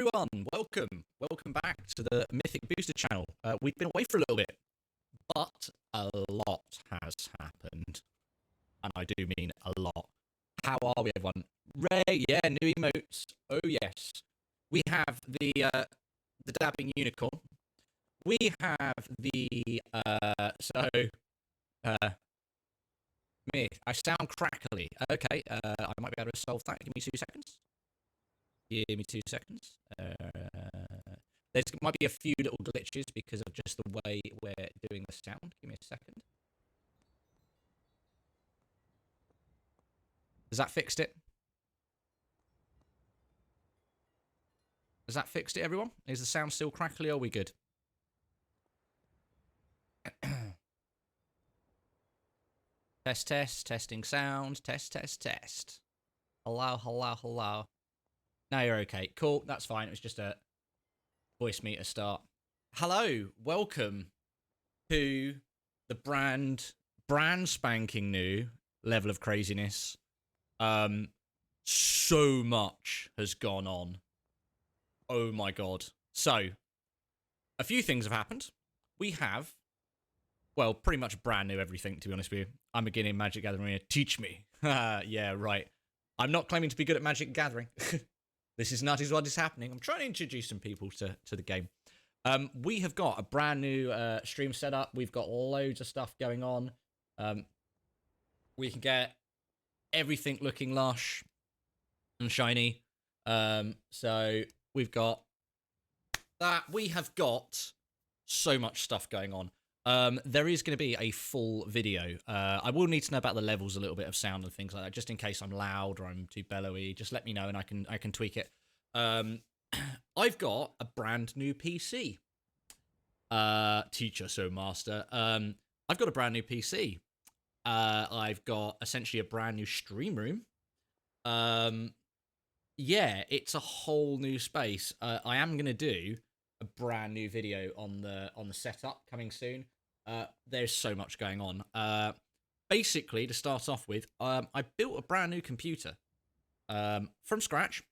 everyone, welcome back to the Mythic Booster channel. We've been away for a little bit, but a lot has happened, and I do mean a lot. How are we, everyone? Ray, yeah, new emotes. Oh yes, we have the dabbing unicorn. We have the me. I sound crackly. Okay, I might be able to solve that. Give me 2 seconds. Give me 2 seconds. There might be a few little glitches because of just the way we're doing the sound. Give me a second. Has that fixed it? Has that fixed it, everyone? Is the sound still crackly or are we good? Testing sound. Test. Hello. Now you're okay. Cool, that's fine. It was just a voice meter start. Hello, welcome to the brand spanking new level of craziness. So much has gone on. Oh my god. So, a few things have happened. We have, well, pretty much brand new everything, to be honest with you. I'm beginning Magic Gathering here. Teach me. Yeah, right. I'm not claiming to be good at Magic Gathering. This is not what is happening. I'm trying to introduce some people to the game. We have got a brand new stream setup. We've got loads of stuff going on. We can get everything looking lush and shiny. So we've got that. We have got so much stuff going on. There is going to be a full video. I will need to know about the levels a little bit of sound and things like that, just in case I'm loud or I'm too bellowy. Just let me know and I can tweak it. I've got a brand new PC. Teacher, so master. I've got a brand new PC. I've got essentially a brand new stream room. Yeah, it's a whole new space. I am going to do a brand new video on the setup coming soon. There's so much going on. Basically, to start off with, I built a brand new computer from scratch.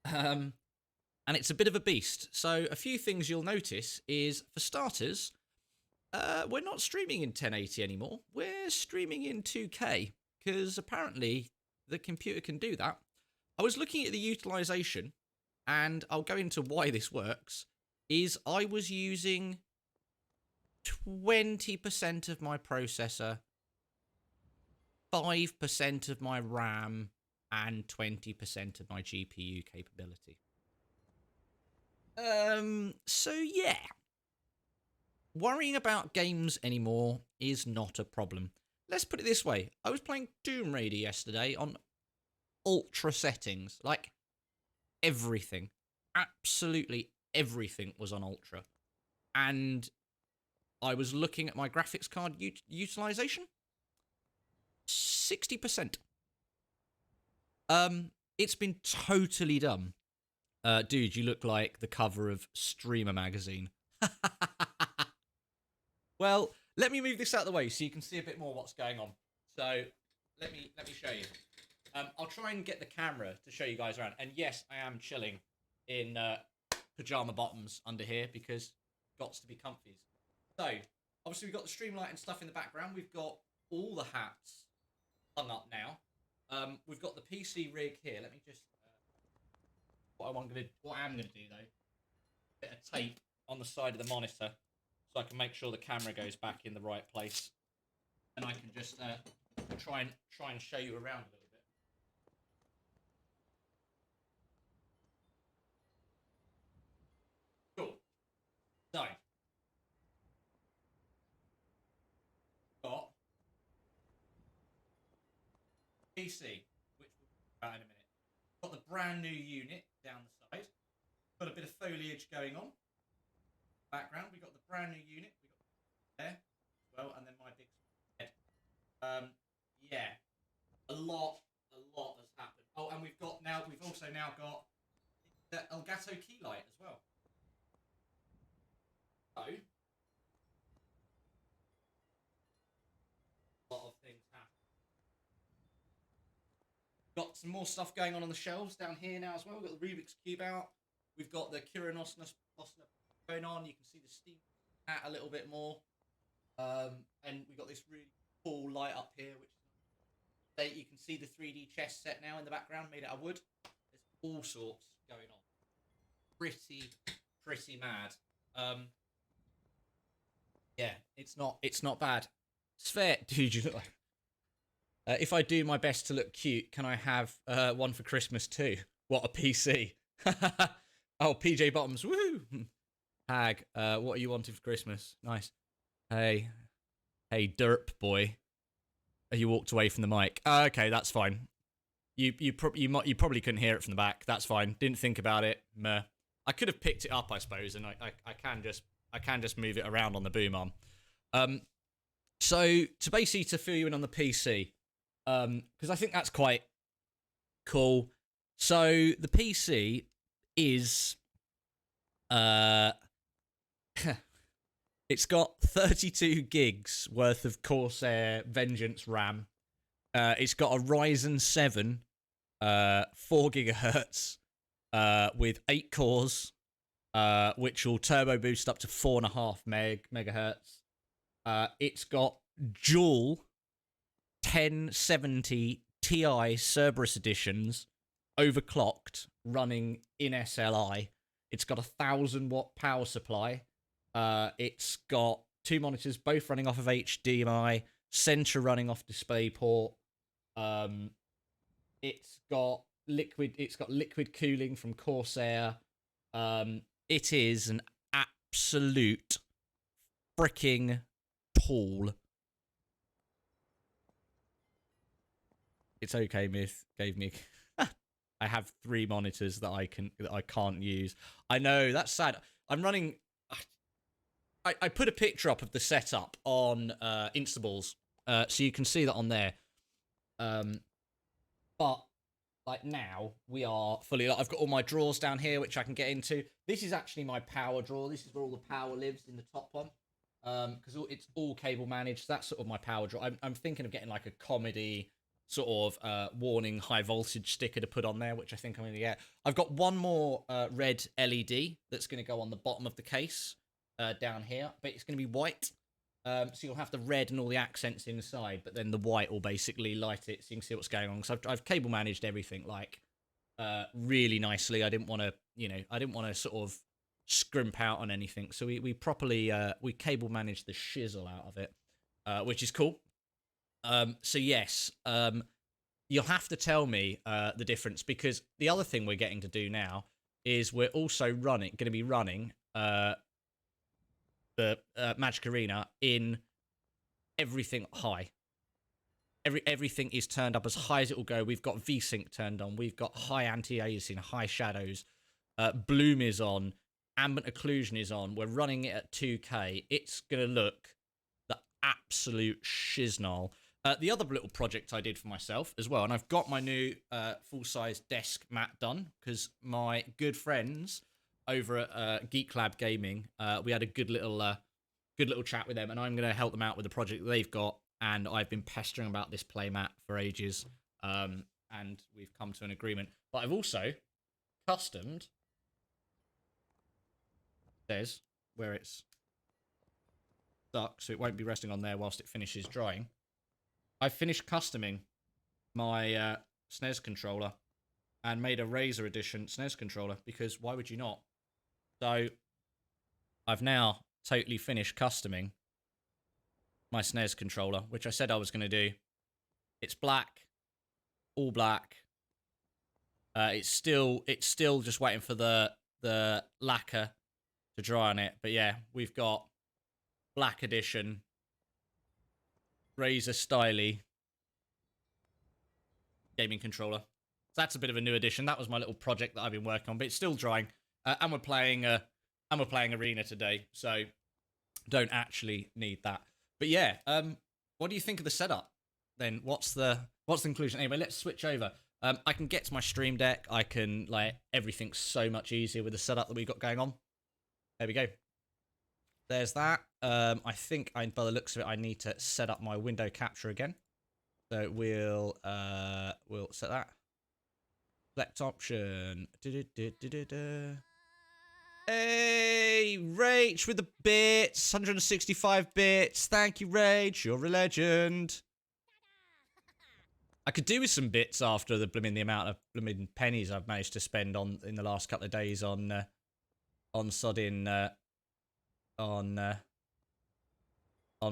And it's a bit of a beast. So a few things you'll notice is, for starters, we're not streaming in 1080 anymore. We're streaming in 2K, because apparently the computer can do that. I was looking at the utilization, and I'll go into why this works, is I was using 20% of my processor, 5% of my RAM, and 20% of my GPU capability. So yeah. Worrying about games anymore is not a problem. Let's put it this way. I was playing Tomb Raider yesterday on ultra settings. Like, everything. Absolutely everything was on ultra. And I was looking at my graphics card utilization. 60%. It's been totally dumb. Dude, you look like the cover of Streamer magazine. Well, let me move this out of the way so you can see a bit more what's going on. So, let me show you. I'll try and get the camera to show you guys around. And yes, I am chilling in pajama bottoms under here because gots to be comfies. So, obviously we've got the Streamlight and stuff in the background. We've got all the hats hung up now. We've got the PC rig here. Let me just... What I am going to do, though, a bit of tape on the side of the monitor so I can make sure the camera goes back in the right place. And I can just try and show you around a little bit. Cool. So, got PC, which we'll talk about in a minute. Got the brand new unit down the side. Got a bit of foliage going on. Background, we got the brand new unit. We got there as well, and then my big head. Yeah, a lot has happened. Oh, and we've also now got the Elgato key light as well. So, a lot of things happen. Got some more stuff going on the shelves down here now as well. We've got the Rubik's Cube out. We've got the Kiranosna going on. You can see the steam hat a little bit more. And we've got this really cool light up here, which is you can see the 3D chess set now in the background, made out of wood. There's all sorts going on. Pretty mad. Yeah, it's not bad. Sphere, dude, you look like. If I do my best to look cute, can I have one for Christmas too? What a PC. Oh, PJ Bottoms, woo! Hag, what are you wanting for Christmas? Nice. Hey, derp boy. You walked away from the mic. Okay, that's fine. You probably couldn't hear it from the back. That's fine. Didn't think about it. Meh. I could have picked it up, I suppose, and I can just move it around on the boom arm. So to fill you in on the PC, because I think that's quite cool. So the PC is it's got 32 gigs worth of Corsair Vengeance RAM. It's got a Ryzen 7 4 gigahertz with 8 cores, which will turbo boost up to 4.5 megahertz. It's got dual 1070 Ti Cerberus editions overclocked running in SLI. It's got a 1,000-watt power supply. It's got 2 monitors, both running off of HDMI, center running off DisplayPort. It's got liquid cooling from Corsair. It is an absolute freaking tool. It's okay, Myth gave me. I have 3 monitors that I can't use. I know, that's sad. I'm running. I put a picture up of the setup on Instaballs, so you can see that on there. But like now we are fully. I've got all my drawers down here, which I can get into. This is actually my power drawer. This is where all the power lives, in the top one. Because it's all cable managed. That's sort of my power drawer. I'm thinking of getting like a comedy sort of warning high voltage sticker to put on there, which I think I'm going to get. I've got one more red LED that's going to go on the bottom of the case down here, but it's going to be white. So you'll have the red and all the accents inside, but then the white will basically light it so you can see what's going on. So I've cable managed everything like really nicely. I didn't want to sort of scrimp out on anything. So we properly we cable managed the shizzle out of it, which is cool. So yes, you'll have to tell me the difference, because the other thing we're getting to do now is we're also going to be running the Magic Arena in everything high. Everything is turned up as high as it will go. We've got VSync turned on. We've got high anti-aliasing, high shadows. Bloom is on. Ambient occlusion is on. We're running it at 2K. It's going to look the absolute shiznal. The other little project I did for myself as well, and I've got my new full-size desk mat done, because my good friends over at Geek Lab Gaming, we had a good little chat with them, and I'm going to help them out with the project that they've got. And I've been pestering about this playmat for ages, and we've come to an agreement. But I've also customed. There's where it's stuck, so it won't be resting on there whilst it finishes drying. I've finished customing my SNES controller and made a Razer Edition SNES controller, because why would you not? So I've now totally finished customing my SNES controller, which I said I was going to do. It's black, all black. It's still just waiting for the lacquer to dry on it. But yeah, we've got black edition Razer Styly gaming controller. So that's a bit of a new addition. That was my little project that I've been working on, but it's still drying. And we're playing Arena today, so don't actually need that. But yeah, what do you think of the setup then? What's the conclusion? Anyway, let's switch over. I can get to my Stream Deck. I can, everything's so much easier with the setup that we've got going on. There we go. There's that. I think, by the looks of it, I need to set up my window capture again. So we'll set that. Select option. Hey, Rach with the bits. 165 bits. Thank you, Rach. You're a legend. I could do with some bits after the amount of blooming pennies I've managed to spend on in the last couple of days on sodding on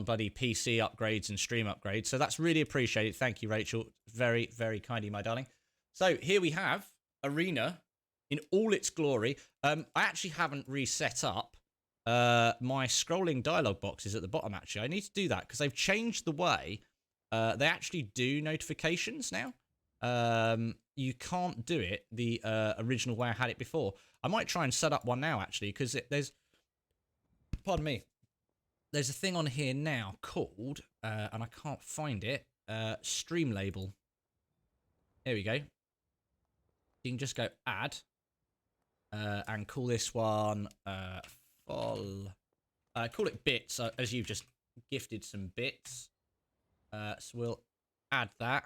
bloody PC upgrades and stream upgrades. So that's really appreciated. Thank you, Rachel. Very, very kindly, my darling. So here we have Arena in all its glory. I actually haven't reset up my scrolling dialogue boxes at the bottom, actually. I need to do that because they've changed the way they actually do notifications now. You can't do it the original way I had it before. I might try and set up one now, actually, because there's... Pardon me. There's a thing on here now called, and I can't find it, stream label. There we go. You can just go add, and call this one, call it bits, as you've just gifted some bits. So we'll add that.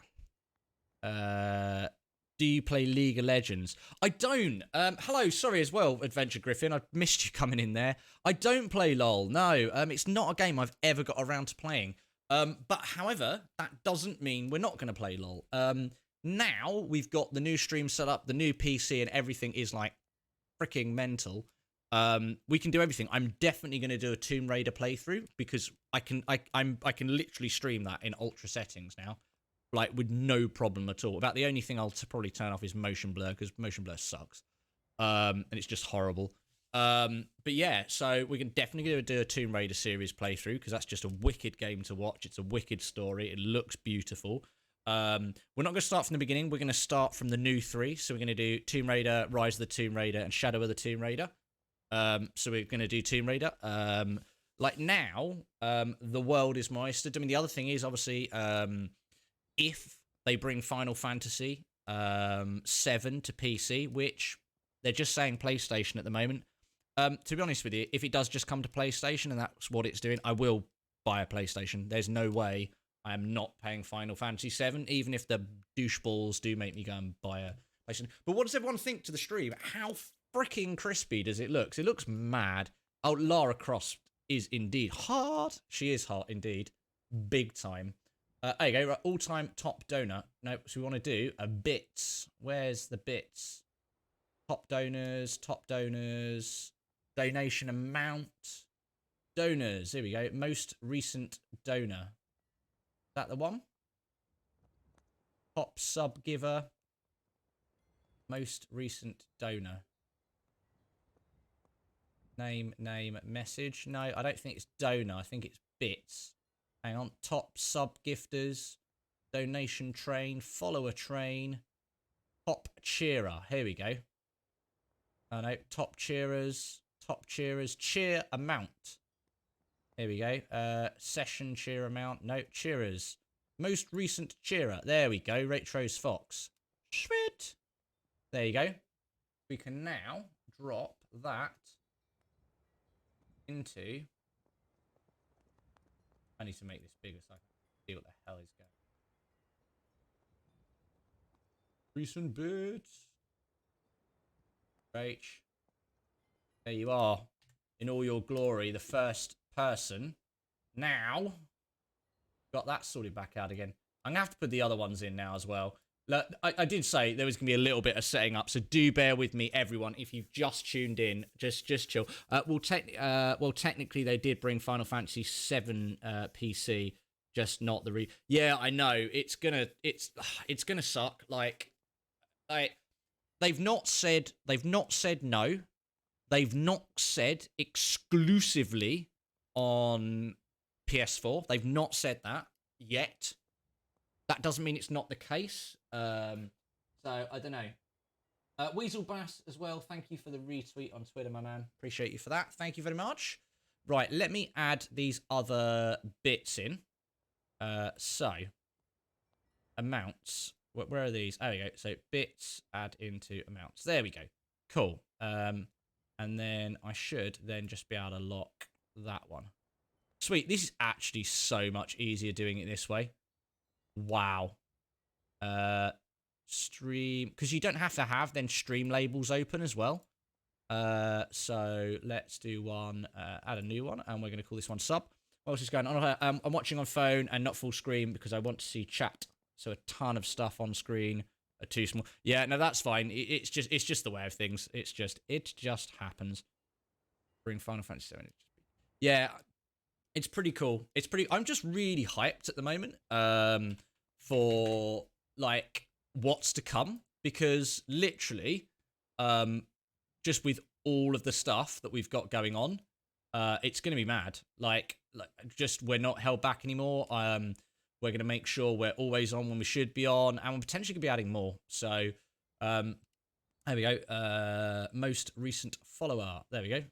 Do you play League of Legends? I don't. Hello, sorry as well, Adventure Griffin. I missed you coming in there. I don't play LOL. No, it's not a game I've ever got around to playing. But however, that doesn't mean we're not going to play LOL. Now we've got the new stream set up, the new PC, and everything is like freaking mental. We can do everything. I'm definitely going to do a Tomb Raider playthrough because I can literally stream that in ultra settings now. Like, with no problem at all. About the only thing I'll probably turn off is motion blur, because motion blur sucks. And it's just horrible. But yeah, so we can definitely do a Tomb Raider series playthrough, because that's just a wicked game to watch. It's a wicked story. It looks beautiful. We're not going to start from the beginning. We're going to start from the new 3. So we're going to do Tomb Raider, Rise of the Tomb Raider, and Shadow of the Tomb Raider. So we're going to do Tomb Raider. Like, now, the world is my oyster. I mean, the other thing is, obviously... if they bring Final Fantasy 7 to PC, which they're just saying PlayStation at the moment, to be honest with you, if it does just come to PlayStation and that's what it's doing, I will buy a PlayStation. There's no way I am not paying Final Fantasy 7, even if the doucheballs do make me go and buy a PlayStation. But what does everyone think to the stream? How freaking crispy does it look? It looks mad. Oh, Lara Croft is indeed hard. She is hard indeed. Big time. There you go, right, all-time top donor. No, so we want to do a bits. Where's the bits? Top donors, donation amount, donors. Here we go, most recent donor. Is that the one? Top sub giver, most recent donor. Name, message. No, I don't think it's donor. I think it's bits. Hang on, top sub gifters, donation train, follower train, top cheerer. Here we go. Oh no, top cheerers, cheer amount. Here we go. Session cheer amount. No, cheerers. Most recent cheerer. There we go. Retro's Fox. Sweet. There you go. We can now drop that into... I need to make this bigger so I can see what the hell is going on. Recent bits. Rach. There you are. In all your glory, the first person. Now, got that sorted back out again. I'm going to have to put the other ones in now as well. Look, I did say there was going to be a little bit of setting up, so do bear with me, everyone. If you've just tuned in, just chill. Well, technically, they did bring Final Fantasy 7 PC, just not the Yeah, I know. It's gonna suck. Like, they've not said no. They've not said exclusively on PS4. They've not said that yet. That doesn't mean it's not the case. So, I don't know. Weasel Bass as well. Thank you for the retweet on Twitter, my man. Appreciate you for that. Thank you very much. Right, let me add these other bits in. So, amounts. Where are these? Oh, there we go. So, bits, add into amounts. There we go. Cool. And then I should then just be able to lock that one. Sweet. This is actually so much easier doing it this way. Wow. Stream, because you don't have to have then stream labels open as well. So let's do one, add a new one, and we're going to call this one sub. What else is going on? I'm watching on phone and not full screen because I want to see chat. So a ton of stuff on screen are too small. Yeah, no, that's fine. It's just the way of things. It just happens. Bring Final Fantasy 7. Yeah, it's pretty cool. I'm just really hyped at the moment for like what's to come, because literally just with all of the stuff that we've got going on, it's going to be mad. Like just we're not held back anymore. We're going to make sure we're always on when we should be on, and we're potentially going to be adding more. So there we go. Most recent follower. There we go.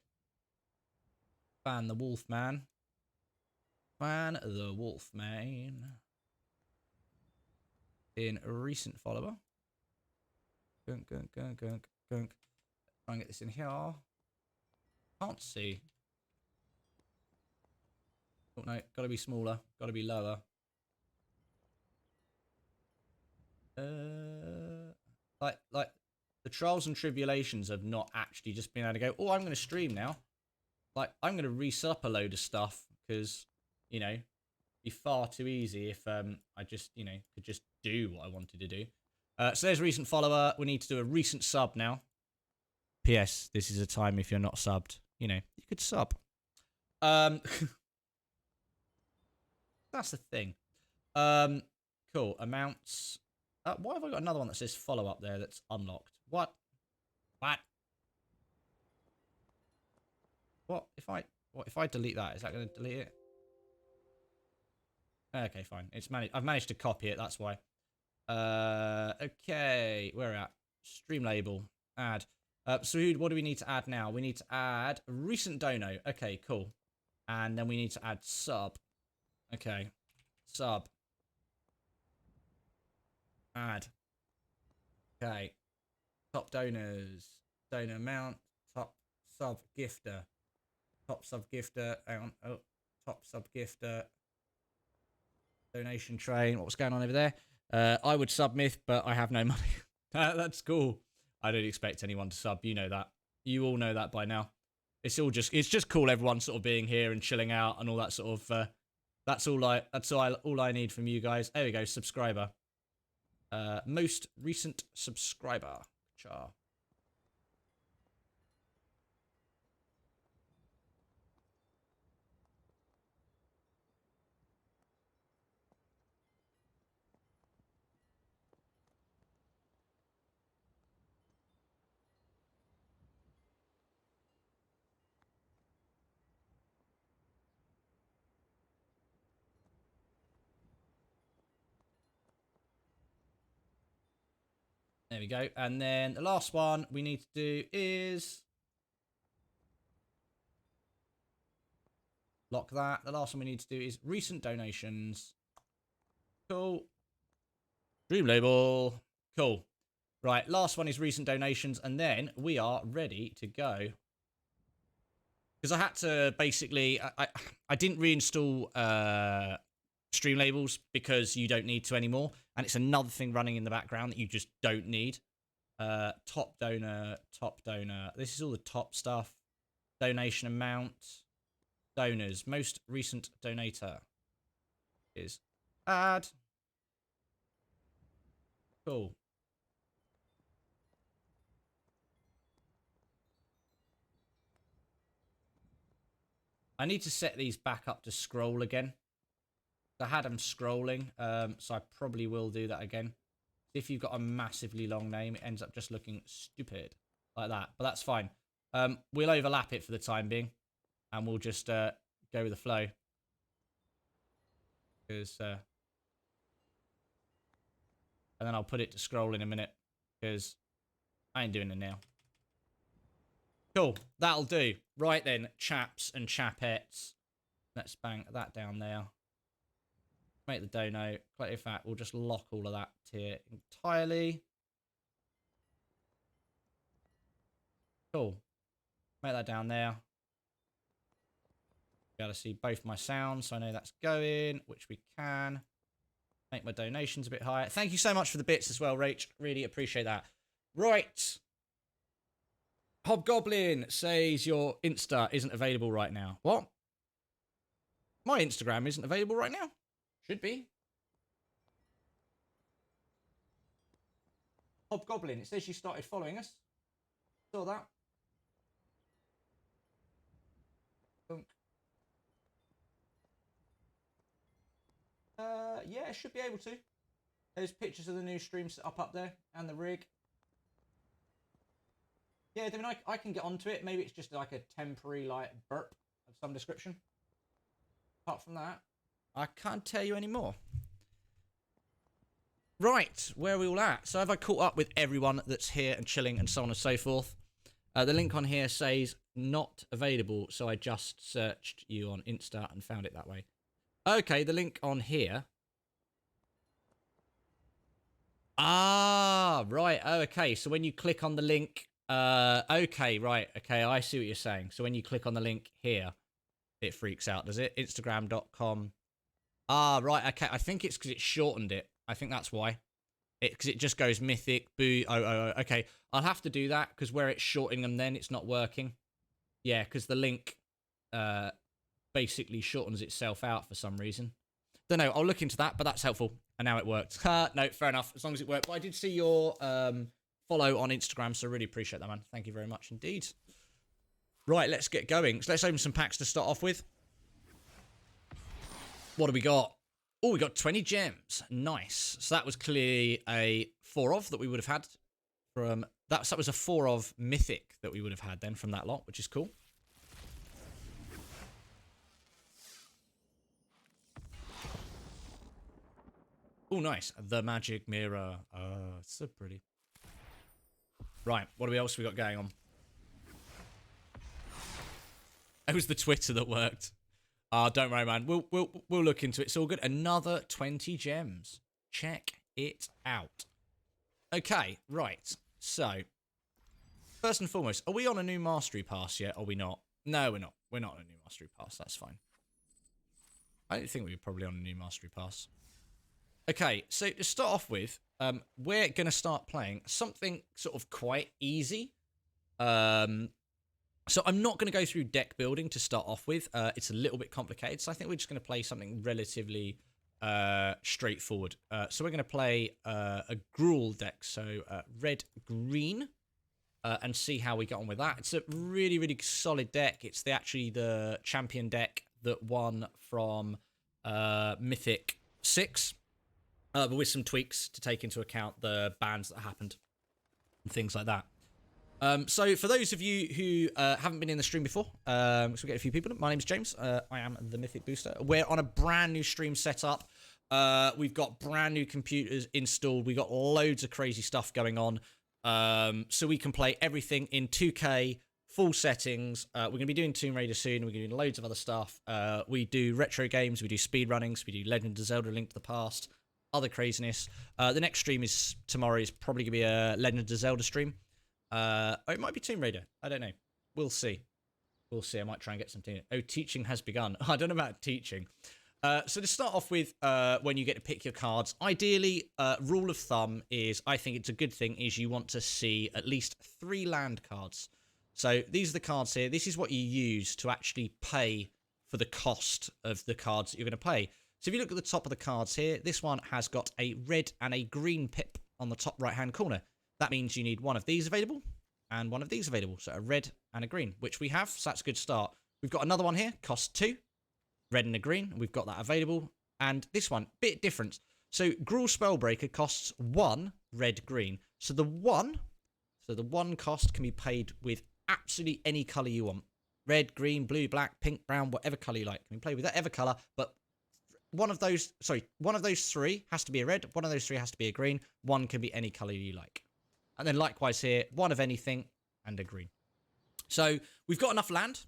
Fan the Wolfman. Fan the Wolfman. In a recent follower. Gunk, gunk, gunk, gunk, gunk. Try and get this in here. Can't see. Oh no, gotta be smaller. Gotta be lower. Like the trials and tribulations of not actually just being able to go, oh, I'm gonna stream now. Like, I'm gonna resub a load of stuff because, you know, it'd be far too easy if I just, you know, could just do what I wanted to do. So there's a recent follower. We need to do a recent sub now. P.S. This is a time if you're not subbed, you know, you could sub. That's the thing. Cool. Amounts. Why have I got another one that says follow up there that's unlocked? What? What if I delete that? Is that going to delete it? Okay, fine. It's managed. I've managed to copy it. That's why. Okay, where are we at? Stream label. Add. So what do we need to add now? We need to add recent dono. Okay, cool. And then we need to add sub. Okay, sub. Add. Okay. Top donors. Donor amount. Top sub gifter. Top sub gifter. Hang on. Oh, top sub gifter. Donation train. What's going on over there? I would sub Myth, but I have no money. That's cool. I don't expect anyone to sub. You know that. You all know that by now. It's just cool. Everyone sort of being here and chilling out and all that sort of. That's all I need from you guys. There we go. Subscriber. Most recent subscriber. Char. There we go. And then the last one we need to do is lock that. The last one we need to do is recent donations. Cool. Dream label. Cool. Right, last one is recent donations, and then we are ready to go. Because I had to basically, I didn't reinstall stream labels because you don't need to anymore, and it's another thing running in the background that you just don't need. Top donor. This is all the top stuff. Donation amount. Donors. Most recent donator is add. Cool. I need to set these back up to scroll again. I had them scrolling, so I probably will do that again. If you've got a massively long name, it ends up just looking stupid like that. But that's fine. We'll overlap it for the time being, and we'll just go with the flow. Because, and then I'll put it to scroll in a minute, because I ain't doing it now. Cool, that'll do. Right then, chaps and chapettes. Let's bang that down there. Make the dono. In fact, we'll just lock all of that tier entirely. Cool. Make that down there. Be able to see both my sounds, so I know that's going, which we can. Make my donations a bit higher. Thank you so much for the bits as well, Rach. Really appreciate that. Right. Hobgoblin says your Insta isn't available right now. What? My Instagram isn't available right now? Should be. Hobgoblin, it says you started following us. Saw that. Yeah, should be able to. There's pictures of the new stream set up there and the rig. Yeah, I mean, I can get onto it. Maybe it's just like a temporary like burp of some description. Apart from that, I can't tell you anymore. Right, where are we all at? So have I caught up with everyone that's here and chilling and so on and so forth? The link on here says not available, so I just searched you on Insta and found it that way. Okay, the link on here. Ah, right. Oh, okay. So when you click on the link, okay, right. Okay, I see what you're saying. So when you click on the link here, it freaks out, does it? Instagram.com. Ah, right. Okay, I think it's because it shortened it. I think that's why. Because it just goes mythic, boo, oh. Okay, I'll have to do that because where it's shortening them then, it's not working. Yeah, because the link basically shortens itself out for some reason. Don't know, I'll look into that, but that's helpful. And now it worked. No, fair enough, as long as it worked. But I did see your follow on Instagram, so really appreciate that, man. Thank you very much indeed. Right, let's get going. So let's open some packs to start off with. What do we got? Oh, we got 20 gems. Nice. So that was clearly a 4 of that we would have had from... That was a 4 of mythic that we would have had then from that lot, which is cool. Oh, nice. The magic mirror. Oh, it's so pretty. Right, what else we got going on? It was the Twitter that worked. Don't worry, man. We'll look into it. It's all good. Another 20 gems. Check it out. Okay, right. So, first and foremost, are we on a new mastery pass yet? Or are we not? No, we're not. We're not on a new mastery pass. That's fine. I don't think we were probably on a new mastery pass. Okay, so to start off with, we're going to start playing something sort of quite easy. So I'm not going to go through deck building to start off with. It's a little bit complicated, so I think we're just going to play something relatively straightforward. So we're going to play a Gruul deck, so red-green, and see how we get on with that. It's a really, really solid deck. It's actually the champion deck that won from Mythic 6, but with some tweaks to take into account the bans that happened and things like that. So for those of you who haven't been in the stream before, so we get a few people. My name's James. I am the Mythic Booster. We're on a brand new stream setup. We've got brand new computers installed. We've got loads of crazy stuff going on. So we can play everything in 2K, full settings. We're going to be doing Tomb Raider soon. We're going to be doing loads of other stuff. We do retro games. We do speed runnings. We do Legend of Zelda: Link to the Past. Other craziness. The next stream is tomorrow. Is probably going to be a Legend of Zelda stream. Or it might be Tomb Raider. I don't know. We'll see. We'll see. I might try and get something. Oh, teaching has begun. I don't know about teaching. So to start off with, when you get to pick your cards, ideally, rule of thumb is, I think it's a good thing, is you want to see at least 3 land cards. So these are the cards here. This is what you use to actually pay for the cost of the cards that you're going to play. So if you look at the top of the cards here, this one has got a red and a green pip on the top right-hand corner. That means you need one of these available and one of these available. So a red and a green, which we have. So that's a good start. We've got another one here, cost 2. Red and a green. We've got that available. And this one, bit different. So Gruul Spellbreaker costs 1 red, green. So the one cost can be paid with absolutely any colour you want. Red, green, blue, black, pink, brown, whatever colour you like. You can play with whatever colour, but one of those 3 has to be a red. One of those 3 has to be a green. One can be any colour you like. And then likewise here, one of anything and a green. So we've got enough land.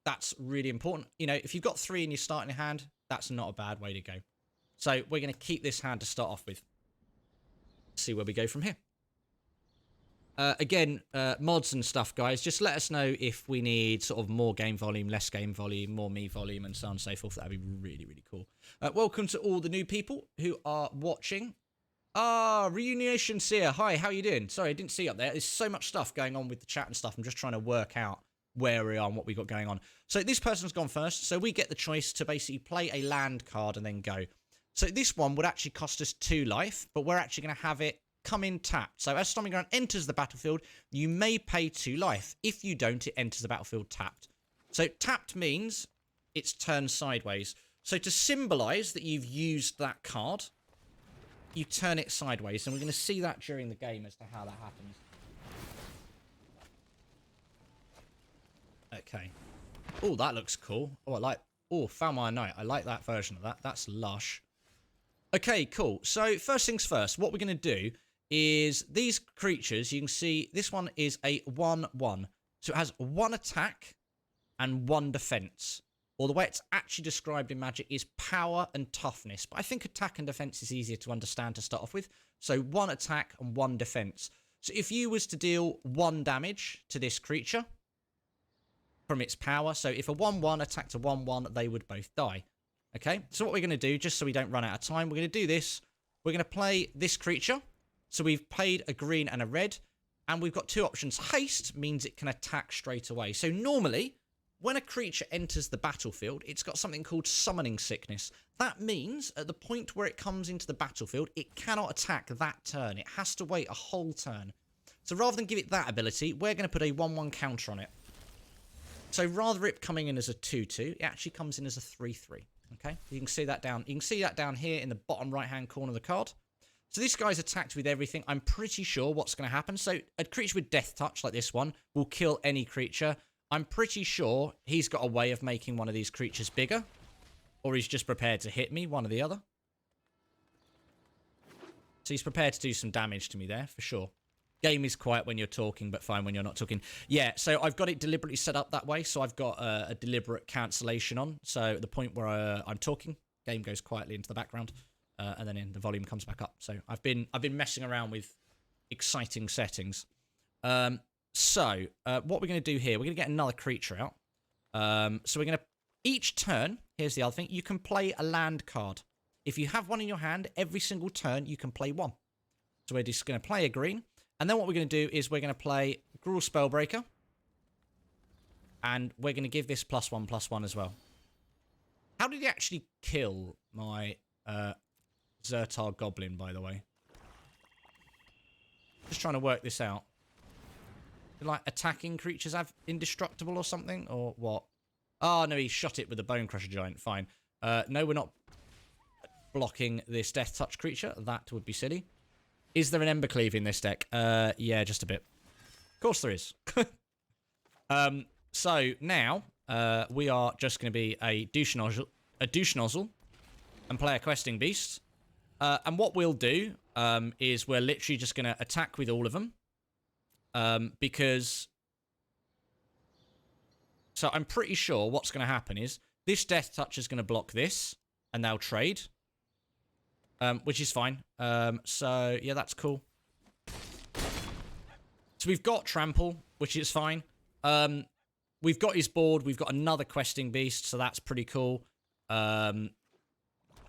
That's really important. You know, if you've got 3 in your starting hand, that's not a bad way to go. So we're going to keep this hand to start off with. See where we go from here. Again, mods and stuff, guys, just let us know if we need sort of more game volume, less game volume, more me volume, and so on and so forth. That'd be really, really cool. Welcome to all the new people who are watching. Ah, Reunion Seer. Hi, how you doing? Sorry, I didn't see you up there. There's so much stuff going on with the chat and stuff. I'm just trying to work out where we are and what we got going on. So this person's gone first. So we get the choice to basically play a land card and then go. So this one would actually cost us 2 life, but we're actually going to have it come in tapped. So as Stomping Ground enters the battlefield, you may pay 2 life. If you don't, it enters the battlefield tapped. So tapped means it's turned sideways. So to symbolise that you've used that card, you turn it sideways, and we're going to see that during the game as to how that happens. Okay. Oh, that looks cool. Oh, I like... Oh, found my note. I like that version of that. That's lush. Okay, cool. So first things first, what we're going to do is these creatures, you can see this one is a 1/1. So it has 1 attack and 1 defense. Or the way it's actually described in Magic is power and toughness. But I think attack and defense is easier to understand to start off with. So 1 attack and 1 defense. So if you was to deal 1 damage to this creature from its power, so if a 1/1 attacked a 1/1, they would both die. Okay, so what we're going to do, just so we don't run out of time, we're going to do this. We're going to play this creature. So we've played a green and a red, and we've got 2 options. Haste means it can attack straight away. So normally, when a creature enters the battlefield, it's got something called Summoning Sickness. That means at the point where it comes into the battlefield, it cannot attack that turn. It has to wait a whole turn. So rather than give it that ability, we're going to put a 1/1 counter on it. So rather it coming in as a 2/2, it actually comes in as a 3/3. Okay, you can see that down. You can see that down here in the bottom right-hand corner of the card. So this guy's attacked with everything. I'm pretty sure what's going to happen. So a creature with Death Touch like this one will kill any creature. I'm pretty sure he's got a way of making one of these creatures bigger. Or he's just prepared to hit me, one or the other. So he's prepared to do some damage to me there, for sure. Game is quiet when you're talking, but fine when you're not talking. Yeah, so I've got it deliberately set up that way. So I've got a deliberate cancellation on. So at the point where I'm talking, game goes quietly into the background. And then the volume comes back up. So I've been messing around with exciting settings. So what we're going to do here, we're going to get another creature out. So we're going to, each turn, here's the other thing, you can play a land card. If you have one in your hand, every single turn you can play one. So we're just going to play a green. And then what we're going to do is we're going to play Gruul Spellbreaker. And we're going to give this +1/+1 as well. How did he actually kill my Zertar Goblin, by the way? Just trying to work this out. Like, attacking creatures have indestructible or something? Or what? Oh, no, he shot it with a Bone Crusher Giant. Fine. No, we're not blocking this Death Touch creature. That would be silly. Is there an Embercleave in this deck? Yeah, just a bit. Of course there is. So now we are just going to be a douche nozzle and play a Questing Beast. And what we'll do is we're literally just going to attack with all of them. Because... So I'm pretty sure what's going to happen is this Death Touch is going to block this, and they'll trade. Which is fine. So, yeah, that's cool. So we've got Trample, which is fine. We've got his board. We've got another Questing Beast, so that's pretty cool.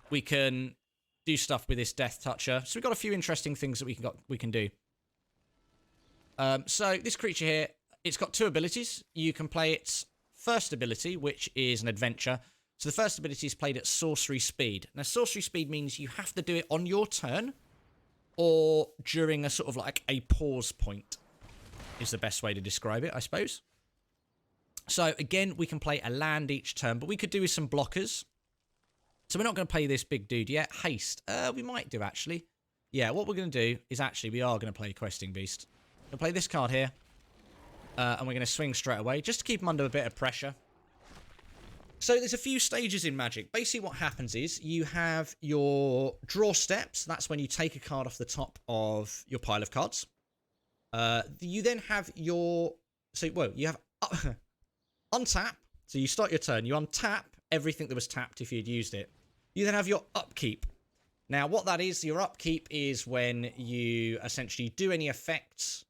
We can do stuff with this Death Toucher. So we've got a few interesting things that we can do. So this creature here, it's got 2 abilities. You can play its first ability, which is an adventure. So the first ability is played at sorcery speed. Now, sorcery speed means you have to do it on your turn or during a sort of like a pause point is the best way to describe it, I suppose. So again, we can play a land each turn, but we could do with some blockers. So we're not going to play this big dude yet. Haste. We might do, actually. Yeah, what we're going to do is actually we are going to play Questing Beast. We'll play this card here. And we're going to swing straight away, just to keep him under a bit of pressure. So there's a few stages in Magic. Basically what happens is you have your draw steps. That's when you take a card off the top of your pile of cards. You then have your... So, well, you have... untap. So you start your turn. You untap everything that was tapped if you'd used it. You then have your upkeep. Now, what that is, your upkeep is when you essentially do any effects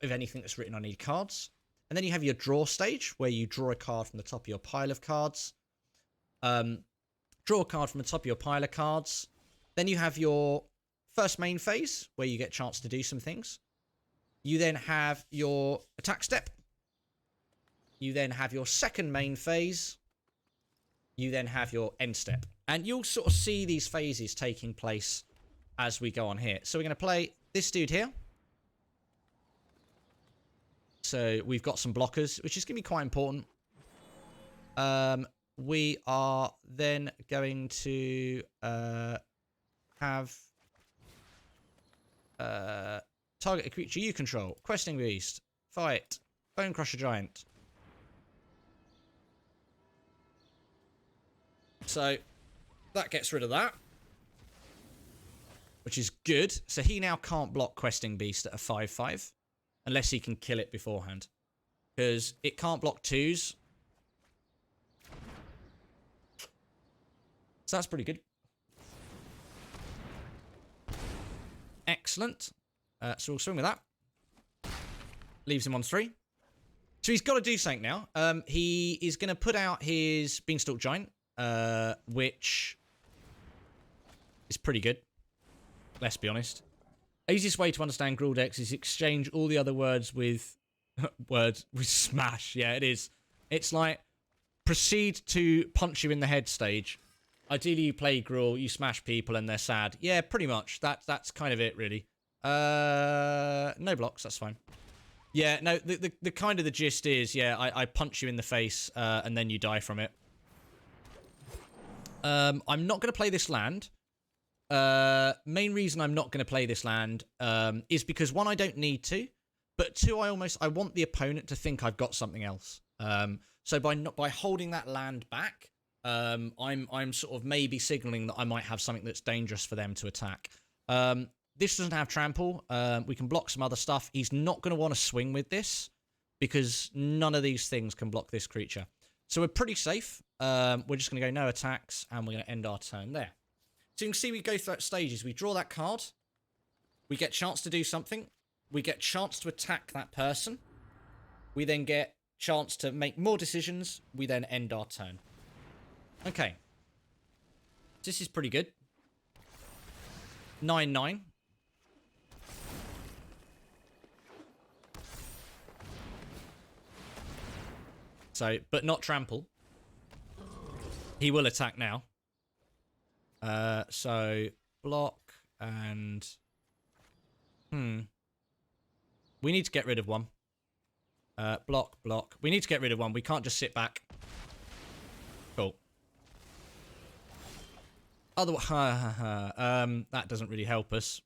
of anything that's written on any cards. And then you have your draw stage, where you draw a card from the top of your pile of cards. Draw a card from the top of your pile of cards. Then you have your first main phase, where you get a chance to do some things. You then have your attack step. You then have your second main phase. You then have your end step. And you'll sort of see these phases taking place as we go on here. So we're going to play this dude here. So we've got some blockers, which is going to be quite important. We are then going to have target a creature you control. Questing Beast. Fight. Bone Crusher Giant. So that gets rid of that, which is good. So he now can't block Questing Beast at a 5/5 unless he can kill it beforehand, because it can't block 2s. So that's pretty good. Excellent. So we'll swing with that. Leaves him on 3. So he's got to do something now. He is going to put out his Beanstalk Giant, which is pretty good. Let's be honest. Easiest way to understand Gruul decks is exchange all the other words with smash. Yeah, it is. It's like proceed to punch you in the head stage. Ideally, you play Gruul, you smash people, and they're sad. Yeah, pretty much. That's kind of it, really. No blocks. That's fine. Yeah, no. The kind of the gist is, yeah, I punch you in the face, and then you die from it. I'm not going to play this land. Main reason I'm not going to play this land is because, one, I don't need to, but two, I want the opponent to think I've got something else. So by holding that land back, I'm sort of maybe signaling that I might have something that's dangerous for them to attack. This doesn't have trample. We can block some other stuff. He's not going to want to swing with this because none of these things can block this creature. So we're pretty safe. We're just going to go no attacks, and we're going to end our turn there. So you can see we go through stages. We draw that card. We get chance to do something. We get chance to attack that person. We then get chance to make more decisions. We then end our turn. Okay. This is pretty good. 9/9. So, but not trample. He will attack now. So block and we need to get rid of one. Block. We need to get rid of one. We can't just sit back. Cool. Otherwise, that doesn't really help us.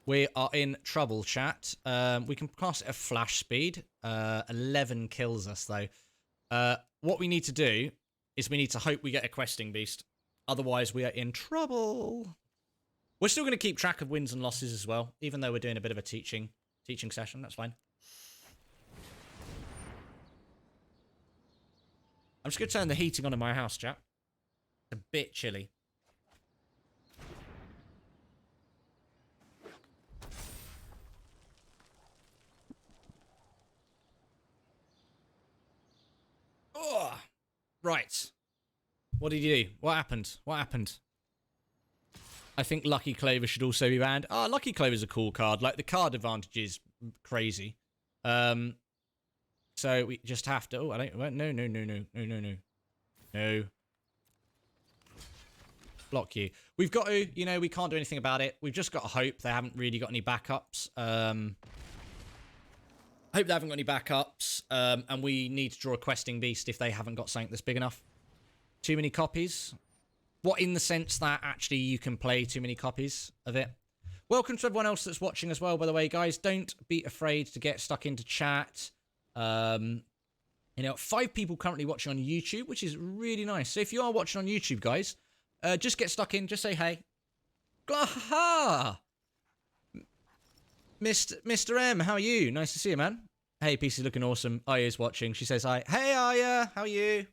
We are in trouble, chat. We can cast it at flash speed. 11 kills us, though. What we need to do is we need to hope we get a Questing Beast. Otherwise, we are in trouble. We're still going to keep track of wins and losses as well, even though we're doing a bit of a teaching session. That's fine. I'm just going to turn the heating on in my house, chat. It's a bit chilly. Oh, right. What did you do? What happened? I think Lucky Clover should also be banned. Ah, Lucky Clover's a cool card. Like, the card advantage is crazy. So we just have to... Oh, I don't... No. Block you. We've got to... You know, we can't do anything about it. We've just got to hope they haven't really got any backups. Hope they haven't got any backups. And we need to draw a Questing Beast if they haven't got something that's big enough. Too many copies? What, in the sense that actually you can play too many copies of it? Welcome to everyone else that's watching as well, by the way, guys. Don't be afraid to get stuck into chat. You know, 5 people currently watching on YouTube, which is really nice. So if you are watching on YouTube, guys, just get stuck in. Just say hey. Aha! Mr. M, how are you? Nice to see you, man. Hey, PC looking awesome. Aya's watching. She says hi. Hey, Aya, how are you?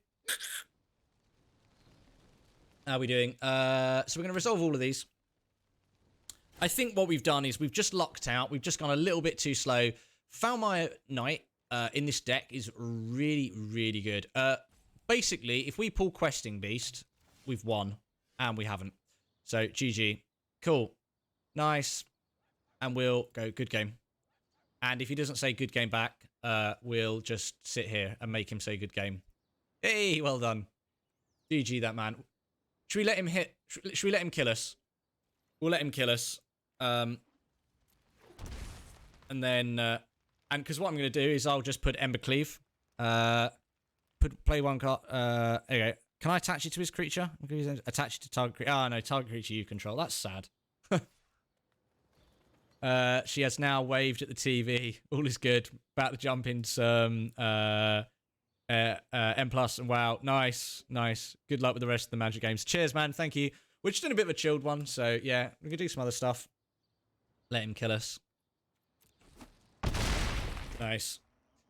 How are we doing? So we're going to resolve all of these. I think what we've done is we've just locked out. We've just gone a little bit too slow. Foulmire Knight in this deck is really, really good. Basically, if we pull Questing Beast, we've won, and we haven't. So, GG. Cool. Nice. And we'll go good game. And if he doesn't say good game back, we'll just sit here and make him say good game. Hey, well done. GG, that man. Should we let him hit? Should we let him kill us? We'll let him kill us. And then, and because what I'm going to do is I'll just put Ember Cleave. Play one card. Okay. Can I attach it to his creature? Attach it to target creature. Oh, no, target creature you control. That's sad. She has now waved at the TV. All is good. About to jump into some M+, and wow. Nice, nice. Good luck with the rest of the Magic games. Cheers, man. Thank you. We're just doing a bit of a chilled one, so yeah, we can do some other stuff. Let him kill us. Nice.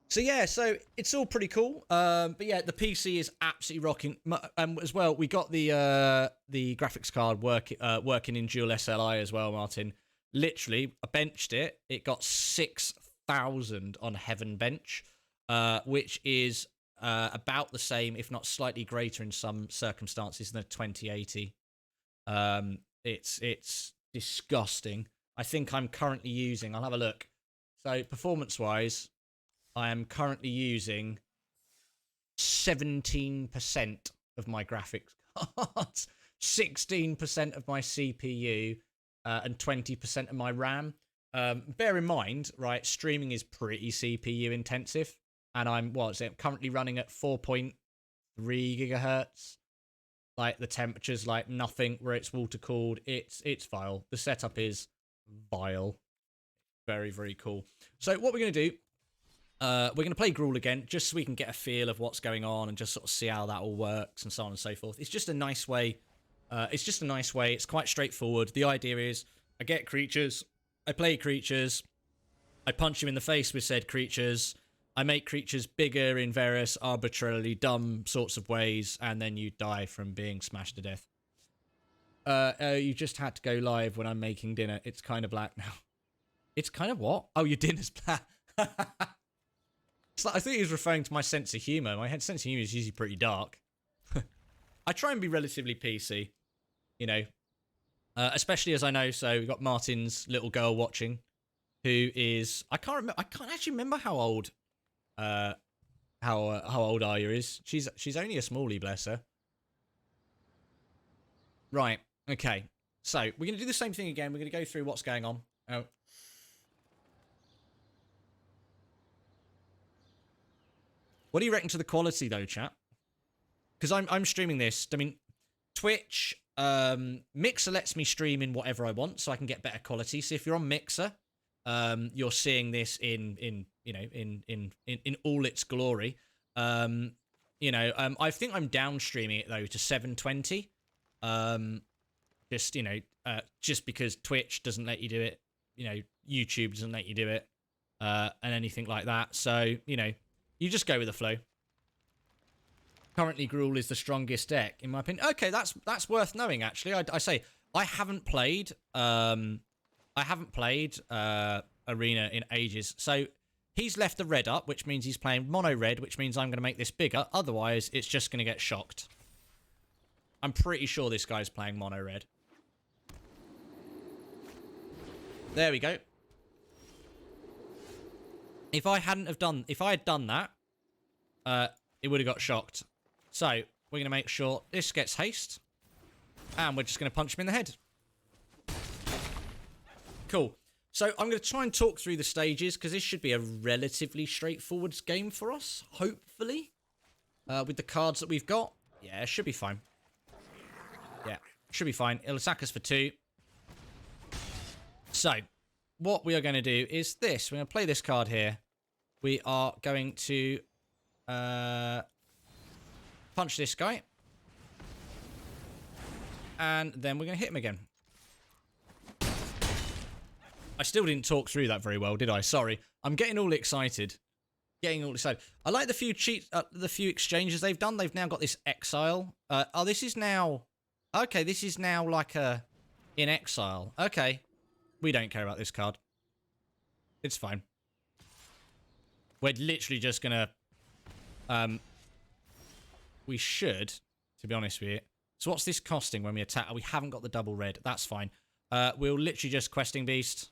So yeah, so it's all pretty cool. But yeah, the PC is absolutely rocking. As well, we got the graphics card working in dual SLI as well, Martin. Literally, I benched it. It got 6,000 on Heaven Bench, which is about the same, if not slightly greater in some circumstances than a 2080. It's disgusting. I think I'm currently using, I'll have a look. So performance-wise, I am currently using 17% of my graphics cards, 16% of my CPU, and 20% of my RAM. Bear in mind, right, streaming is pretty CPU intensive, and I'm currently running at 4.3 gigahertz. Like the temperature's like nothing, where it's water cooled. It's vile. The setup is vile. Very, very cool. So what we're gonna do, we're gonna play Gruul again, just so we can get a feel of what's going on and just sort of see how that all works and so on and so forth. It's just a nice way. It's quite straightforward. The idea is I get creatures, I play creatures, I punch you in the face with said creatures, I make creatures bigger in various arbitrarily dumb sorts of ways, and then you die from being smashed to death. You just had to go live when I'm making dinner. It's kind of black now. It's kind of what? Oh, your dinner's black. It's like, I think he was referring to my sense of humour. My sense of humour is usually pretty dark. I try and be relatively PC, you know, especially as I know. So we've got Martin's little girl watching, who is I can't actually remember how old Arya is. She's only a smallie, bless her. Right. Okay. So we're gonna do the same thing again. We're gonna go through what's going on. Oh. What do you reckon to the quality though, chat? Because I'm streaming this. I mean, Twitch, Mixer lets me stream in whatever I want, so I can get better quality. So if you're on Mixer, you're seeing this in all its glory. I think I'm down streaming it though to 720. Just because Twitch doesn't let you do it, YouTube doesn't let you do it, and anything like that. So you just go with the flow. Currently, Gruul is the strongest deck, in my opinion. Okay, that's worth knowing. Actually, I say I haven't played Arena in ages. So he's left the red up, which means he's playing mono red, which means I'm going to make this bigger. Otherwise, it's just going to get shocked. I'm pretty sure this guy's playing mono red. There we go. If I had done that, it would have got shocked. So, we're going to make sure this gets haste. And we're just going to punch him in the head. Cool. So, I'm going to try and talk through the stages, because this should be a relatively straightforward game for us, hopefully. With the cards that we've got. Yeah, it should be fine. Yeah, should be fine. It'll attack us for 2. So, what we are going to do is this. We're going to play this card here. We are going to punch this guy. And then we're going to hit him again. I still didn't talk through that very well, did I? Sorry. I'm getting all excited. I like the few exchanges they've done. They've now got this exile. This is now... Okay, this is now like a... In exile. Okay. We don't care about this card. It's fine. We're literally just going to... we should, to be honest with you. So what's this costing when we attack? We haven't got the double red. That's fine. We'll literally just Questing Beast.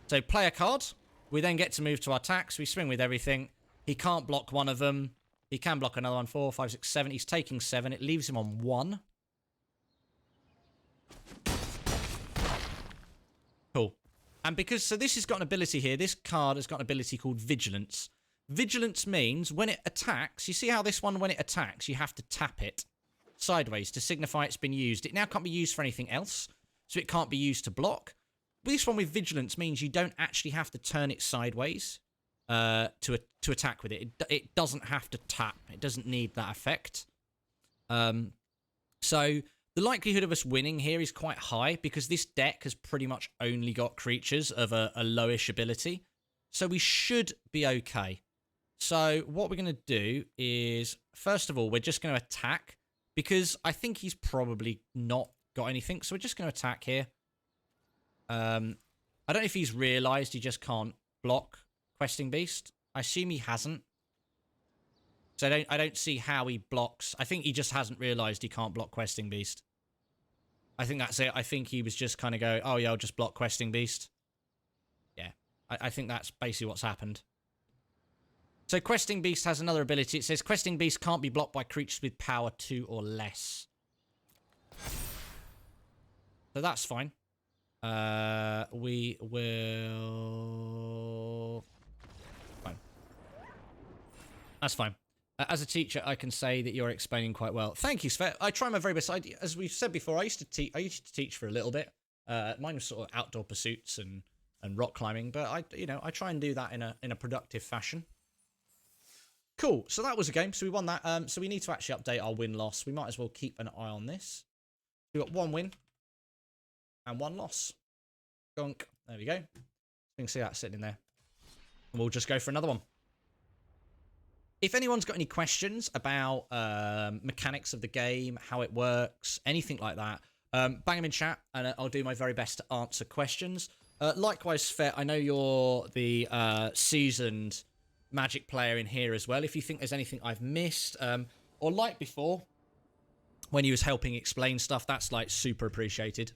So play a card. We then get to move to our attacks. We swing with everything. He can't block one of them. He can block another one. 4, 5, 6, 7. He's taking 7. It leaves him on 1. Cool. And because, so this has got an ability here. This card has got an ability called Vigilance. Vigilance means when it attacks, you see how this one, when it attacks, you have to tap it sideways to signify it's been used. It now can't be used for anything else, so it can't be used to block. This one with Vigilance means you don't actually have to turn it sideways to attack with it. It doesn't have to tap. It doesn't need that effect. So the likelihood of us winning here is quite high because this deck has pretty much only got creatures of a lowish ability. So we should be okay. So what we're going to do is, first of all, we're just going to attack because I think he's probably not got anything. So we're just going to attack here. I don't know if he's realised he just can't block Questing Beast. I assume he hasn't. So I don't see how he blocks. I think he just hasn't realised he can't block Questing Beast. I think that's it. I think he was just kind of going, oh yeah, I'll just block Questing Beast. Yeah, I think that's basically what's happened. So Questing Beast has another ability. It says Questing Beast can't be blocked by creatures with power 2 or less. So that's fine. We will... Fine. That's fine. As a teacher, I can say that you're explaining quite well. Thank you, Svet. I try my very best. As we've said before, I used to teach for a little bit. Mine was sort of outdoor pursuits and rock climbing, but I try and do that in a productive fashion. Cool. So that was a game. So we won that. So we need to actually update our win-loss. We might as well keep an eye on this. We got 1 win and 1 loss. Gunk. There we go. You can see that sitting in there. And we'll just go for another one. If anyone's got any questions about mechanics of the game, how it works, anything like that, bang them in chat and I'll do my very best to answer questions. Likewise, Svet, I know you're the seasoned Magic player in here as well. If you think there's anything I've missed, or like before, when you was helping explain stuff, that's like super appreciated,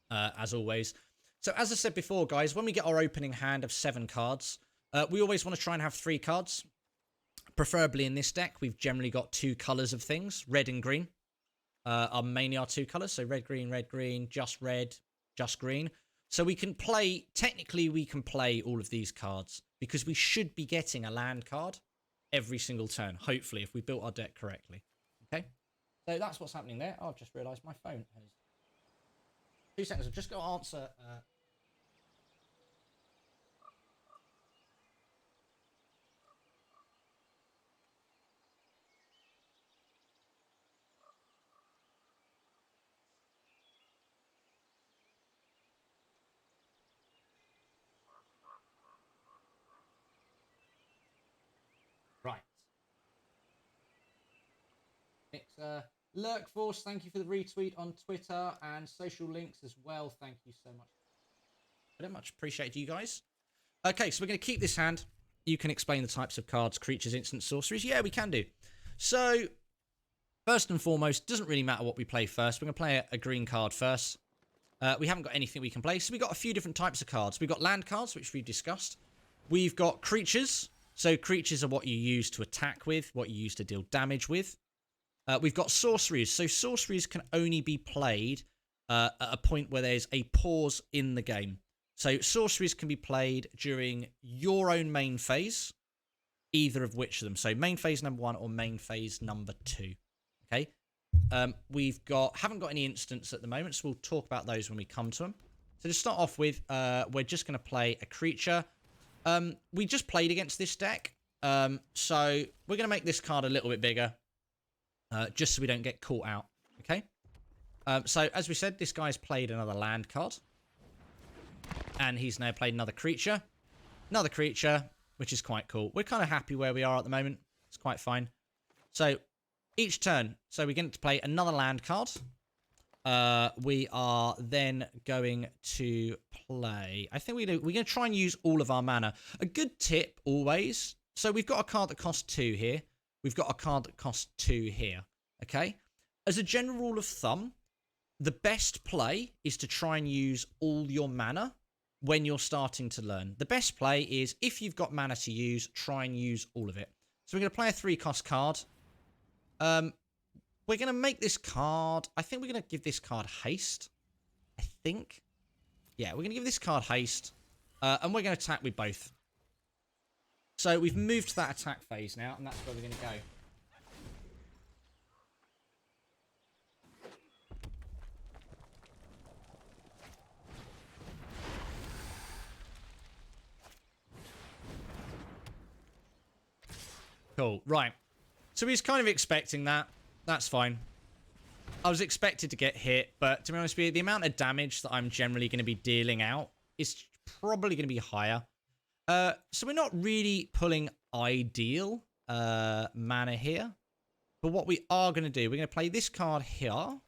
as always. So as I said before, guys, when we get our opening hand of 7 cards, we always want to try and have 3 cards. Preferably in this deck, we've generally got 2 colours of things, red and green. Are mainly our 2 colours, so red, green, just red, just green. So we can play, technically we can play all of these cards because we should be getting a land card every single turn, hopefully, if we built our deck correctly. Okay? So that's what's happening there. Oh, I've just realised my phone has... 2 seconds, I've just got to answer... Right. It's Lurk Force, thank you for the retweet on Twitter and social links as well. Thank you so much. Very much appreciate you guys. Okay, so we're going to keep this hand. You can explain the types of cards, creatures, instant sorceries. Yeah, we can do. So, first and foremost, doesn't really matter what we play first. We're going to play a green card first. We haven't got anything we can play, so we've got a few different types of cards. We've got land cards, which we've discussed. We've got creatures. So creatures are what you use to attack with, what you use to deal damage with. We've got sorceries. So sorceries can only be played at a point where there's a pause in the game. So sorceries can be played during your own main phase, either of which of them. So main phase number 1 or main phase number 2. Okay. Haven't got any instants at the moment, so we'll talk about those when we come to them. So to start off with, we're just going to play a creature. We just played against this deck, so we're going to make this card a little bit bigger, just so we don't get caught out, okay? So, as we said, this guy's played another land card, and he's now played another creature, which is quite cool. We're kind of happy where we are at the moment. It's quite fine. So, each turn, so we're going to play another land card. We are then going to play... I think we're going to try and use all of our mana. A good tip, always, So we've got a card that costs 2 here. We've got a card that costs 2 here. Okay? As a general rule of thumb, the best play is to try and use all your mana when you're starting to learn. The best play is, if you've got mana to use, try and use all of it. So we're going to play a 3-cost card. We're going to make this card... I think we're going to give this card haste. I think. Yeah, we're going to give this card haste. And we're going to attack with both. So we've moved to that attack phase now, and that's where we're going to go. Cool. Right. So he's kind of expecting that. That's fine. I was expected to get hit, but to be honest with you, the amount of damage that I'm generally going to be dealing out is probably going to be higher. So we're not really pulling ideal mana here. But what we are going to do, we're going to play this card here.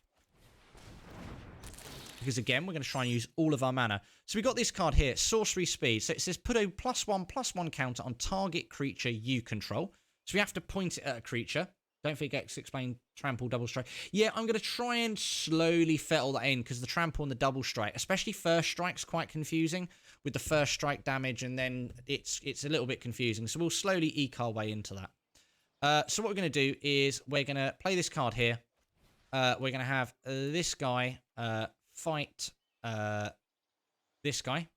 Because again, we're going to try and use all of our mana. So we got this card here, Sorcery Speed. So it says put a +1/+1 counter on target creature you control. So we have to point it at a creature. Don't forget to explain trample, double strike. Yeah, I'm going to try and slowly fettle that in because the trample and the double strike, especially first strike's quite confusing with the first strike damage, and then it's a little bit confusing. So we'll slowly eke our way into that. So what we're going to do is we're going to play this card here. We're going to have this guy fight this guy.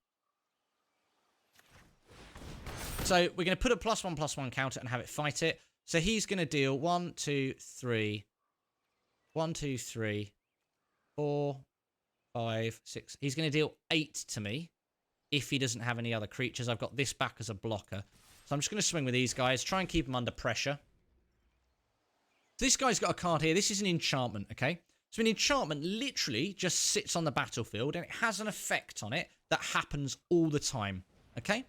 So we're going to put a +1/+1 counter and have it fight it. So he's going to deal 1, 2, 3, 1, 2, 3, 4, 5, 6. He's going to deal 8 to me if he doesn't have any other creatures. I've got this back as a blocker. So I'm just going to swing with these guys, try and keep them under pressure. So this guy's got a card here. This is an enchantment, okay? So an enchantment literally just sits on the battlefield and it has an effect on it that happens all the time, okay?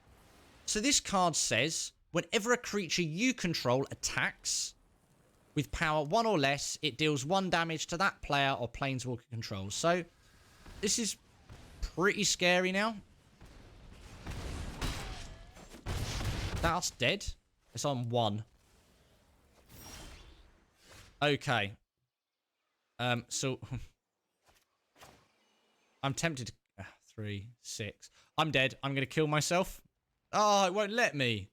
So this card says, whenever a creature you control attacks with power 1 or less, it deals 1 damage to that player or planeswalker controls. So this is pretty scary now. That's dead. It's on 1. Okay. So I'm tempted to... 3, 6. I'm dead. I'm going to kill myself. Oh, it won't let me.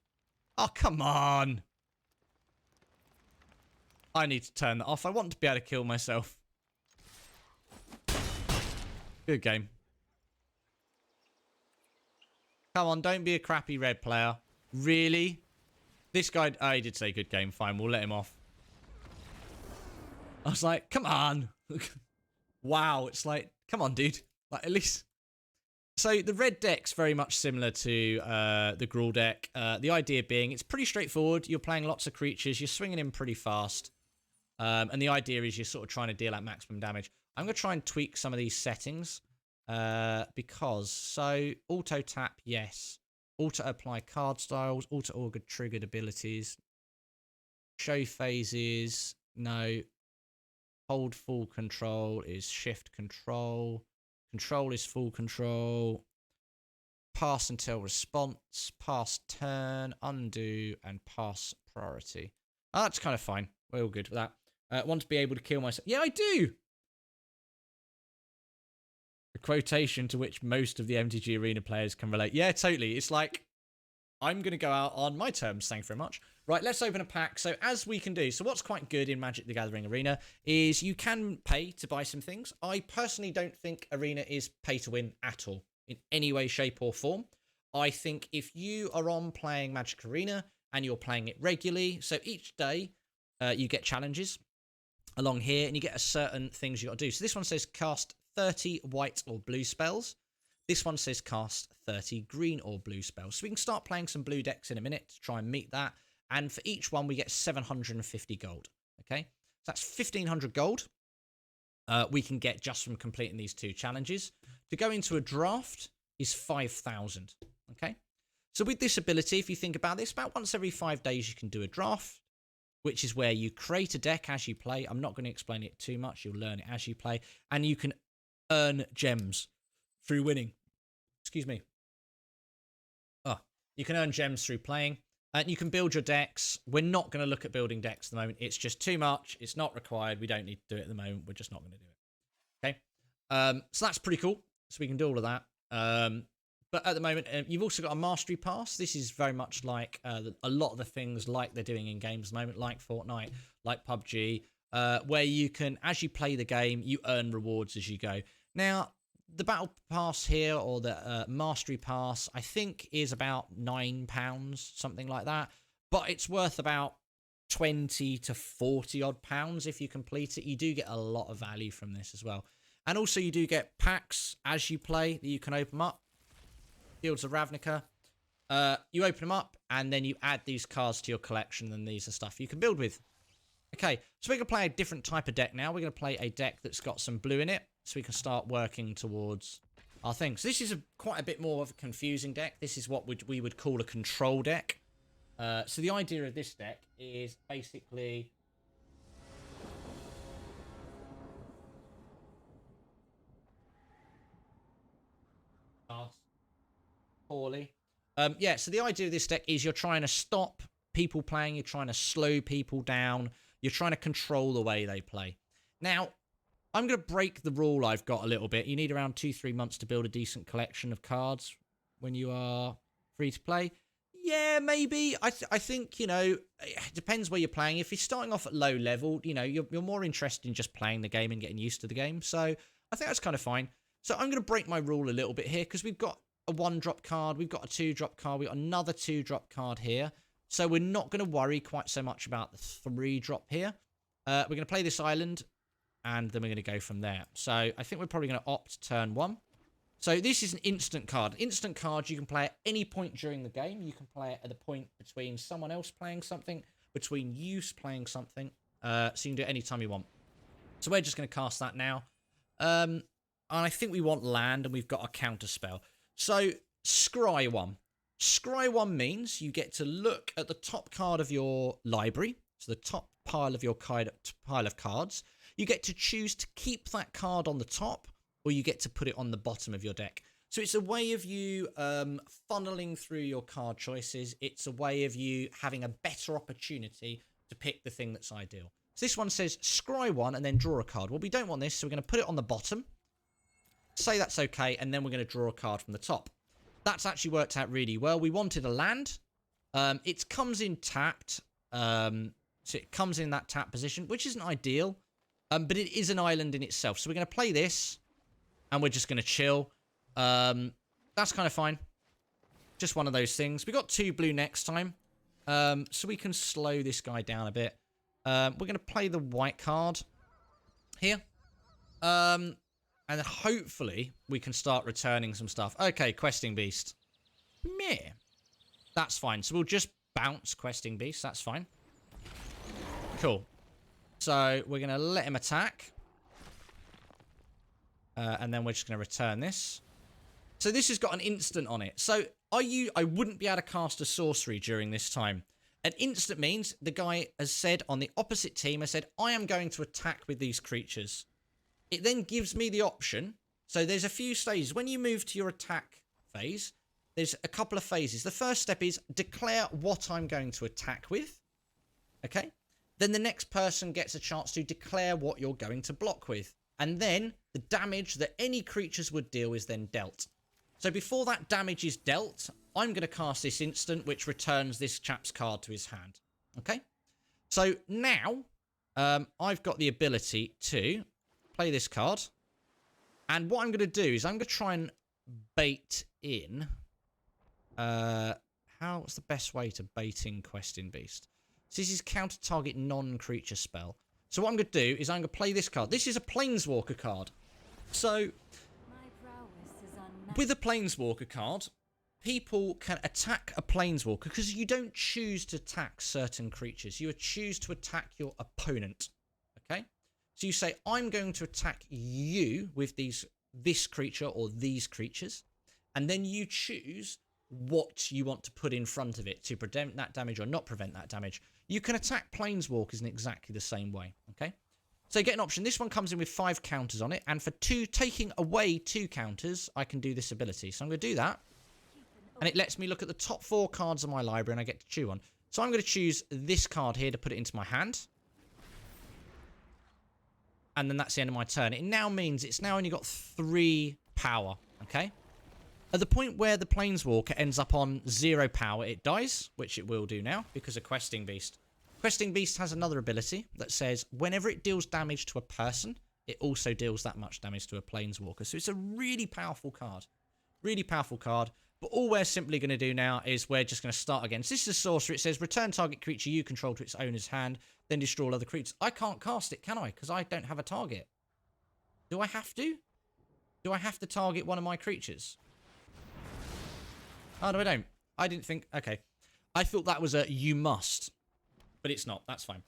Oh, come on. I need to turn that off. I want to be able to kill myself. Good game. Come on, don't be a crappy red player. Really? This guy... Oh, he did say good game. Fine, we'll let him off. I was like, come on. Wow, it's like, come on, dude. Like, at least... So the red deck's very much similar to the Gruul deck. The idea being it's pretty straightforward. You're playing lots of creatures. You're swinging in pretty fast. And the idea is you're sort of trying to deal out maximum damage. I'm going to try and tweak some of these settings. Because, so, auto tap, yes. Auto apply card styles. Auto augur triggered abilities. Show phases, no. Hold full control is shift control. Control is full control. Pass until response. Pass turn. Undo. And pass priority. Oh, that's kind of fine. We're all good with that. Want to be able to kill myself. Yeah, I do. A quotation to which most of the MTG Arena players can relate. Yeah, totally. It's like, I'm going to go out on my terms. Thank you very much. Right, let's open a pack. So as we can do, so what's quite good in Magic the Gathering Arena is you can pay to buy some things. I personally don't think Arena is pay to win at all in any way, shape or form. I think if you are on playing Magic Arena and you're playing it regularly, so each day you get challenges along here and you get a certain things you got to do. So this one says cast 30 white or blue spells. This one says cast 30 green or blue spells. So we can start playing some blue decks in a minute to try and meet that. And for each one, we get 750 gold. Okay, so that's 1,500 gold we can get just from completing these 2 challenges. To go into a draft is 5,000. Okay, so with this ability, if you think about this, about once every 5 days, you can do a draft, which is where you create a deck as you play. I'm not going to explain it too much. You'll learn it as you play. And you can earn gems through winning. Excuse me. Oh, you can earn gems through playing. And you can build your decks. We're not going to look at building decks at the moment. It's just too much. It's not required. We don't need to do it at the moment. We're just not going to do it. Okay. So that's pretty cool. So we can do all of that. But at the moment, you've also got a mastery pass. This is very much like a lot of the things like they're doing in games at the moment, like Fortnite, like PUBG, where you can, as you play the game, you earn rewards as you go. Now, the battle pass here, or the mastery pass, I think is about £9, something like that. But it's worth about 20 to 40 odd pounds if you complete it. You do get a lot of value from this as well. And also you do get packs as you play that you can open up. Fields of Ravnica. You open them up and then you add these cards to your collection, and these are stuff you can build with. Okay, so we're going to play a different type of deck now. We're going to play a deck that's got some blue in it, so we can start working towards our thing. So this is quite a bit more of a confusing deck. This is what we would call a control deck. So the idea of this deck is basically... poorly. Yeah, so the idea of this deck is you're trying to stop people playing, you're trying to slow people down, you're trying to control the way they play. Now, I'm going to break the rule I've got a little bit. You need around 2-3 months to build a decent collection of cards when you are free to play. Yeah, maybe. I think, you know, it depends where you're playing. If you're starting off at low level, you know, you're more interested in just playing the game and getting used to the game. So I think that's kind of fine. So I'm going to break my rule a little bit here, because we've got a 1-drop card, we've got a 2-drop card, we've got another 2-drop card here. So we're not going to worry quite so much about the 3-drop here. We're going to play this island, and then we're going to go from there. So I think we're probably going to opt turn 1. So this is an instant card. Instant card you can play at any point during the game. You can play it at the point between someone else playing something, between you playing something. So you can do it any time you want. So we're just going to cast that now. And I think we want land, and we've got a counter spell. So, Scry 1. Scry 1 means you get to look at the top card of your library, so the top pile of your pile of cards. You get to choose to keep that card on the top, or you get to put it on the bottom of your deck. So it's a way of you funneling through your card choices. It's a way of you having a better opportunity to pick the thing that's ideal. So this one says, Scry 1 and then draw a card. Well, we don't want this, so we're going to put it on the bottom. Say that's okay, and then we're going to draw a card from the top. That's actually worked out really well. We wanted a land. It comes in tapped. So it comes in that tap position, which isn't ideal. But it is an island in itself. So we're going to play this, and we're just going to chill. That's kind of fine. Just one of those things. We got 2 blue next time. So we can slow this guy down a bit. We're going to play the white card here. And then hopefully we can start returning some stuff. Okay, Questing Beast. Meh. That's fine. So we'll just bounce Questing Beast. That's fine. Cool. So we're going to let him attack. And then we're just going to return this. So this has got an instant on it. So I wouldn't be able to cast a sorcery during this time. An instant means the guy has said on the opposite team, has said, I am going to attack with these creatures. It then gives me the option. So there's a few stages. When you move to your attack phase, there's a couple of phases. The first step is declare what I'm going to attack with. Okay. Then the next person gets a chance to declare what you're going to block with. And then the damage that any creatures would deal is then dealt. So before that damage is dealt, I'm going to cast this instant, which returns this chap's card to his hand. Okay. So now I've got the ability to play this card. And what I'm going to do is I'm going to try and bait in. What's the best way to bait in Questing Beast? So this is counter target non-creature spell. So what I'm going to do is I'm going to play this card. This is a Planeswalker card. So with a Planeswalker card, people can attack a Planeswalker because you don't choose to attack certain creatures. You choose to attack your opponent. Okay? So you say, I'm going to attack you with this creature or these creatures. And then you choose what you want to put in front of it to prevent that damage or not prevent that damage. You can attack Planeswalkers in exactly the same way. Okay? So you get an option. This one comes in with 5 counters on it. And for taking away 2 counters, I can do this ability. So I'm going to do that. And it lets me look at the top 4 cards of my library and I get to chew on. So I'm going to choose this card here to put it into my hand. And then that's the end of my turn. It now means it's now only got 3 power, okay? At the point where the Planeswalker ends up on 0 power, it dies, which it will do now because of Questing Beast. Questing Beast has another ability that says whenever it deals damage to a person, it also deals that much damage to a Planeswalker. So it's a really powerful card. Really powerful card. But all we're simply going to do now is we're just going to start again. So this is a sorcery. It says return target creature you control to its owner's hand, then destroy all other creatures. I can't cast it, can I? Because I don't have a target. Do I have to? Do I have to target one of my creatures? Oh, no, I don't. I didn't think... Okay. I thought that was a you must. But it's not. That's fine.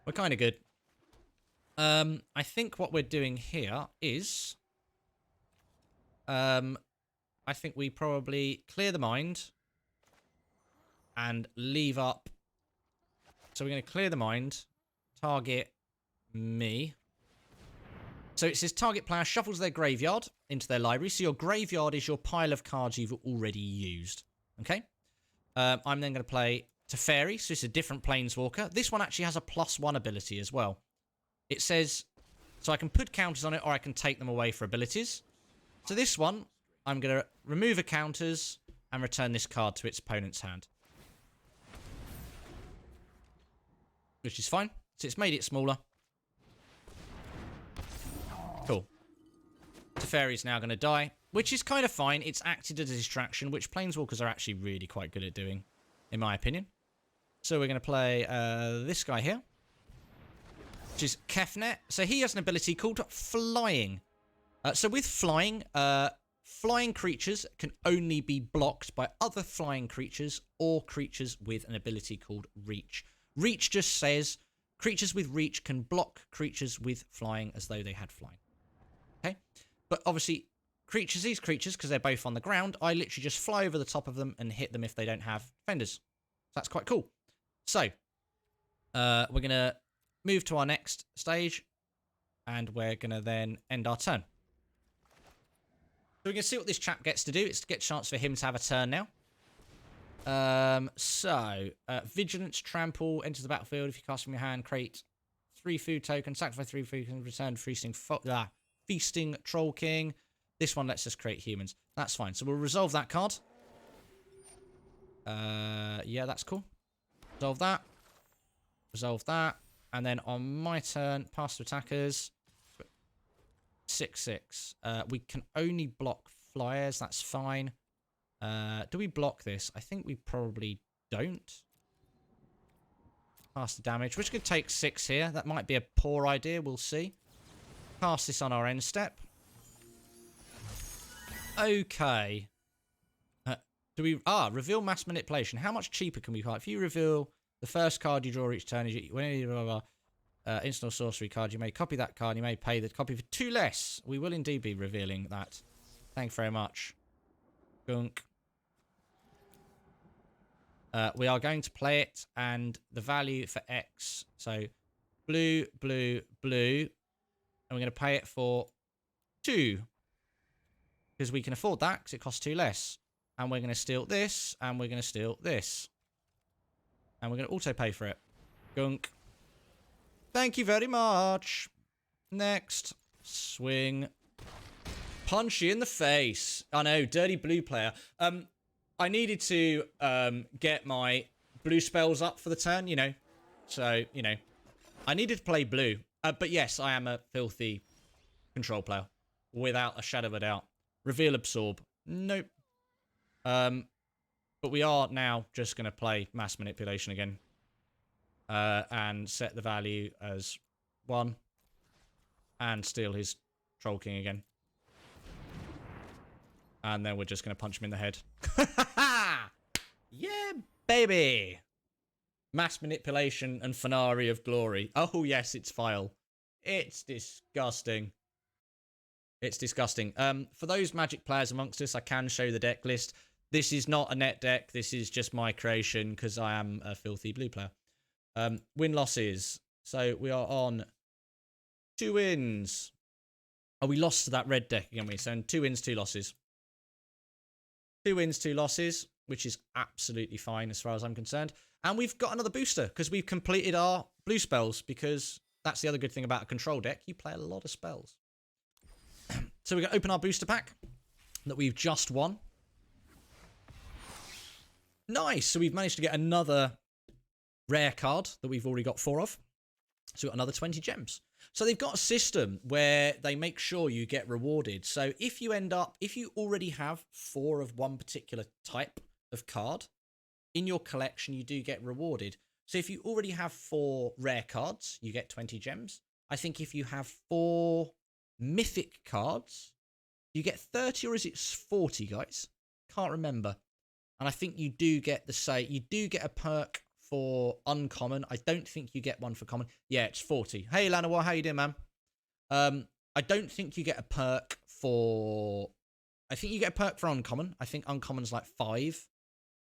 We're kind of good. I think what we're doing here is... I think we probably clear the mind and leave up. So we're going to clear the mind, target me. So it says target player shuffles their graveyard into their library. So your graveyard is your pile of cards you've already used. Okay. I'm then going to play Teferi. So it's a different Planeswalker. This one actually has a +1 ability as well. It says, so I can put counters on it or I can take them away for abilities. So this one, I'm going to remove a counters and return this card to its opponent's hand. Which is fine. So it's made it smaller. Cool. Teferi's now going to die, which is kind of fine. It's acted as a distraction, which Planeswalkers are actually really quite good at doing, in my opinion. So we're going to play this guy here, which is Kefnet. So he has an ability called Flying. So with Flying, flying creatures can only be blocked by other flying creatures or creatures with an ability called Reach. Reach just says creatures with Reach can block creatures with Flying as though they had Flying. Okay? But obviously, these creatures, because they're both on the ground, I literally just fly over the top of them and hit them if they don't have defenders. So that's quite cool. So, we're going to move to our next stage, and we're going to then end our turn. So we can see what this chap gets to do. It's to get a chance for him to have a turn now. Vigilance, Trample, enters the battlefield. If you cast from your hand, create 3 food tokens, sacrifice 3 food tokens, return Feasting Troll King. This one lets us create humans. That's fine. So we'll resolve that card. Yeah, that's cool. Resolve that. Resolve that. And then on my turn, pass to attackers. 6/6. We can only block flyers. That's fine. Do we block this? I think we probably don't. Pass the damage. We're just going to take 6 here. That might be a poor idea. We'll see. Pass this on our end step. Okay. Do we... reveal mass manipulation. How much cheaper can we buy? If you reveal the first card you draw each turn, instant or sorcery card, you may copy that card. You may pay the copy for 2 less. We will indeed be revealing that. Thanks very much. Gunk. We are going to play it, and the value for X. So, blue, blue, blue. And we're going to pay it for 2. Because we can afford that, because it costs 2 less. And we're going to steal this, and we're going to steal this. And we're going to auto pay for it. Gunk. Thank you very much. Next. Swing. Punch you in the face. I know, dirty blue player. I needed to get my blue spells up for the turn, you know. So, you know. I needed to play blue. But yes, I am a filthy control player. Without a shadow of a doubt. Reveal Absorb. Nope. But we are now just going to play Mass Manipulation again. And set the value as 1. And steal his Troll King again. And then we're just going to punch him in the head. Yeah, baby! Mass Manipulation and Phanari of Glory. Oh, yes, it's vile. It's disgusting. It's disgusting. For those Magic players amongst us, I can show the deck list. This is not a net deck. This is just my creation because I am a filthy blue player. Win-losses. So we are on 2 wins. Oh, we lost to that red deck again, so 2 wins, 2 losses. 2 wins, 2 losses, which is absolutely fine as far as I'm concerned. And we've got another booster because we've completed our blue spells, because that's the other good thing about a control deck. You play a lot of spells. So we're going to open our booster pack that we've just won. Nice. So we've managed to get another rare card that we've already got 4 of. So we've got another 20 gems. So they've got a system where they make sure you get rewarded. So if you already have 4 of one particular type of card in your collection, you do get rewarded. So if you already have 4 rare cards, you get 20 gems. I think if you have 4 mythic cards, you get 30, or is it 40, guys? Can't remember. And I think you do get a perk for uncommon. I don't think you get one for common. Yeah, it's 40. Hey, Lanawa, how you doing, man? I don't think you get a perk for... I think you get a perk for uncommon. I think uncommon's like 5,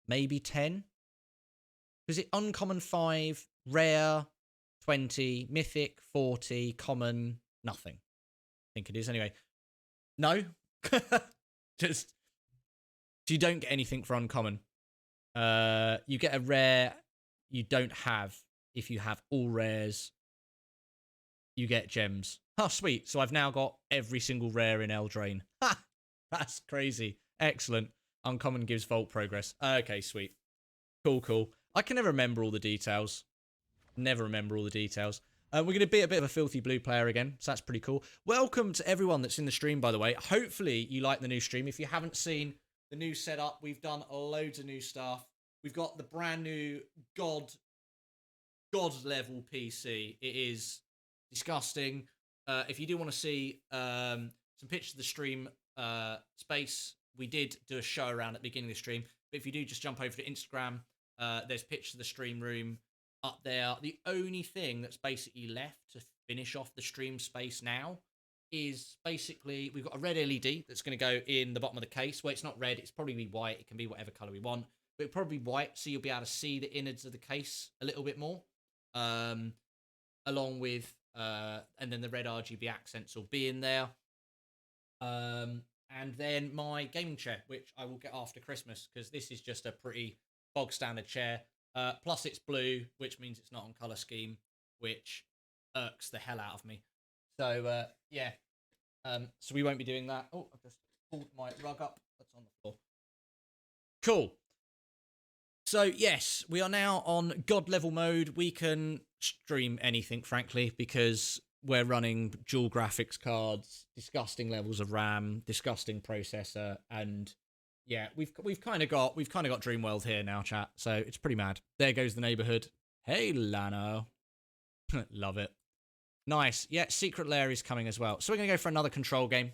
maybe 10. Is it uncommon 5, rare 20, mythic 40, common nothing? I think it is anyway. No. Just... So you don't get anything for uncommon. You get a rare... You don't have, if you have all rares, you get gems. Oh, sweet. So I've now got every single rare in Eldraine. Ha! That's crazy. Excellent. Uncommon gives Vault progress. Okay, sweet. Cool, cool. I can never remember all the details. Never remember all the details. We're going to be a bit of a filthy blue player again, so that's pretty cool. Welcome to everyone that's in the stream, by the way. Hopefully you like the new stream. If you haven't seen the new setup, we've done loads of new stuff. We've got the brand new God level PC. It is disgusting. If you do want to see some pictures of the stream space, we did do a show around at the beginning of the stream. But if you do just jump over to Instagram, there's pictures of the stream room up there. The only thing that's basically left to finish off the stream space now is basically we've got a red LED that's going to go in the bottom of the case. Well, it's not red. It's probably white. It can be whatever color we want. But it'll probably be white, so you'll be able to see the innards of the case a little bit more. Along with, and then the red RGB accents will be in there. And then my gaming chair, which I will get after Christmas, because this is just a pretty bog standard chair. Plus it's blue, which means it's not on color scheme, which irks the hell out of me. So, yeah. So we won't be doing that. Oh, I've just pulled my rug up. That's on the floor. Cool. So, yes, we are now on God level mode. We can stream anything, frankly, because we're running dual graphics cards, disgusting levels of RAM, disgusting processor, and yeah, we've kind of got Dreamworld here now, chat. So it's pretty mad. There goes the neighborhood. Hey, Lano. Love it. Nice. Yeah, Secret Lair is coming as well. So we're going to go for another control game.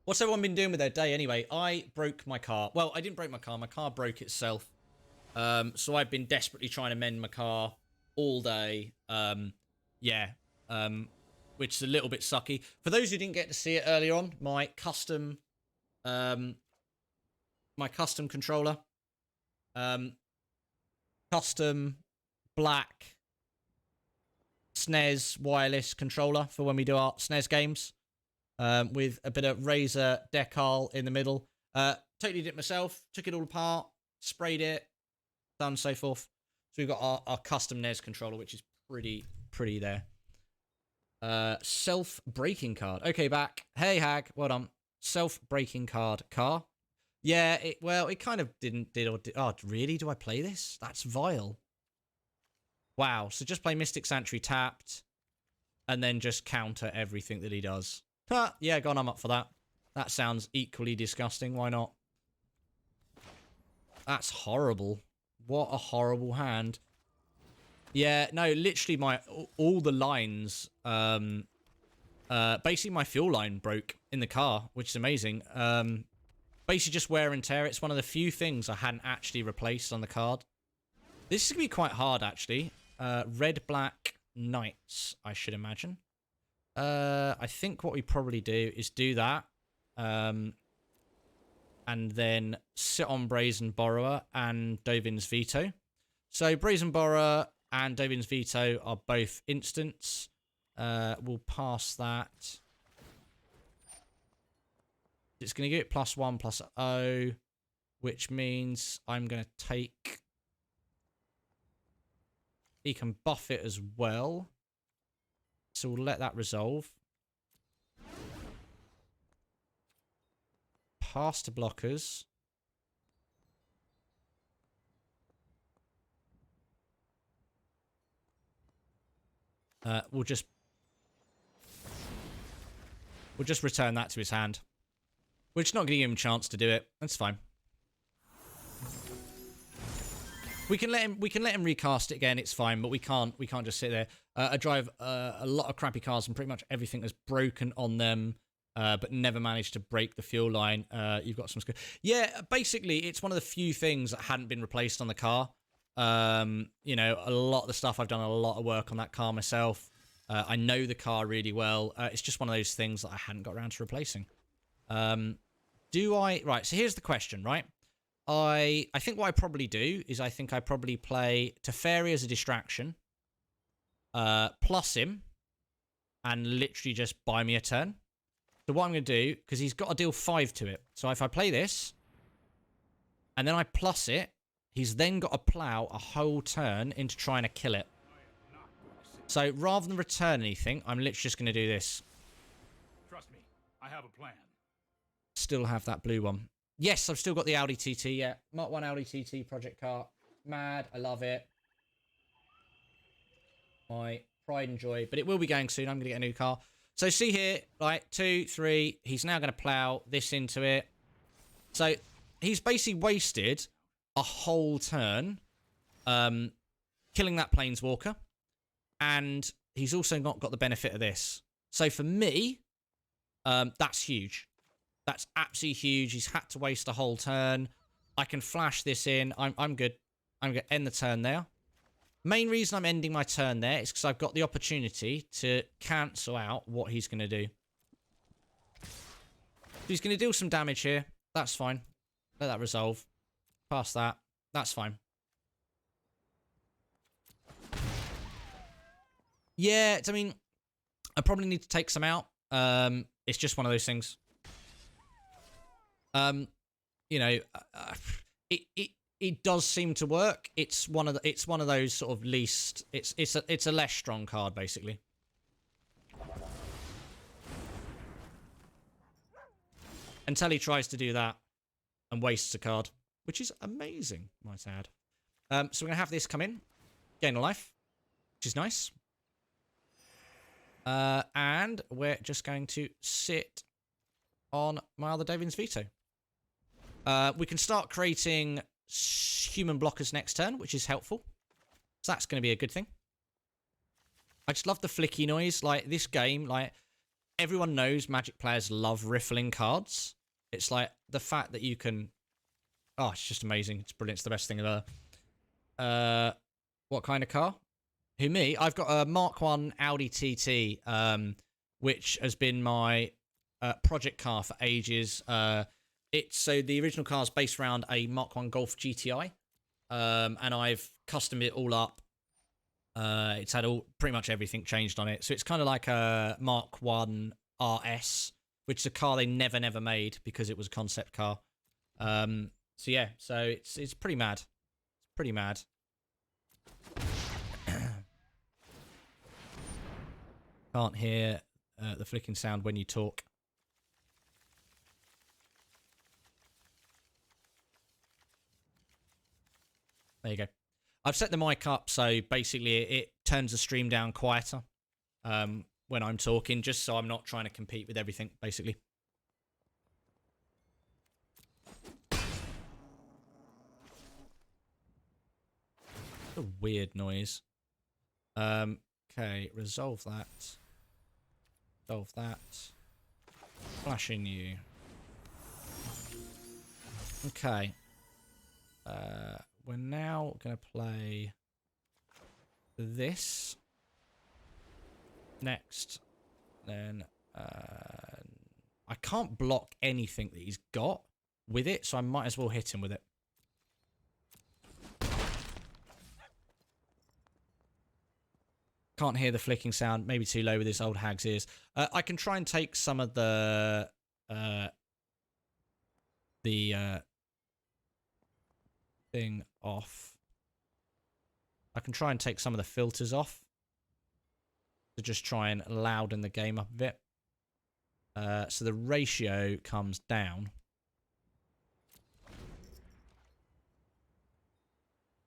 What's everyone been doing with their day anyway? I broke my car. Well, I didn't break my car. My car broke itself. So I've been desperately trying to mend my car all day. Which is a little bit sucky. For those who didn't get to see it earlier on, my custom controller, custom black SNES wireless controller for when we do our SNES games, with a bit of Razer decal in the middle. Totally did it myself. Took it all apart, sprayed it, done, so forth. So we've got our custom NES controller, which is pretty there. Self-breaking card. Okay, back. Hey, Hag. Well done. Self-breaking card. Car. Yeah, it kind of did. Oh, really? Do I play this? That's vile. Wow. So just play Mystic Sanctuary tapped, and then just counter everything that he does. Ha! Yeah, go on, I'm up for that. That sounds equally disgusting. Why not? That's horrible. What a horrible hand. Yeah, no, literally all the lines, basically my fuel line broke in the car, which is amazing. Basically just wear and tear. It's one of the few things I hadn't actually replaced on the card. This is going to be quite hard, actually. Red, black, knights, I should imagine. I think what we probably do is do that. And then sit on Brazen Borrower and Dovin's Veto. So Brazen Borrower and Dovin's Veto are both instants. We'll pass that. It's going to give it +1/+0, which means I'm going to take... He can buff it as well. So we'll let that resolve. Pass to blockers. We'll just return that to his hand. We're just not going to give him a chance to do it. That's fine. We can let him recast it again. It's fine, but we can't just sit there. I drive a lot of crappy cars and pretty much everything that's broken on them, but never managed to break the fuel line. You've got some... Yeah, basically, it's one of the few things that hadn't been replaced on the car. You know, a lot of the stuff, I've done a lot of work on that car myself. I know the car really well. It's just one of those things that I hadn't got around to replacing. Right, so here's the question, right? I think what I probably do is I think I probably play Teferi as a distraction, plus him, and literally just buy me a turn. So what I'm going to do, because he's got to deal 5 to it. So if I play this, and then I plus it, he's then got to plow a whole turn into trying to kill it. So rather than return anything, I'm literally just going to do this. Trust me, I have a plan. Still have that blue one. Yes, I've still got the Audi TT, yeah. Mark 1 Audi TT project car. Mad, I love it. My pride and joy. But it will be going soon. I'm going to get a new car. So see here, right, 2, 3. He's now going to plow this into it. So he's basically wasted a whole turn killing that planeswalker. And he's also not got the benefit of this. So for me, that's huge. That's absolutely huge. He's had to waste a whole turn. I can flash this in. I'm good. I'm going to end the turn there. Main reason I'm ending my turn there is because I've got the opportunity to cancel out what he's going to do. He's going to deal some damage here. That's fine. Let that resolve. Past that. That's fine. Yeah, I mean, I probably need to take some out. It's just one of those things. You know, it does seem to work. It's one of those sort of least. It's a less strong card basically. Until he tries to do that and wastes a card, which is amazing, might add. So we're gonna have this come in, gain a life, which is nice. And we're just going to sit on my other Davin's Veto. We can start creating human blockers next turn, which is helpful. So that's going to be a good thing. I just love the flicky noise. Like, this game, like, everyone knows Magic players love riffling cards. It's like, the fact that you can... Oh, it's just amazing. It's brilliant. It's the best thing ever. What kind of car? Who, me? I've got a Mark 1 Audi TT, which has been my project car for ages. So the original car is based around a Mark 1 Golf GTI, and I've customed it all up. It's had pretty much everything changed on it. So it's kind of like a Mark 1 RS, which is a car they never made because it was a concept car. So yeah, so it's pretty mad. It's pretty mad. Can't hear the flicking sound when you talk. There you go. I've set the mic up so basically it turns the stream down quieter when I'm talking, just so I'm not trying to compete with everything, basically. A weird noise. Okay, resolve that. Resolve that. Flashing you. Okay. We're now going to play this. Next. Then, I can't block anything that he's got with it, so I might as well hit him with it. Can't hear the flicking sound. Maybe too low with this old hag's ears. I can try and take some of the the thing off. I can try and take some of the filters off to just try and louden the game up a bit. So the ratio comes down.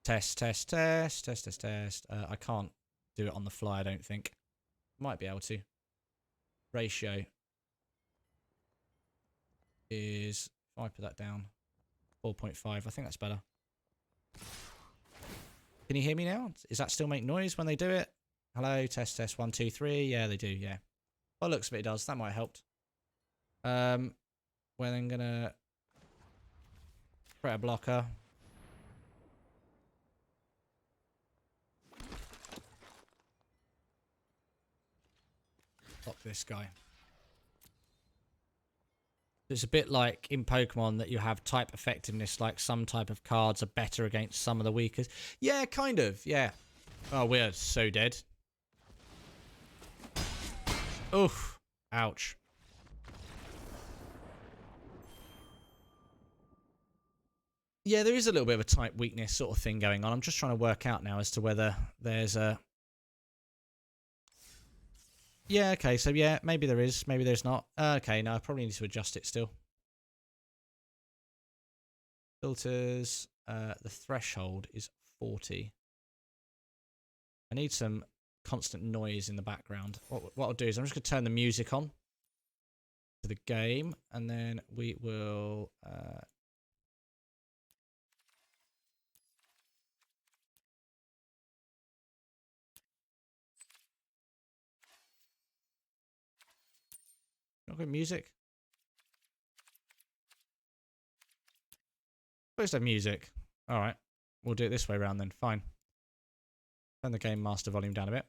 Test, test, test, test, test, test. I can't do it on the fly, I don't think. Might be able to. Ratio is, if I put that down, 4.5. I think that's better. Can you hear me now? Does that still make noise when they do it? Hello, test, test, 1, 2, 3. Yeah, they do, yeah. Well, looks of it does. That might have helped. Well, I'm going to create a blocker. Block this guy. It's a bit like in Pokemon that you have type effectiveness, like some type of cards are better against some of the weakest. Yeah, kind of, yeah. Oh, we're so dead. Oof. Ouch. Yeah, there is a little bit of a type weakness sort of thing going on. I'm just trying to work out now as to whether there's a... Yeah, okay, so yeah, maybe there is, maybe there's not. Okay, no, I probably need to adjust it still. Filters, the threshold is 40. I need some constant noise in the background. What I'll do is I'm just going to turn the music on to the game, and then we will... Not good music. Supposed to have music. Alright. We'll do it this way around then. Fine. Turn the game master volume down a bit.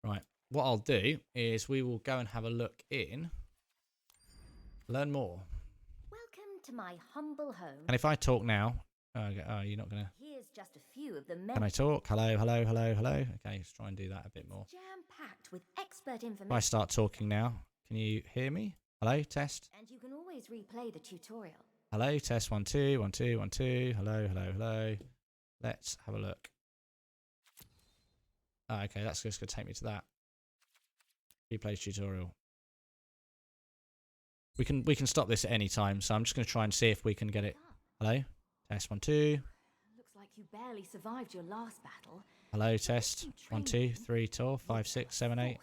Right. What I'll do is we will go and have a look in. Learn more. Welcome to my humble home. And if I talk now... Oh, you're not going to... Here's just a few of the many. Can I talk? Hello, hello, hello, hello. Okay, let's try and do that a bit more. Jam-packed with expert information. If I start talking now, can you hear me? Hello, test. And you can always replay the tutorial. Hello, test, 1, 2, 1, 2, 1, 2. Hello, hello, hello. Let's have a look. Oh, okay, that's just going to take me to that. Replay tutorial. We can stop this at any time, so I'm just going to try and see if we can get it. Hello, test, 1, 2. Looks like you barely survived your last battle. Hello, test, 1, 2, 3, 4, 5, 6, 7, 8.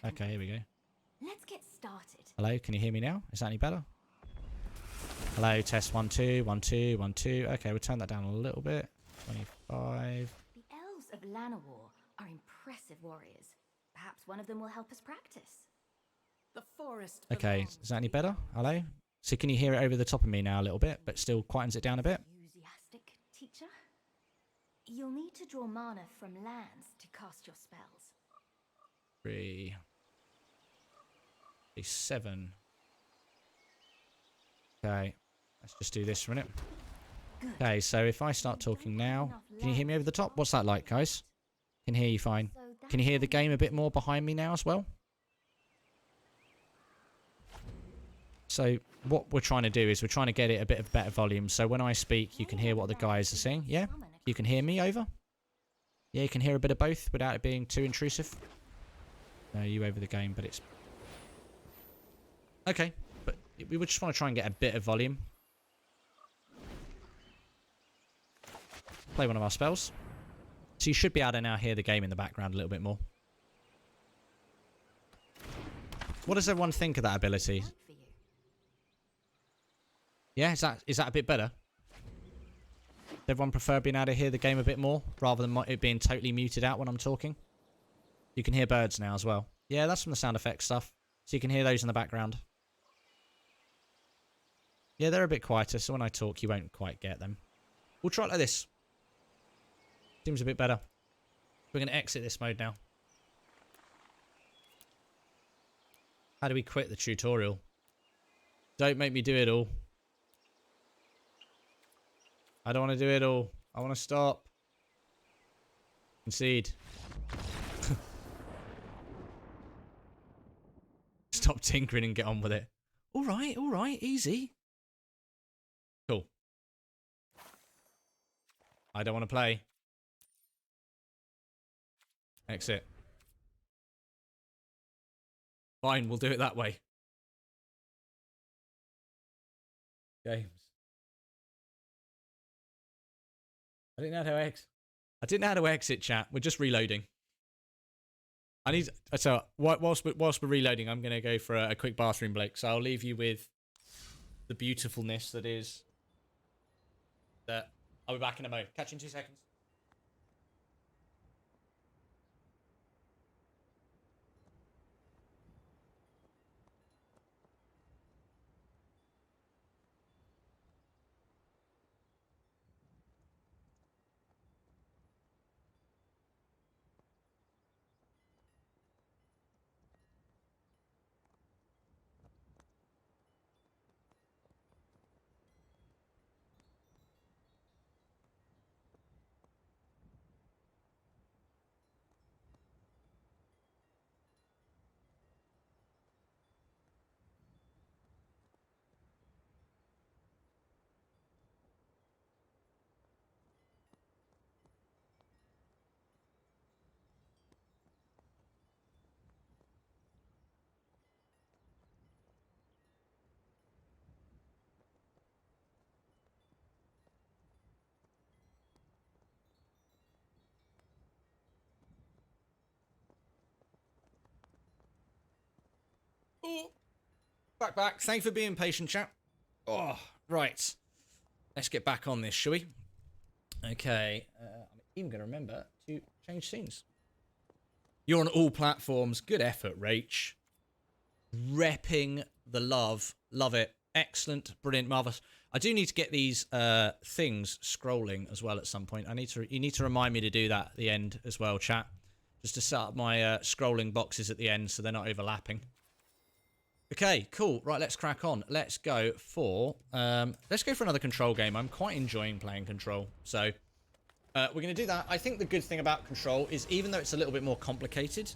Okay, here we go. Let's get started. Hello, can you hear me now? Is that any better? Hello, test, 1, 2, 1, 2, 1, 2. Okay, we'll turn that down a little bit. 25. The elves of Llanowar are impressive warriors. Perhaps one of them will help us practice. The forest. Okay, is that any better? Hello? So can you hear it over the top of me now a little bit, but still quietens it down a bit? Enthusiastic teacher? You'll need to draw mana from lands to cast your spells. 3. 7. Okay, let's just do this for a minute. Okay, so if I start talking now, can you hear me over the top? What's that like, guys? Can hear you fine. Can you hear the game a bit more behind me now as well? So what we're trying to do is we're trying to get it a bit of better volume. So when I speak, you can hear what the guys are saying. Yeah? You can hear me over? Yeah, you can hear a bit of both without it being too intrusive. No, you over the game, but it's... Okay, but we would just want to try and get a bit of volume. Play one of our spells. So you should be able to now hear the game in the background a little bit more. What does everyone think of that ability? Yeah, is that a bit better? Does everyone prefer being able to hear the game a bit more rather than it being totally muted out when I'm talking? You can hear birds now as well. Yeah, that's from the sound effects stuff. So you can hear those in the background. Yeah, they're a bit quieter, so when I talk, you won't quite get them. We'll try it like this. Seems a bit better. We're going to exit this mode now. How do we quit the tutorial? Don't make me do it all. I don't want to do it all. I want to stop. Concede. Stop tinkering and get on with it. All right, easy. Cool. I don't want to play. Exit. Fine, we'll do it that way. Games. I didn't know how to exit, chat. We're just reloading. I need... So, whilst we're reloading, I'm going to go for a quick bathroom break. So I'll leave you with the beautifulness that is... that. I'll be back in a moment. Catch you in 2 seconds. Oh, back. Thanks for being patient, chat. Oh, right. Let's get back on this, shall we? Okay. I'm even going to remember to change scenes. You're on all platforms. Good effort, Rach. Repping the love. Love it. Excellent. Brilliant. Marvellous. I do need to get these things scrolling as well at some point. You need to remind me to do that at the end as well, chat. Just to set up my scrolling boxes at the end so they're not overlapping. Okay, cool. Right, let's crack on. Let's go for another Control game. I'm quite enjoying playing Control. So, we're going to do that. I think the good thing about Control is even though it's a little bit more complicated,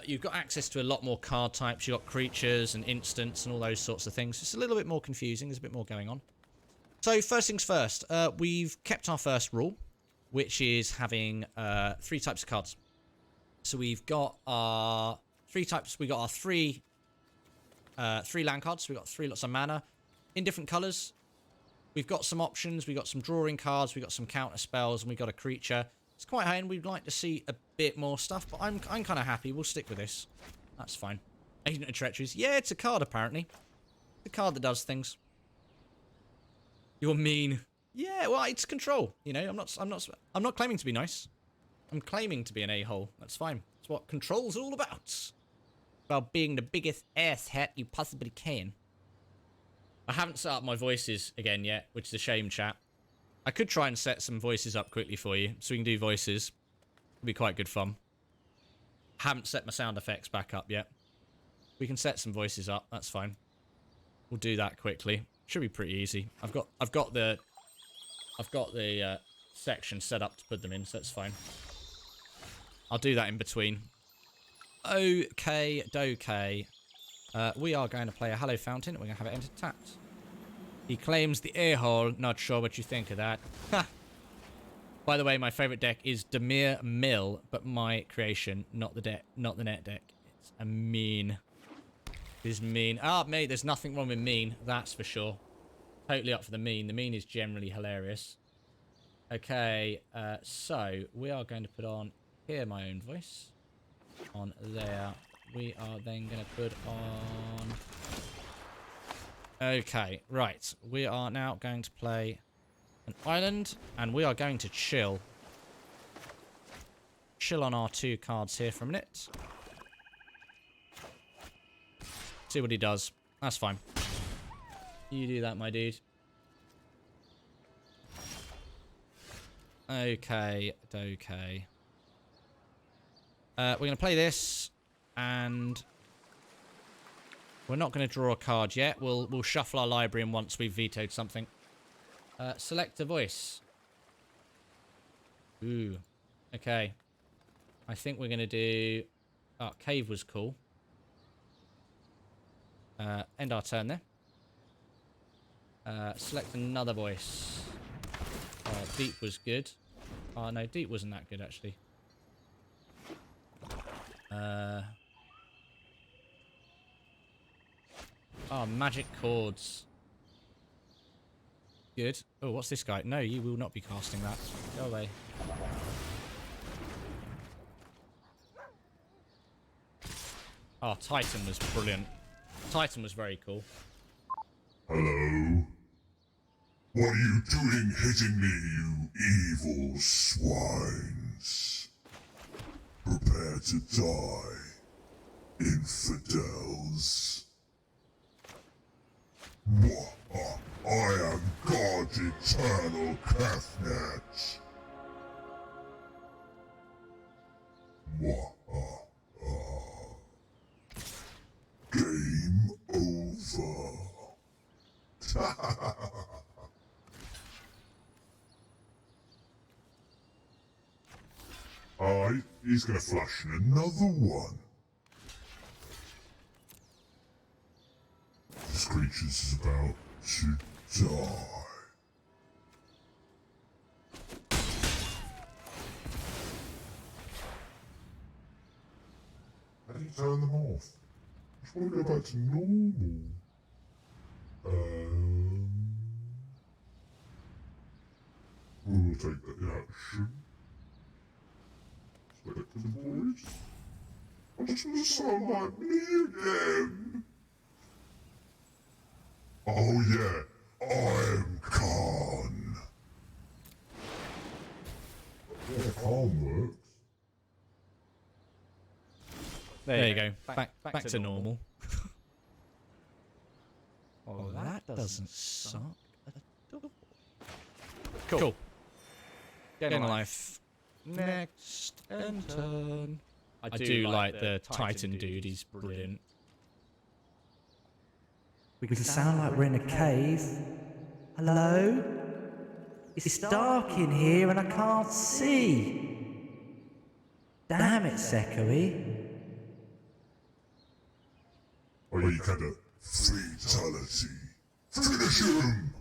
you've got access to a lot more card types. You've got creatures and instants and all those sorts of things. It's a little bit more confusing. There's a bit more going on. So, first things first. We've kept our first rule, which is having 3 types of cards. So, we've got our 3 types. We've got our 3 land cards. We've got 3 lots of mana in different colors. We've got some options. We've got some drawing cards. We've got some counter spells, and we've got a creature. It's quite high, and we'd like to see a bit more stuff, but I'm kind of happy. We'll stick with this. That's fine. Agent of Treacheries. Yeah, it's a card apparently. The card that does things. You're mean. Yeah, well, it's Control. You know, I'm not claiming to be nice. I'm claiming to be an a-hole. That's fine. That's what Control's all about. About being the biggest asshat you possibly can. I haven't set up my voices again yet, which is a shame, chat. I could try and set some voices up quickly for you, so we can do voices. It'll be quite good fun. Haven't set my sound effects back up yet. We can set some voices up. That's fine. We'll do that quickly. Should be pretty easy. I've got the section set up to put them in, so that's fine. I'll do that in between. Okay, dokay. We are going to play a Hello Fountain. We're going to have it entered tapped. He claims the a-hole. Not sure what you think of that. Ha! By the way, my favourite deck is Demir Mill, but my creation, not the net deck. It's a mean. It is mean. Ah, mate, there's nothing wrong with mean. That's for sure. Totally up for the mean. The mean is generally hilarious. Okay, so we are going to put on Hear My Own Voice. On there. We are then going to put on... Okay, right. We are now going to play an island, and we are going to chill. Chill on our 2 cards here for a minute. See what he does. That's fine. You do that, my dude. Okay, okay. We're going to play this, and we're not going to draw a card yet. We'll shuffle our library in once we've vetoed something. Select a voice. Ooh. Okay. I think we're going to do... Oh, cave was cool. End our turn there. Select another voice. Oh, deep was good. Oh, no, deep wasn't that good, actually. Oh, magic chords. Good. Oh, what's this guy? No, you will not be casting that. Go away. Oh, Titan was brilliant. Titan was very cool. Hello? What are you doing hitting me, you evil swines? Prepare to die, infidels. I am God Eternal Kefnet. Game over. Alright, he's gonna flash in another one. This creature's about to die. How do you turn them off? I just want to go back to normal. We'll take the action. Select the voice. I just want to sound like me again. Oh yeah, I'm Khan. Yeah, Khan works. There you go. Back to normal. Oh, that doesn't suck at all. Cool. Getting life. Next and turn. I do like the Titan dude. He's brilliant. We can sound like we're in a cave. Hello? It's dark in here and I can't see. Damn it, echoey. Or you kind of fatality. Finish him!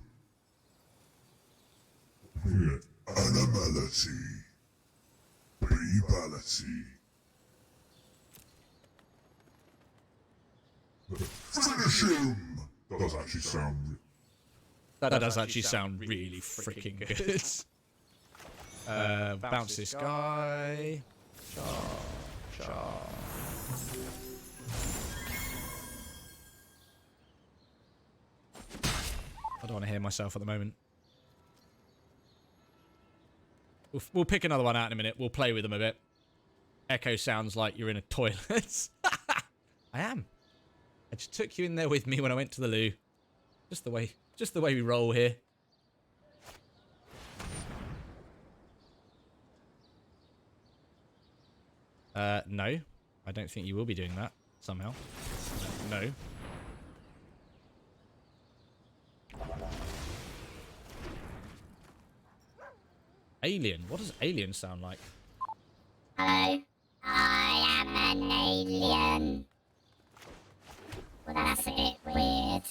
Yeah. Animality. Babality. Finish him! Does actually sound... That does actually sound really freaking good. Bounce this guy. Charge. I don't want to hear myself at the moment. We'll pick another one out in a minute. We'll play with them a bit. Echo sounds like you're in a toilet. I am. I just took you in there with me when I went to the loo. Just the way we roll here. No. I don't think you will be doing that somehow. No. Alien. What does alien sound like? Hello, I am an alien. Well, that's a bit weird.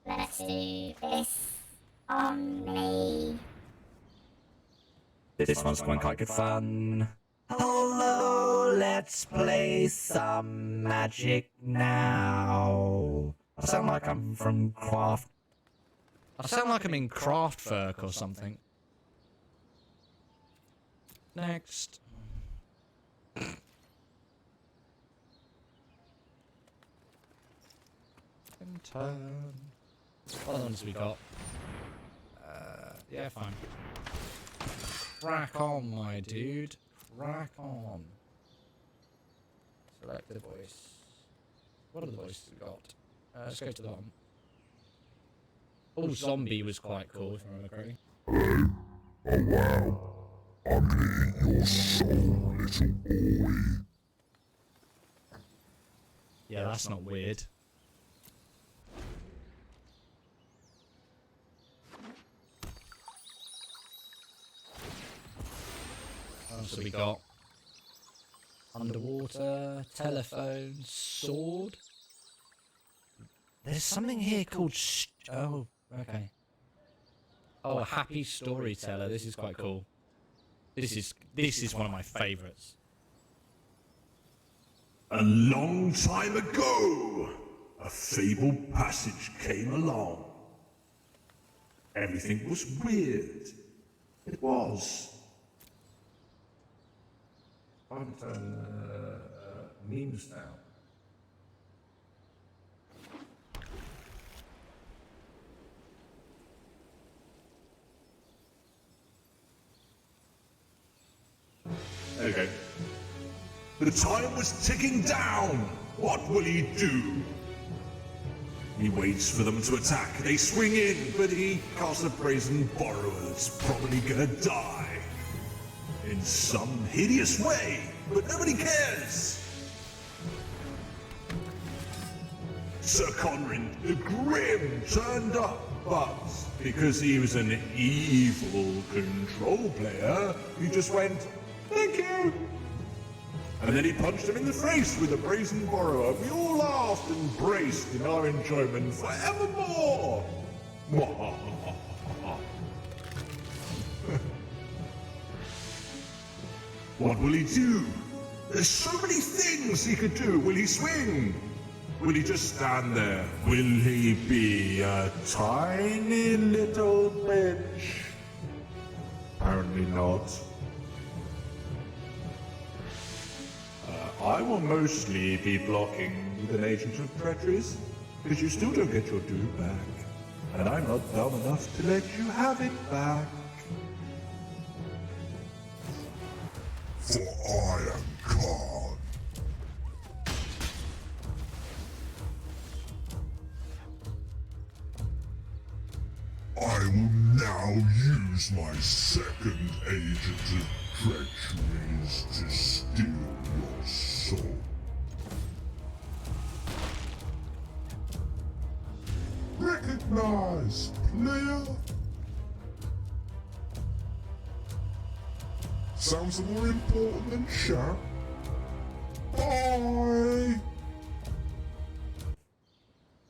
Let's do this on me. This one's going quite good fun. Hello, let's play some magic now. I sound like I'm from Craft. I sound like I'm in Kraftwerk or something. Next. And turn. What other ones we got? Yeah, fine. Crack on, my dude. Crack on. Select the voice. What are the voices we got? Let's go to the one. Oh, zombie was quite cool, if I remember correctly. Oh wow. I'm gonna eat your soul, little boy. Yeah, that's not weird. else have we got? Underwater, telephone, sword. There's something here called oh, okay. Oh, a happy storyteller. This is quite cool. This is one of my favourites. A long time ago, a fabled passage came along. Everything was weird. It was. I'm turning memes now. Okay. The time was ticking down. What will he do? He waits for them to attack. They swing in, but he casts a brazen borrower's probably gonna die. In some hideous way, but nobody cares. Sir Conran the Grim turned up, but because he was an evil control player, he just went, "Thank you." And then he punched him in the face with a brazen borrower. We all laughed and braced in our enjoyment forevermore. What will he do? There's so many things he could do. Will he swing? Will he just stand there? Will he be a tiny little bitch? Apparently not. I will mostly be blocking with an agent of treacheries, because you still don't get your due back. And I'm not dumb enough to let you have it back. For I am Khan. I will now use my second agent of treacheries to steal your soul. Recognize, player. Sounds more important than chat. Bye.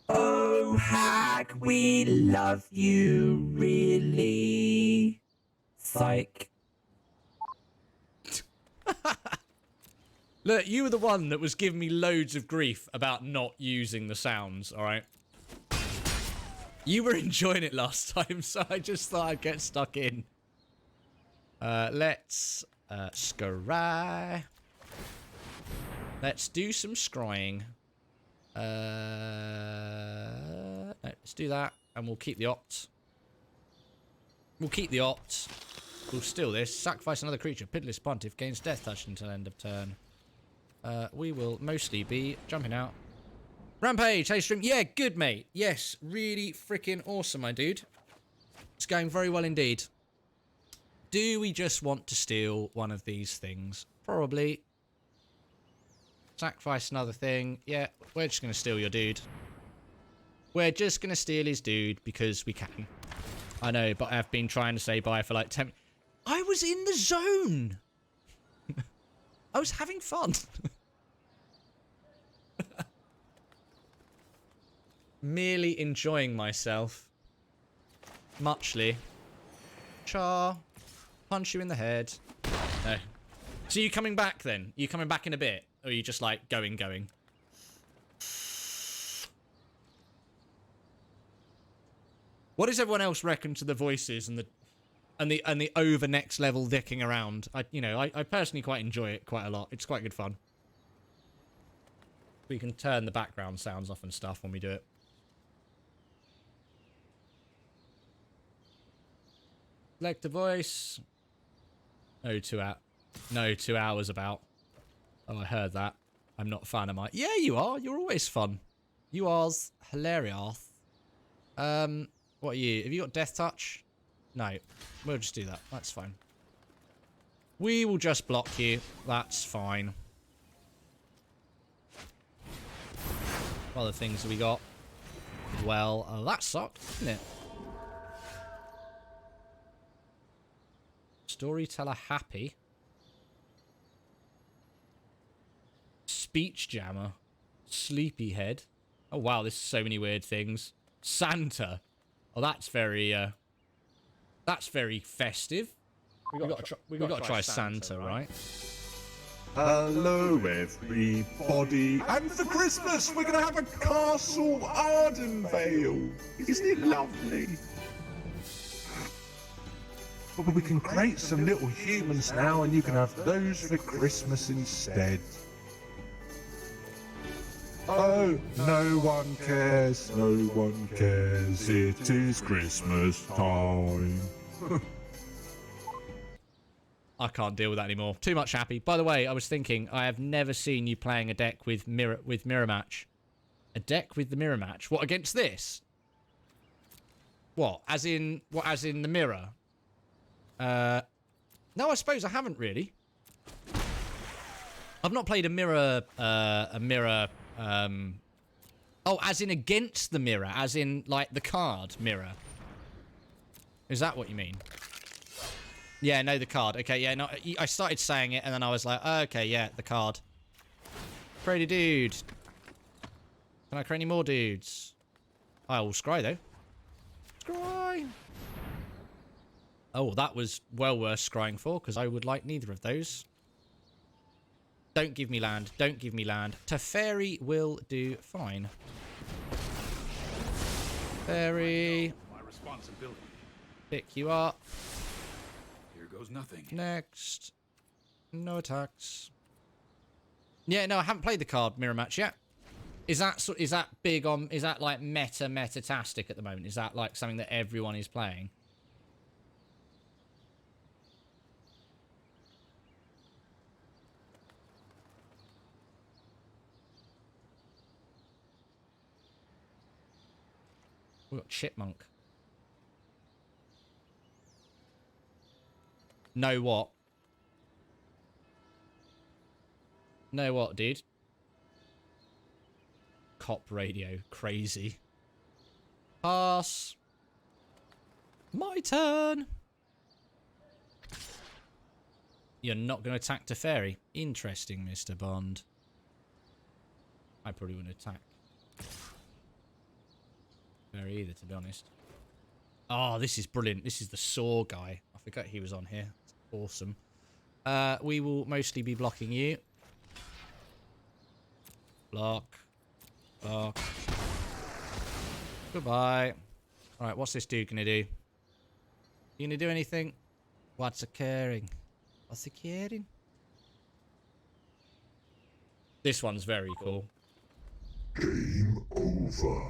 Oh, Hag, we love you, really. Psych. Look, you were the one that was giving me loads of grief about not using the sounds, alright? You were enjoying it last time, so I just thought I'd get stuck in. Let's scry. Let's do some scrying. No, let's do that, and we'll keep the opt. We'll keep the opt. We'll steal this. Sacrifice another creature. Pitiless Pontiff gains death touch until end of turn. We will mostly be jumping out. Rampage, hey stream. Yeah, good mate. Yes, really freaking awesome, my dude. It's going very well indeed. Do we just want to steal one of these things? Probably. Sacrifice another thing. Yeah, we're just going to steal your dude. We're just going to steal his dude because we can. I know, but I've been trying to say bye for like 10... I was in the zone! I was having fun. Merely enjoying myself. Muchly. Char. Punch you in the head. No. So you coming back then? You coming back in a bit? Or are you just like going? What does everyone else reckon to the voices and the over next level dicking around? I personally quite enjoy it quite a lot. It's quite good fun. We can turn the background sounds off and stuff when we do it. Select a voice. Oh, 2 hours about. Oh, I heard that. I'm not a fan, am I? Yeah, you are. You're always fun. You are's hilarious. What are you? Have you got death touch? No. We'll just do that. That's fine. We will just block you. That's fine. What other things have we got? Well, that sucked, didn't it? Storyteller happy. Speech jammer. Sleepyhead. Oh wow, there's so many weird things. Santa. Oh, that's very festive. We got to try Santa, right? Hello, everybody. And for Christmas, we're going to have a Castle Ardenvale. Isn't it lovely? But we can create some little humans now, and you can have those for Christmas instead. Oh, no one cares, no one cares. It is Christmas time. I can't deal with that anymore. Too much happy. By the way, I was thinking, I have never seen you playing a deck with mirror match. A deck with the mirror match? What, against this? What? As in the mirror? No, I suppose I haven't really. I've not played a mirror, oh, as in against the mirror, as in, like, the card mirror. Is that what you mean? Yeah, no, the card. Okay, yeah, no, I started saying it, and then I was like, oh, okay, yeah, the card. Create a dude. Can I create any more dudes? I will scry, though. Scry! Oh, that was well worth scrying for, because I would like neither of those. Don't give me land. Don't give me land. Teferi will do fine. Teferi. My responsibility. Pick you up. Here goes nothing. Next. No attacks. Yeah, no, I haven't played the card mirror match yet. Is that big on? Is that like meta-tastic at the moment? Is that like something that everyone is playing? We've got Chipmunk. Know what? Know what, dude? Cop radio. Crazy. Pass. My turn. You're not going to attack Teferi. Interesting, Mr. Bond. I probably wouldn't attack Teferi either, to be honest. Oh, this is brilliant. This is the Saw guy. I forgot he was on here. It's awesome. We will mostly be blocking you. Block. Block. Goodbye. Alright, what's this dude gonna do? You gonna do anything? What's occurring? What's occurring? This one's very cool. Game over.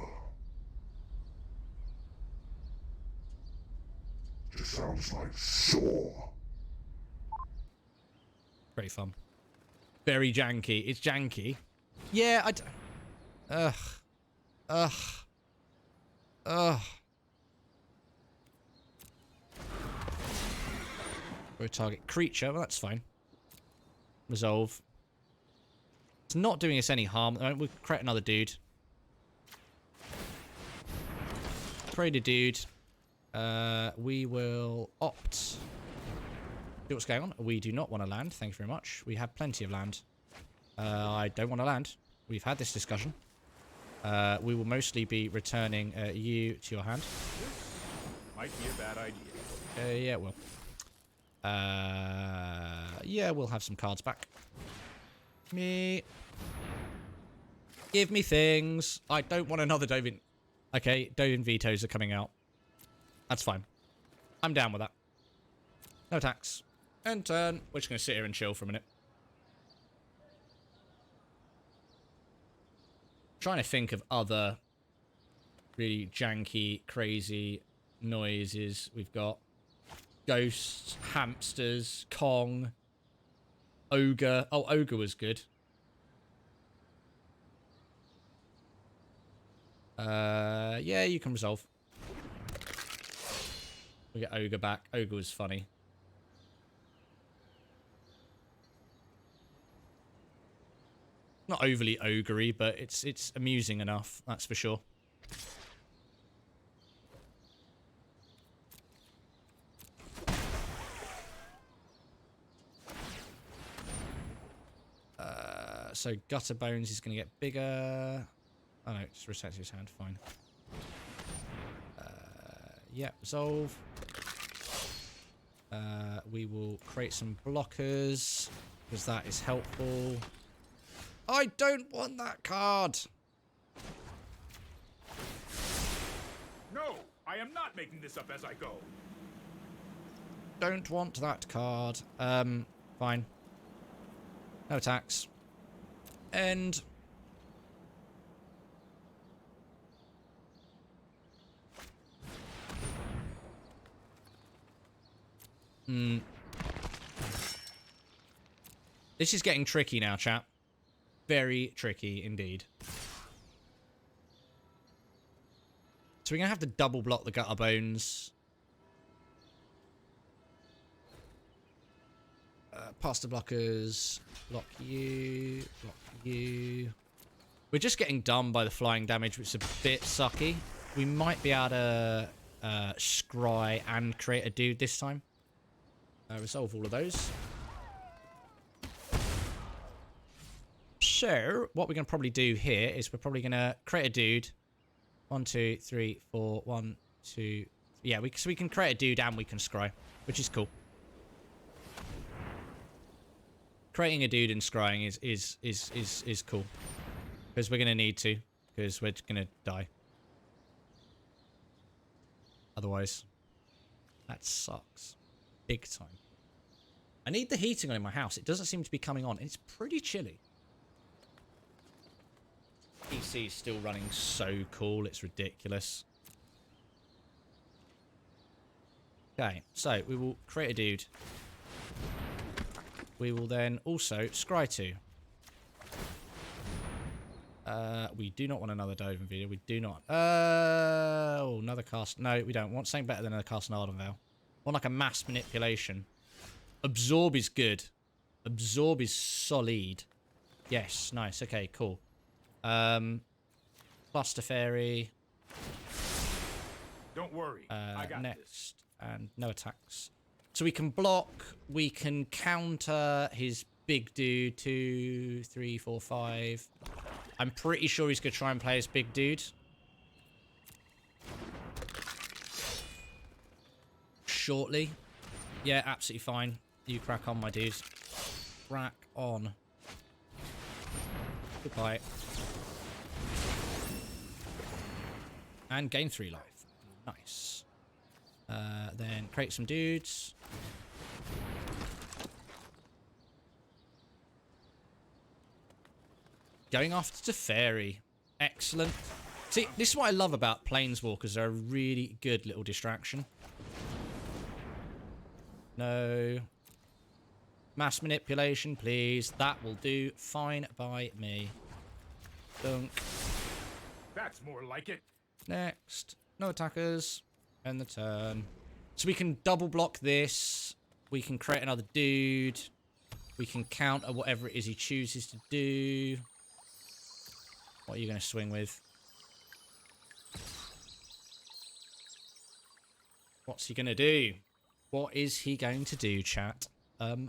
Just sounds like Saw. Pretty fun. Very janky. It's janky. Yeah, Ugh. Go target creature. Well, that's fine. Resolve. It's not doing us any harm. We'll create another dude. Create a dude. We will opt. See what's going on. We do not want to land. Thank you very much. We have plenty of land. I don't want to land. We've had this discussion. We will mostly be returning you to your hand. Might be a bad idea. Yeah, it will. Yeah, we'll have some cards back. Me. Give me things. I don't want another Dovin. Okay, Dovin vetoes are coming out. That's fine. I'm down with that. No attacks. End turn. We're just going to sit here and chill for a minute. Trying to think of other really janky, crazy noises we've got. Ghosts, hamsters, Kong, ogre. Oh, ogre was good. Yeah, you can resolve. We get ogre back. Ogre was funny. Not overly ogre-y, but it's amusing enough, that's for sure. So Gutter Bones is going to get bigger. Oh no, just resets his hand. Fine. Yeah, resolve. We will create some blockers because that is helpful. I don't want that card. No, I am not making this up as I go. Don't want that card. Fine. No attacks. End. This is getting tricky now, chat. Very tricky indeed. So we're going to have to double block the Gutter Bones. Past the blockers. Block you. Block you. We're just getting done by the flying damage, which is a bit sucky. We might be able to scry and create a dude this time. Resolve all of those. So, what we're going to probably do here is we're probably going to create a dude. 1, 2, 3, 4. 1, 2. Yeah, so we can create a dude and we can scry, which is cool. Creating a dude and scrying is cool. Because we're going to need to. Because we're going to die. Otherwise, that sucks. Big time. I need the heating on in my house. It doesn't seem to be coming on. It's pretty chilly. PC is still running so cool. It's ridiculous. Okay, so we will create a dude. We will then also scry to. We do not want another diving video. We do not. Oh, another cast. No, we don't. Want something better than a cast an Arden Veil. Want like a mass manipulation. Absorb is good. Absorb is solid. Yes, nice. Okay, cool. Cluster Fairy. Don't worry. I got next. this. And no attacks. So we can block. We can counter his big dude. 2, 3, 4, 5. I'm pretty sure he's going to try and play his big dude. Shortly. Yeah, absolutely fine. You crack on, my dude. Crack on. Goodbye. And gain 3 life. Nice. Then create some dudes. Going after Teferi. Excellent. See, this is what I love about Planeswalkers. They're a really good little distraction. No. Mass manipulation, please. That will do fine by me. Dunk. That's more like it. Next. No attackers. End the turn. So we can double block this. We can create another dude. We can counter whatever it is he chooses to do. What are you going to swing with? What's he going to do? What is he going to do, chat? Close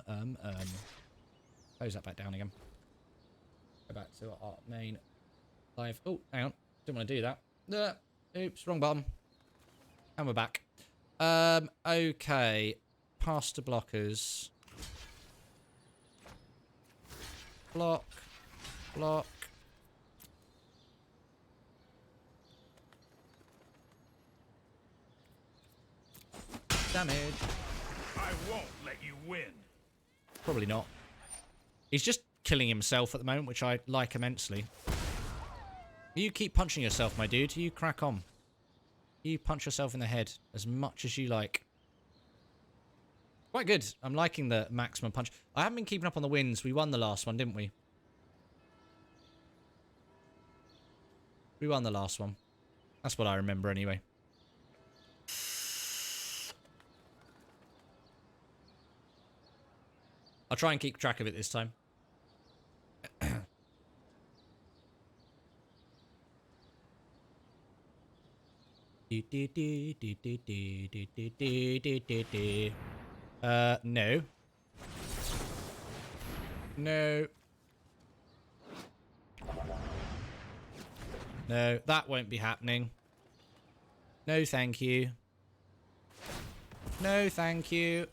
that back down again. Go back to our main live. Oh, hang on. Didn't want to do that. Oops, wrong button. And we're back. Okay. Past the blockers. Block. Block. Damage. I won't let you win. Probably not. He's just killing himself at the moment, which I like immensely. You keep punching yourself, my dude. You crack on. You punch yourself in the head as much as you like. Quite good. I'm liking the maximum punch. I haven't been keeping up on the wins. We won the last one, didn't we? We won the last one. That's what I remember anyway. I'll try and keep track of it this time. No. No. No, that won't be happening. No, thank you. No, thank you.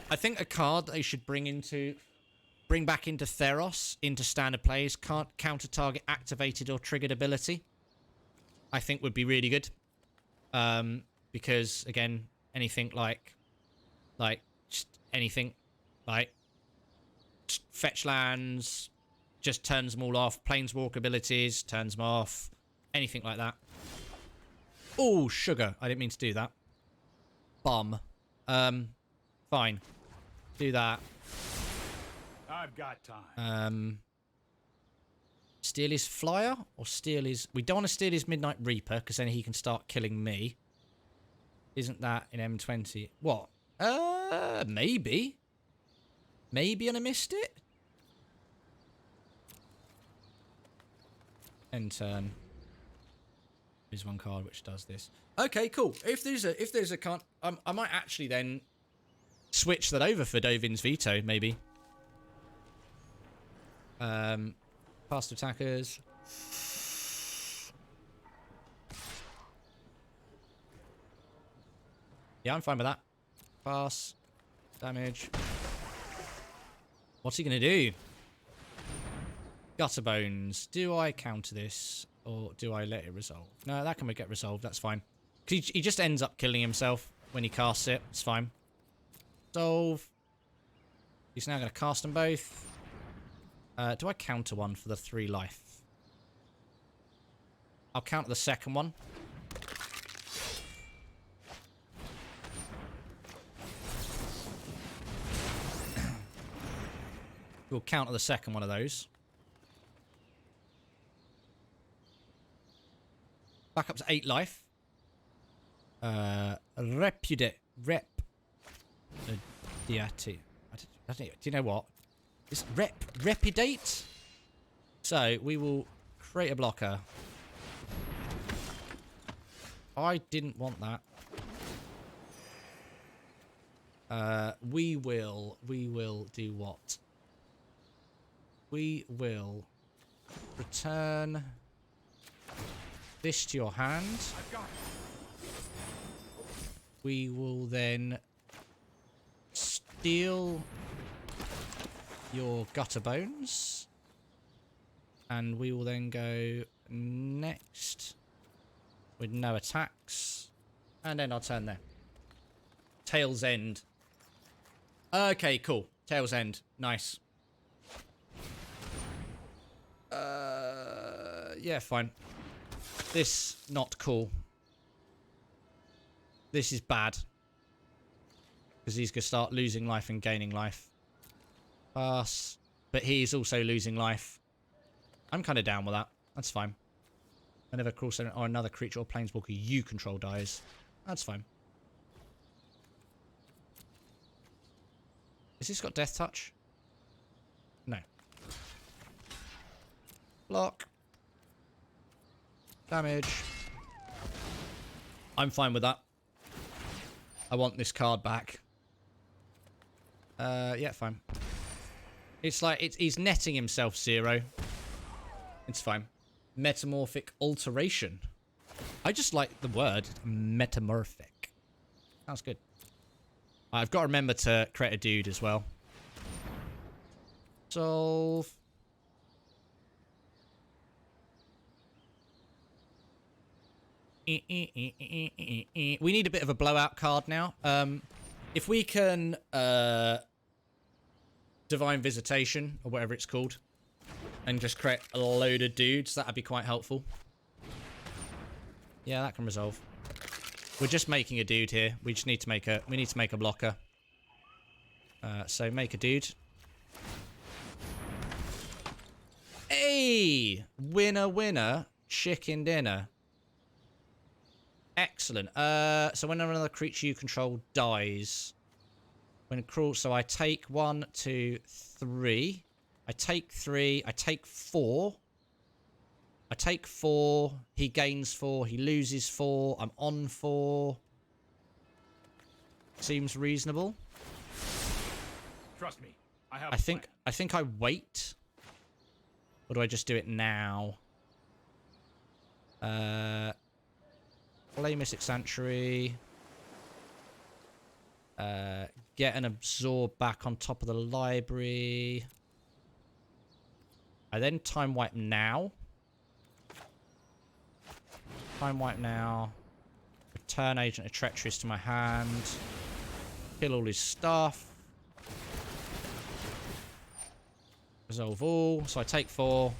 I think a card they should bring back into Theros, into standard plays, can't counter target activated or triggered ability. I think would be really good. Because again, anything like just anything like just fetch lands, just turns them all off. Planeswalk abilities, turns them off. Anything like that. Oh, sugar. I didn't mean to do that. Bum. Fine. Do that. I've got time. Steal his flyer or steal his... We don't want to steal his Midnight Reaper because then he can start killing me. Isn't that in M20? What? Maybe. Maybe and I missed it? End turn. There's one card which does this. Okay, cool. If there's a card... I might actually then switch that over for Dovin's Veto, maybe. Past attackers. Yeah, I'm fine with that. Pass. Damage. What's he going to do? Gutter Bones. Do I counter this? Or do I let it resolve? No, that can get resolved. That's fine. He just ends up killing himself when he casts it. It's fine. Solve. He's now going to cast them both. Do I counter one for the 3 life? I'll counter the second one. We'll counter the second one of those. Back up to 8 life. Repudiate. Do you know what? It's repudiate. So we will create a blocker. I didn't want that. We will do what? We will return this to your hand. We will then steal your Gutter Bones. And we will then go next with no attacks. And then I'll turn there. Tail's End. Okay, cool. Tail's End. Nice. Yeah, fine. This, not cool. This is bad. Because he's going to start losing life and gaining life. Pass. But he's also losing life. I'm kind of down with that. That's fine. Whenever Crawlstone or another creature or planeswalker you control dies. That's fine. Has this got Death Touch? No. Block. Damage. I'm fine with that. I want this card back. Yeah, fine. It's like, he's netting himself 0. It's fine. Metamorphic Alteration. I just like the word metamorphic. Sounds good. I've got to remember to create a dude as well. Solve. We need a bit of a blowout card now. If we can Divine Visitation, or whatever it's called, and just create a load of dudes, that'd be quite helpful. Yeah, that can resolve. We're just making a dude here. We just need to make a blocker. So make a dude. Hey! Winner, winner, chicken dinner. Excellent. So when another creature you control dies, when it crawls, so I take 1, 2, 3. I take 3. I take 4. I take 4. He gains 4. He loses 4. I'm on 4. Seems reasonable. Trust me, I have I think I wait. Or do I just do it now? Play Mystic Sanctuary. Get an absorb back on top of the library. I then time wipe now. Time wipe now. Return Agent of Treacherous to my hand. Kill all his stuff. Resolve all. So I take 4.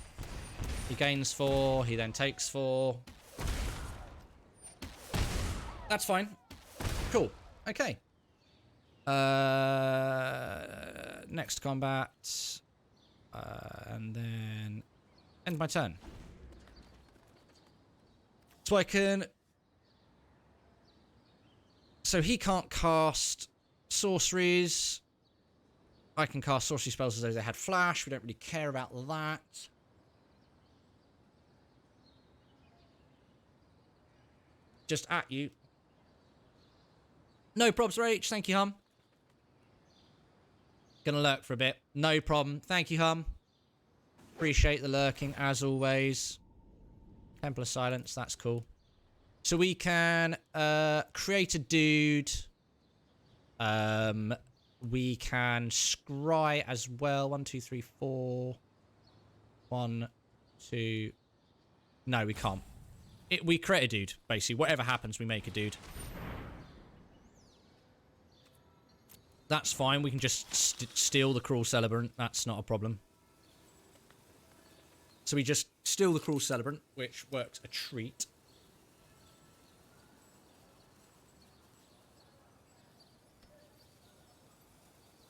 He gains 4. He then takes 4. That's fine. Cool. Okay. Next combat. And then end my turn. So I can... So he can't cast sorceries. I can cast sorcery spells as though they had flash. We don't really care about that. Just at you. No probs, Rach. Thank you, Hum. Gonna lurk for a bit. No problem. Thank you, Hum. Appreciate the lurking, as always. Temple of Silence. That's cool. So we can create a dude. We can scry as well. 1, 2, 3, 4. 1, 2. No, we can't. We create a dude, basically. Whatever happens, we make a dude. That's fine. We can just steal the Cruel Celebrant. That's not a problem. So we just steal the Cruel Celebrant, which works a treat.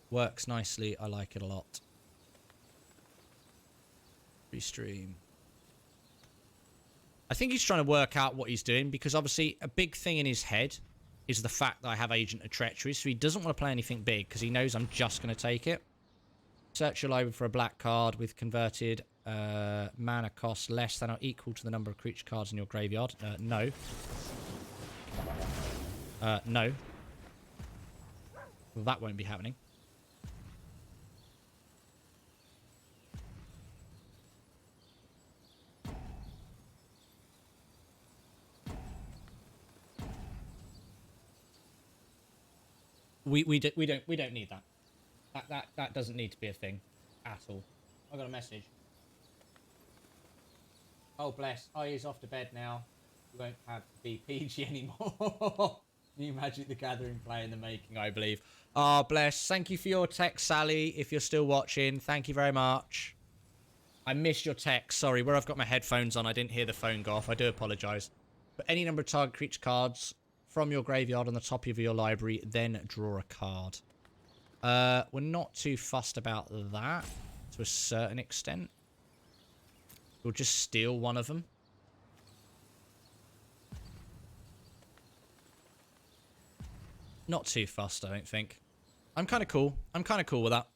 Works nicely. I like it a lot. Restream. I think he's trying to work out what he's doing, because obviously a big thing in his head is the fact that I have Agent of Treachery, so he doesn't want to play anything big because he knows I'm just going to take it. Search your library for a black card with converted mana cost less than or equal to the number of creature cards in your graveyard. No. No. Well, that won't be happening. We don't need that. That doesn't need to be a thing at all. I got a message. Oh bless. Oh, he's off to bed now. You won't have to be PG anymore. New Magic the Gathering play in the making, I believe. Oh bless. Thank you for your text, Sally. If you're still watching, thank you very much. I missed your text. Sorry, where I've got my headphones on, I didn't hear the phone go off. I do apologise. But any number of target creature cards from your graveyard on the top of your library, then draw a card. We're not too fussed about that to a certain extent. We'll just steal one of them. Not too fussed, I don't think. I'm kind of cool. I'm kind of cool with that.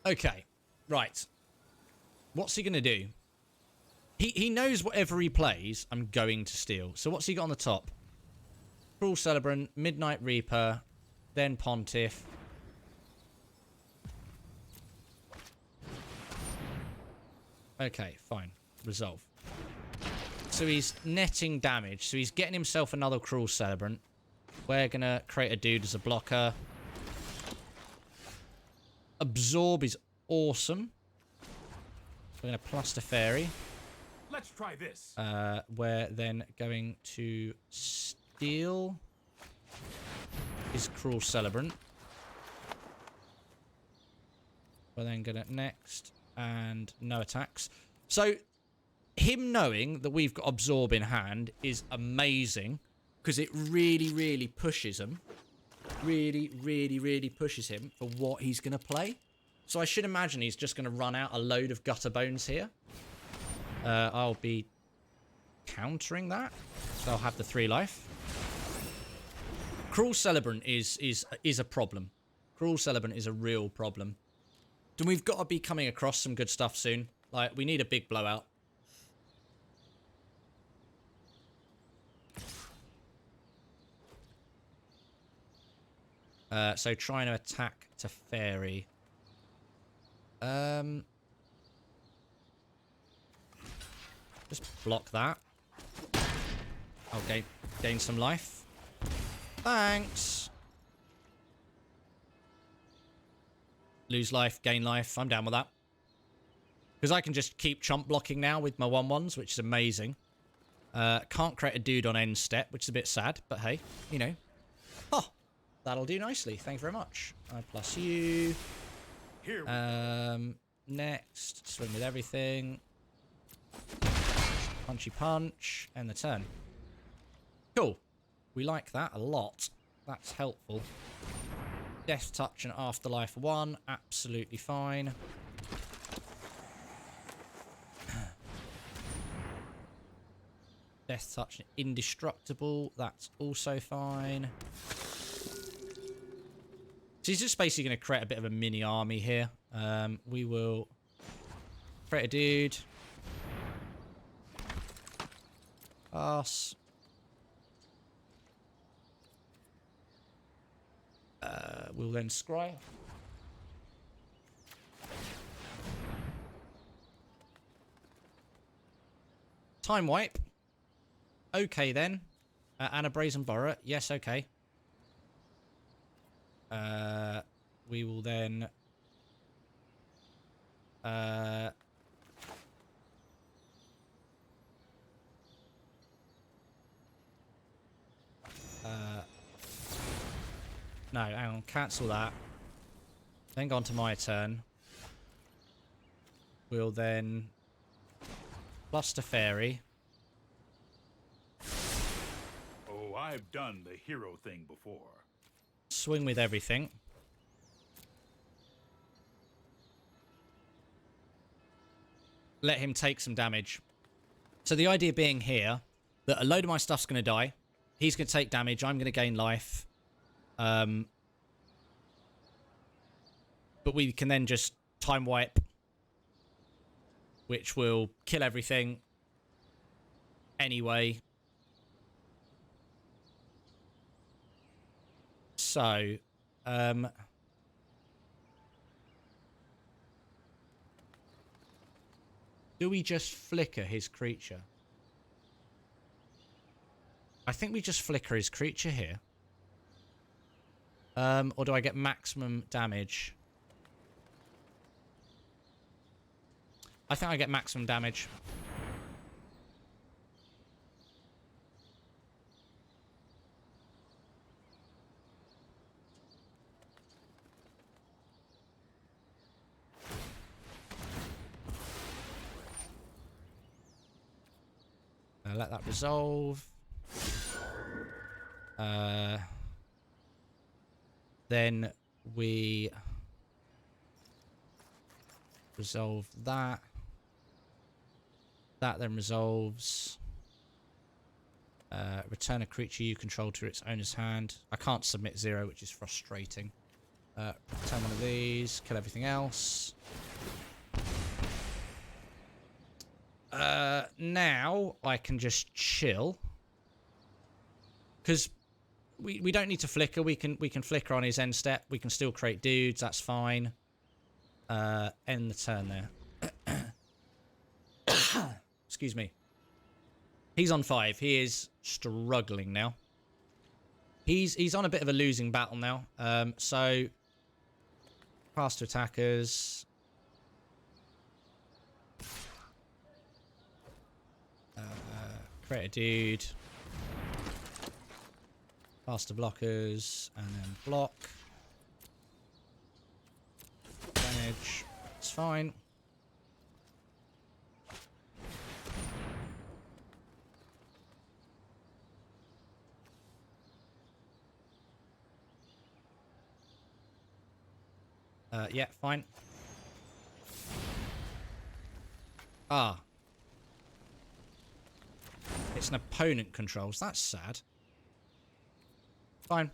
Okay, right. What's he going to do? He knows whatever he plays, I'm going to steal. So what's he got on the top? Cruel Celebrant, Midnight Reaper, then Pontiff. Okay, fine. Resolve. So he's netting damage. So he's getting himself another Cruel Celebrant. We're going to create a dude as a blocker. Absorb is awesome. We're going to Plaster Fairy. Let's try this. We're then going to steal his Cruel Celebrant. We're then going to next and no attacks. So him knowing that we've got Absorb in hand is amazing, because it really, really pushes him. Really, really, really pushes him for what he's going to play. So I should imagine he's just going to run out a load of Gutter Bones here. I'll be countering that. So I'll have the 3 life. Cruel Celebrant is a problem. Cruel Celebrant is a real problem. And we've got to be coming across some good stuff soon. Like, we need a big blowout. So trying to attack to fairy. Just block that. I'll gain some life. Thanks. Lose life, gain life. I'm down with that. Because I can just keep chump blocking now with my 1/1s, which is amazing. Can't create a dude on end step, which is a bit sad, but hey, you know. Oh, that'll do nicely. Thank you very much. I plus you. Here. Next, swing with everything. Punchy punch, and the turn. Cool. We like that a lot. That's helpful. Death touch and afterlife 1, absolutely fine. Death touch and indestructible, that's also fine. So he's just basically going to create a bit of a mini army here. We will create a dude. Pass. We'll then scry. Time wipe. Okay then. And a brazen borrower. Yes, okay. We will then no, hang on, cancel that. Then go on to my turn. We'll then plus to fairy. Oh, I've done the hero thing before. Swing with everything. Let him take some damage. So the idea being here that a load of my stuff's going to die. He's going to take damage. I'm going to gain life. But we can then just time wipe, which will kill everything anyway. So, do we just flicker his creature? I think we just flicker his creature here. Or do I get maximum damage? I think I get maximum damage. Let that resolve. Then we resolve that. That then resolves. Return a creature you control to its owner's hand. I can't submit 0, which is frustrating. Return one of these. Kill everything else. Now I can just chill. Because we don't need to flicker. We can flicker on his end step. We can still create dudes. That's fine. End the turn there. Excuse me. He's on 5. He is struggling now. He's on a bit of a losing battle now. So pass to attackers. Create a dude. Pass to blockers and then block. Damage. It's fine. Yeah, fine. Ah. It's an opponent controls. That's sad. Fine.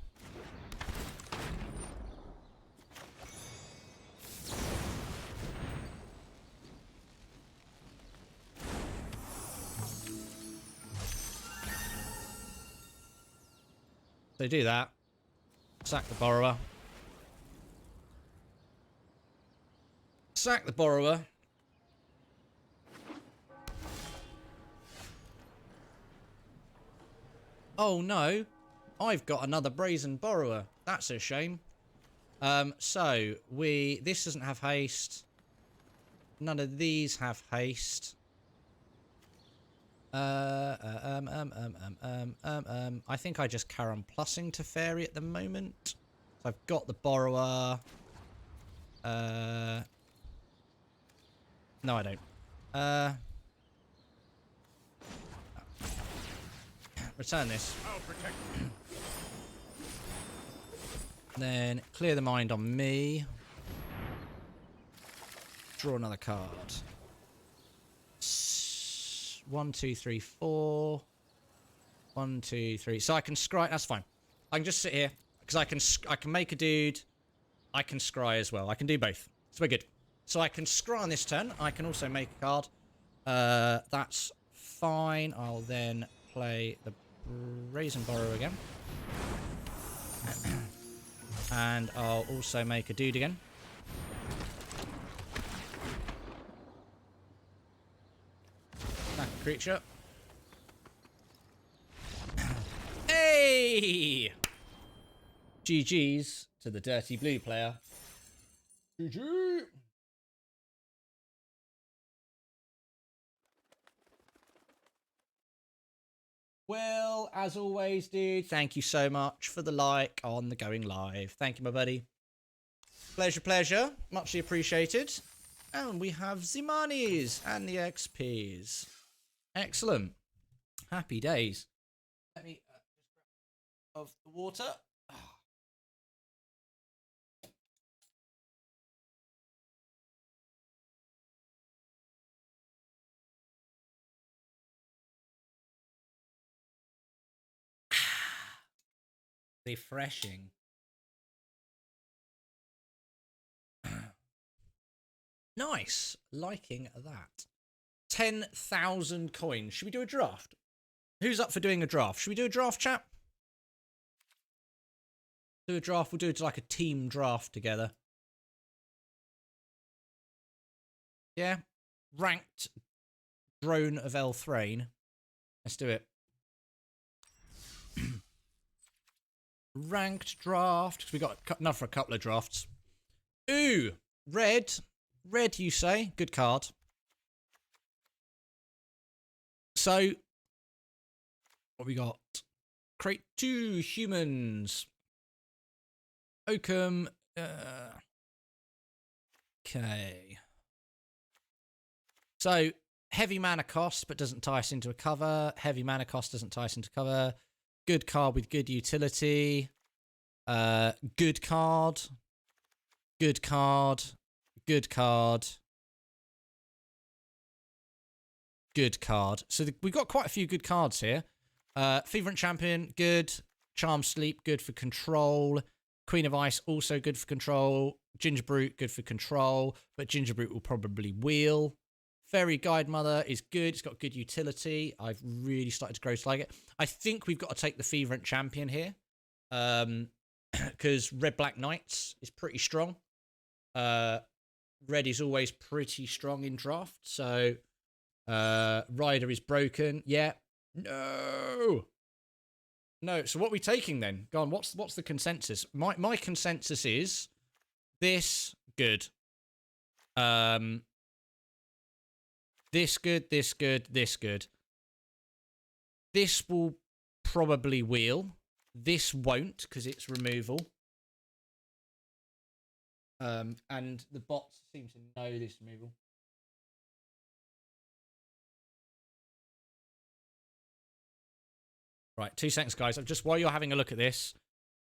So do that. Sack the borrower. Sack the borrower. Oh no, I've got another brazen borrower. That's a shame. So this doesn't have haste. None of these have haste. I think I just carry on plussing to fairy at the moment. So I've got the borrower. No, I don't. Return this. I'll protect you. Then clear the mind on me. Draw another card. 1, 2, 3, 4. 1, 2, 3. So I can scry. That's fine. I can just sit here because I can make a dude. I can scry as well. I can do both. So we're good. So I can scry on this turn. I can also make a card. That's fine. I'll then play the Raise and Borrow again. And I'll also make a dude again. Back a creature. Hey! GG's to the dirty blue player. GG! Well, as always, dude, thank you so much for the like on the going live. Thank you, my buddy. Pleasure, pleasure. Muchly appreciated. And we have the monies and the XPs. Excellent. Happy days. Let me just grab of the water. Refreshing. Nice. Liking that. 10,000 coins. Should we do a draft? Who's up for doing a draft? Should we do a draft, chat? Do a draft. We'll do it like a team draft together. Yeah. Ranked drone of Elthrain. Let's do it. Ranked draft. We got enough for a couple of drafts. Ooh, red. Red, you say? Good card. So, what we got? Create 2 humans. Oakham. Okay. So, heavy mana cost, but doesn't tie us into a cover. Heavy mana cost doesn't tie us into cover. Good card with good utility. Good card. Good card. Good card. Good card. So we've got quite a few good cards here. Feverent Champion, good. Charm Sleep, good for control. Queen of Ice, also good for control. Ginger Brute, good for control. But Ginger Brute will probably wheel. Fairy Guide Mother is good. It's got good utility. I've really started to grow to like it. I think we've got to take the Feverent Champion here. Because Red Black Knights is pretty strong. Red is always pretty strong in draft. So Rider is broken. Yeah. No. No. So what are we taking then? Go on. What's the consensus? My consensus is this good. This good, this good, this good. This will probably wheel. This won't, because it's removal. And the bots seem to know this removal. Right, 2 seconds, guys. I've just, while you're having a look at this,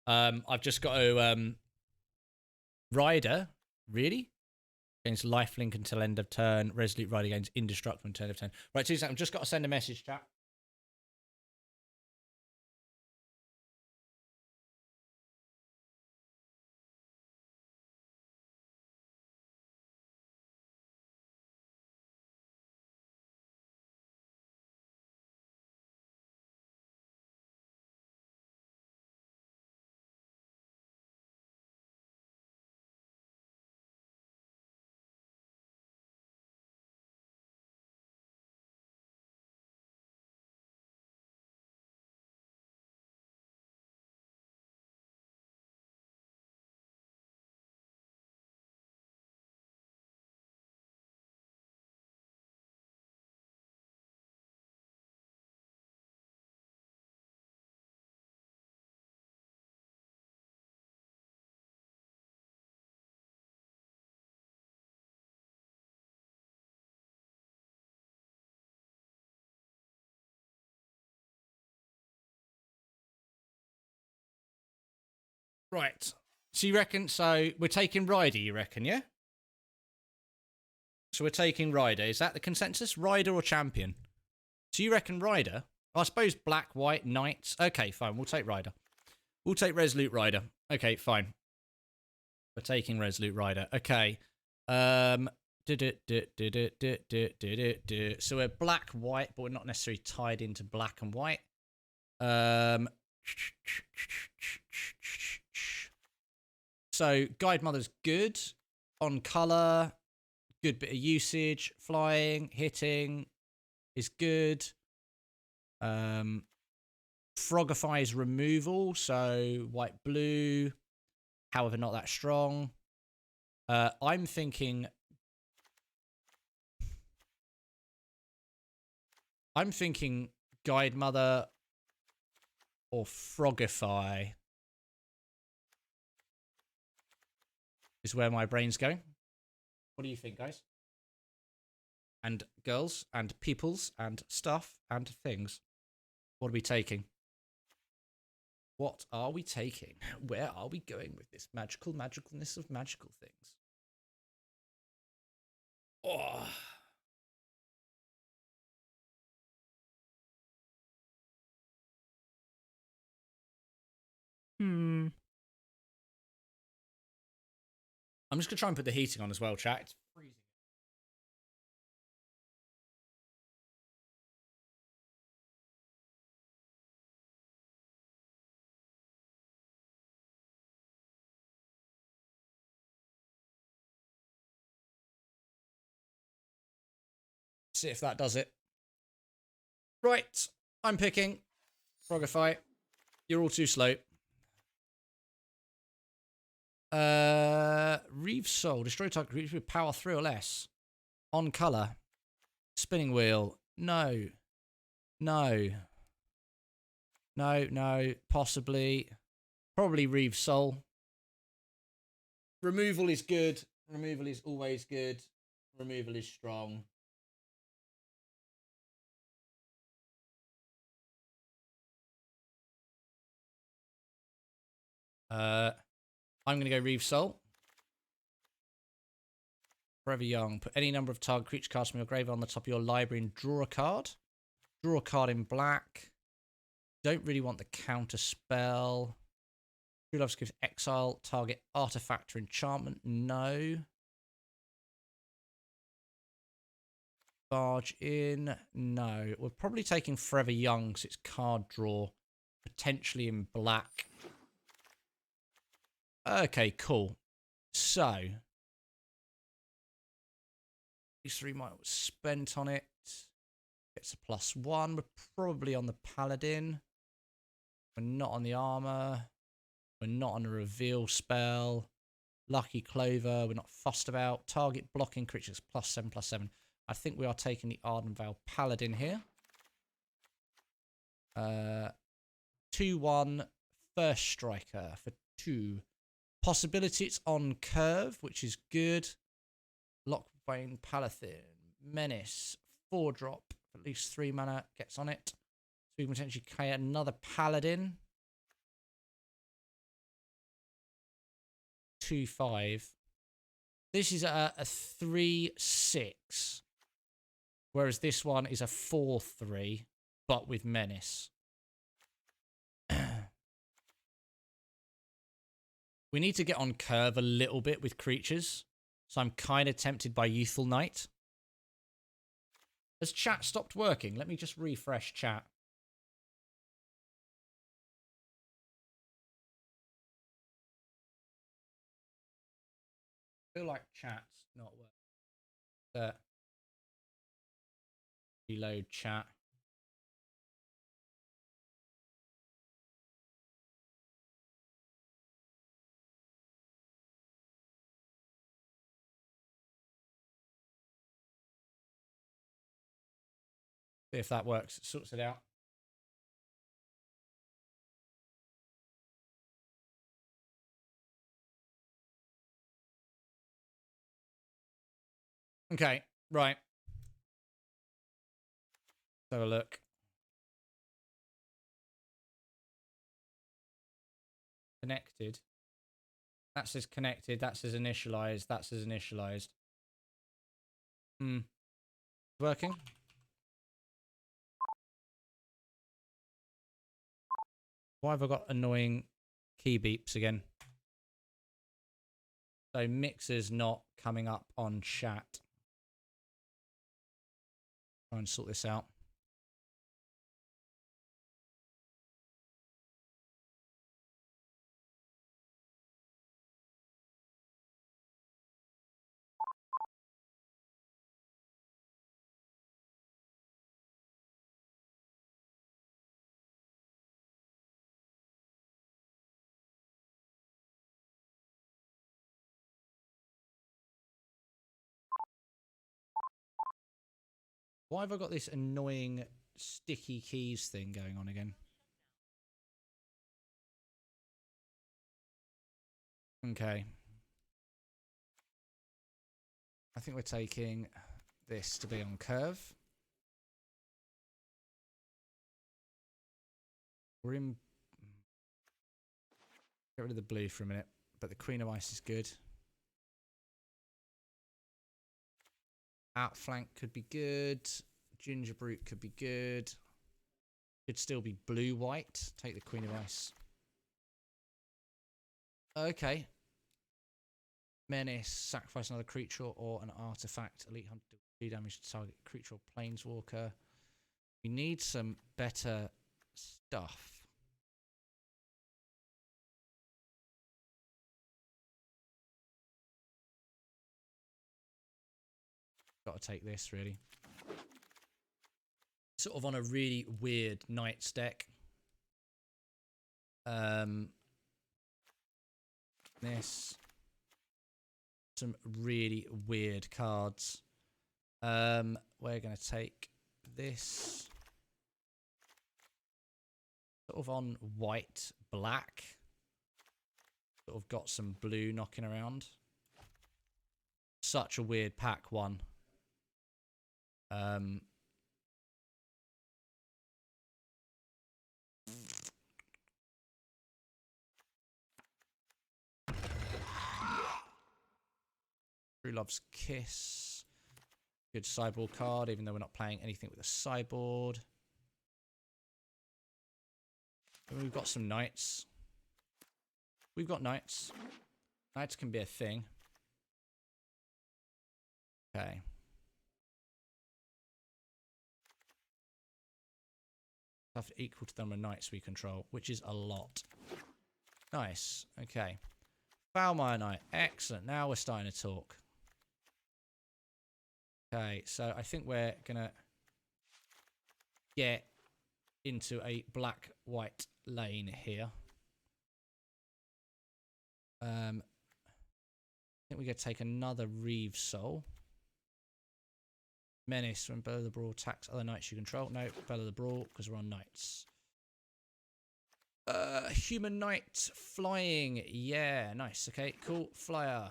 I've just got to Rider, really? Gains lifelink until end of turn. Resolute Rider gains indestructible until end of turn. Right, 2 seconds. I've just got to send a message, chat. Right. So you reckon, so we're taking Ryder, you reckon, yeah? So we're taking Ryder. Is that the consensus? Ryder or Champion? So you reckon Ryder? I suppose black, white, knights. Okay, fine. We'll take Ryder. We'll take Resolute Rider. Okay, fine. We're taking Resolute Rider. Okay. So we're black, white, but we're not necessarily tied into black and white. So Guide Mother's good. On colour, good bit of usage. Flying, hitting is good. Frogify's removal, so white, blue, however not that strong. I'm thinking Guide Mother or Frogify is where my brain's going. What do you think, guys? And girls, and peoples, and stuff, and things. What are we taking? What are we taking? Where are we going with this magicalness of magical things? Oh. I'm just going to try and put the heating on as well, chat. It's freezing. See if that does it. Right. I'm picking Frogify. You're all too slow. Reeve Soul. Destroy target creature with power 3 or less. On colour. Spinning wheel. No. No. No, no. Possibly. Probably Reeve Soul. Removal is good. Removal is always good. Removal is strong. I'm going to go Reeve Soul. Forever Young. Put any number of target creature cards from your graveyard on the top of your library and draw a card. Draw a card in black. Don't really want the counter spell. True Love's gives exile target artifact or enchantment. No. Barge in. No. We're probably taking Forever Young because it's card draw. Potentially in black. Okay, cool. So. These 3 might was spent on it. Gets a +1. We're probably on the Paladin. We're not on the armor. We're not on a reveal spell. Lucky Clover. We're not fussed about. Target blocking creatures +7/+7. I think we are taking the Ardenvale Paladin here. 2/1 first striker for 2. Possibility it's on curve, which is good. Lockbane Palathin. Menace. 4-drop. At least 3 mana. Gets on it. So we can potentially create another Paladin. 2/5. This is a 3/6. Whereas this one is a 4/3, but with Menace. We need to get on curve a little bit with creatures. So I'm kind of tempted by Youthful Knight. Has chat stopped working? Let me just refresh chat. I feel like chat's not working. Reload chat. See if that works. It sorts it out. Okay, right. Let's have a look. Connected. That says connected. That says initialized. That says initialized. Working. Why have I got annoying key beeps again? So mixer's not coming up on chat. Try and sort this out. Why have I got this annoying sticky keys thing going on again? Okay. I think we're taking this to be on curve. We're in... Get rid of the blue for a minute, but the Queen of Ice is good. Outflank could be good. Ginger Brute could be good. Could still be blue-white. Take the Queen of Ice. Okay. Menace. Sacrifice another creature or an artifact. Elite Hunter. Do damage to target creature or planeswalker. We need some better stuff. Got to take this, really. Sort of on a really weird Knights deck. This. Some really weird cards. We're going to take this. Sort of on white, black. Sort of got some blue knocking around. Such a weird pack one. True Love's Kiss. Good sideboard card, even though we're not playing anything with a sideboard. And we've got some Knights. We've got Knights. Knights can be a thing. Okay. Stuff equal to the number of Knights we control, which is a lot. Nice. Okay. Foulmire Knight. Excellent. Now we're starting to talk. Okay, so I think we're going to get into a black-white lane here. I think we're going to take another Reeve Soul. Menace. When Bellow the Brawl attacks other Knights you control. No, Bellow the Brawl, because we're on Knights. Human Knight. Flying. Yeah, nice. Okay, cool. Flyer.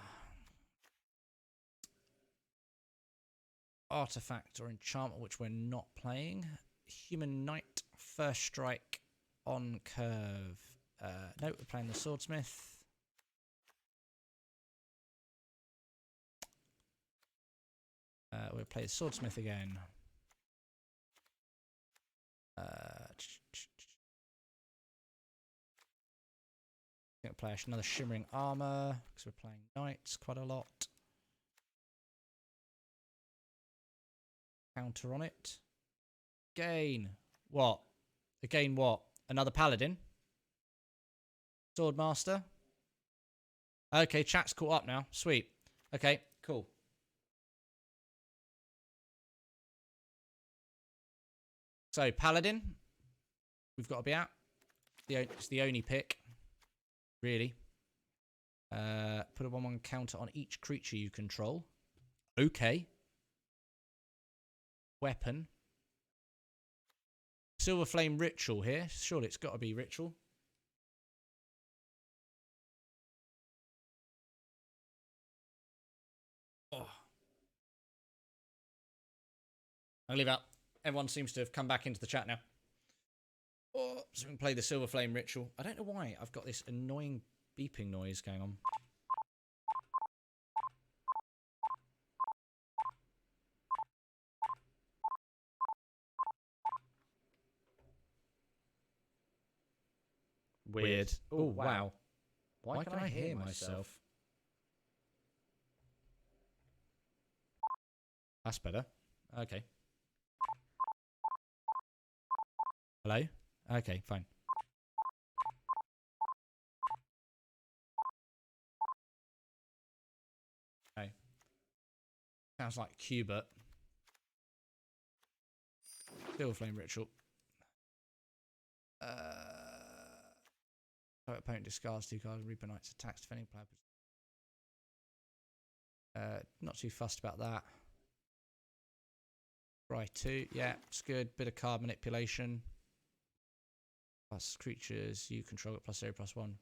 Artifact or enchantment, which we're not playing. Human Knight. First strike on curve. No, we're playing the Swordsmith. We'll play the Swordsmith again. I think we'll play another Shimmering Armor, because we're playing Knights quite a lot. Counter on it. Gain. What? Again what? Another Paladin? Swordmaster? Okay, chat's caught up now. Sweet. Okay, cool. So, Paladin. We've got to be at. It's the only pick. Really. Put a 1/1 counter on each creature you control. Okay. Weapon. Silver Flame Ritual here. Surely it's got to be Ritual. Oh. I'll leave out. Everyone seems to have come back into the chat now. Oh, so we can play the Silver Flame Ritual. I don't know why I've got this annoying beeping noise going on. Weird. Oh, wow. Why can I hear myself? That's better. Okay. Hello? Okay, fine. Okay. Sounds like Cubert. Still flame ritual. Opponent discards 2 cards, Reaper Knight's attacks, defending player. Not too fussed about that. Right, 2, yeah, it's good. Bit of card manipulation. Plus creatures you control at +0, +1.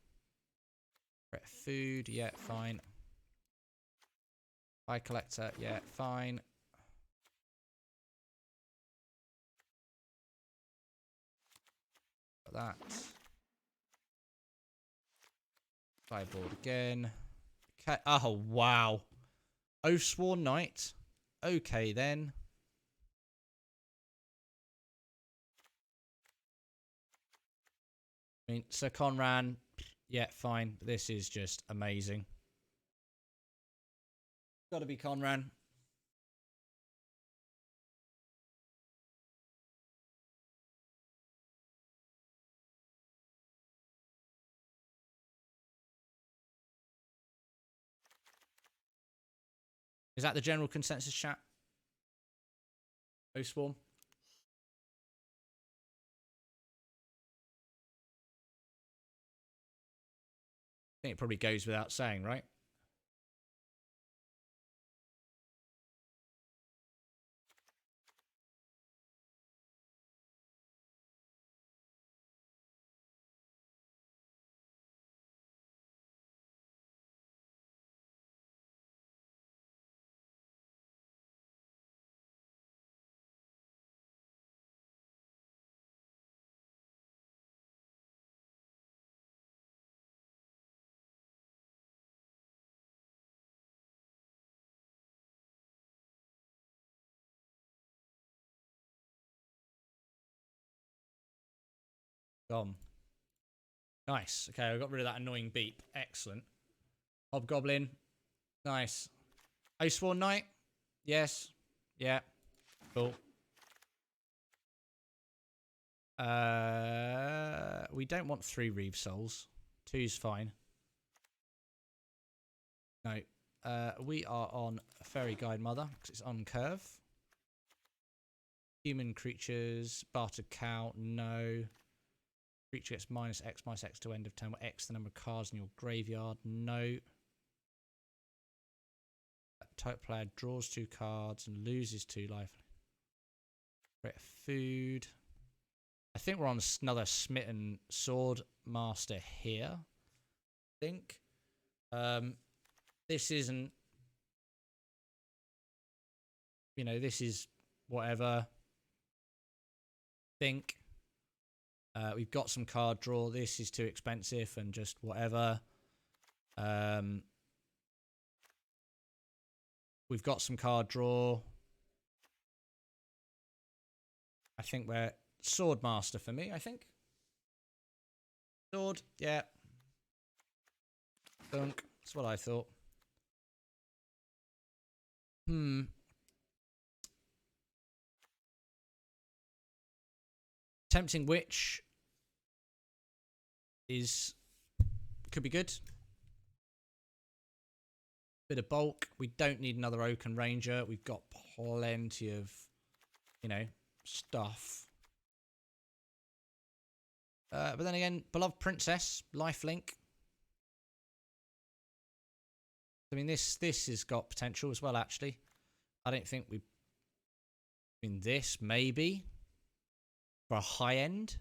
Right, food, yeah, fine. Eye collector, yeah, fine. Got that. Sideboard again. Okay. Oh, wow. Oathsworn Knight. Okay, then. I mean, Sir Conran. Yeah, fine. This is just amazing. Gotta be Conran. Is that the general consensus, chat? Oathsworn? I think it probably goes without saying, right? Gone. Nice. Okay, I got rid of that annoying beep. Excellent. Hobgoblin. Nice. Oathsworn Knight. Yes. Yeah. Cool. We don't want 3 Reeve Souls. 2's fine. No. We are on Fairy Guide Mother because it's on curve. Human creatures. Bartered Cow. No. Creature gets -X to end of turn. X the number of cards in your graveyard. No. Type player draws 2 cards and loses 2 life. Create food. I think we're on another Smitten Sword Master here. I think. This isn't. You know, this is whatever. Think. We've got some card draw. This is too expensive and just whatever. We've got some card draw. I think we're Sword Master for me, I think. Sword, yeah. Dunk. That's what I thought. Tempting Witch could be good. Bit of bulk. We don't need another Oaken Ranger. We've got plenty of, you know, stuff. But then again, Beloved Princess, Lifelink. I mean, this has got potential as well, actually. I don't think we... I mean, this, maybe. For a high end.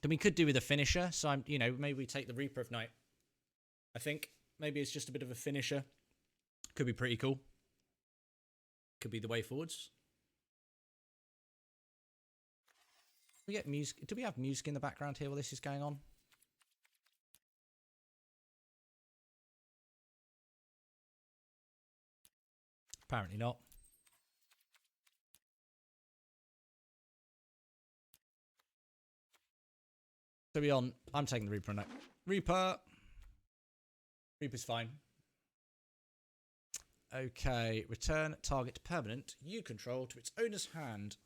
Then we could do with a finisher. So, you know, maybe we take the Reaper of Night. I think. Maybe it's just a bit of a finisher. Could be pretty cool. Could be the way forwards. We get music. Do we have music in the background here while this is going on? Apparently not. So we on. I'm taking the Reaper on that. Reaper. Reaper's fine. Okay. Return target permanent. You control to its owner's hand.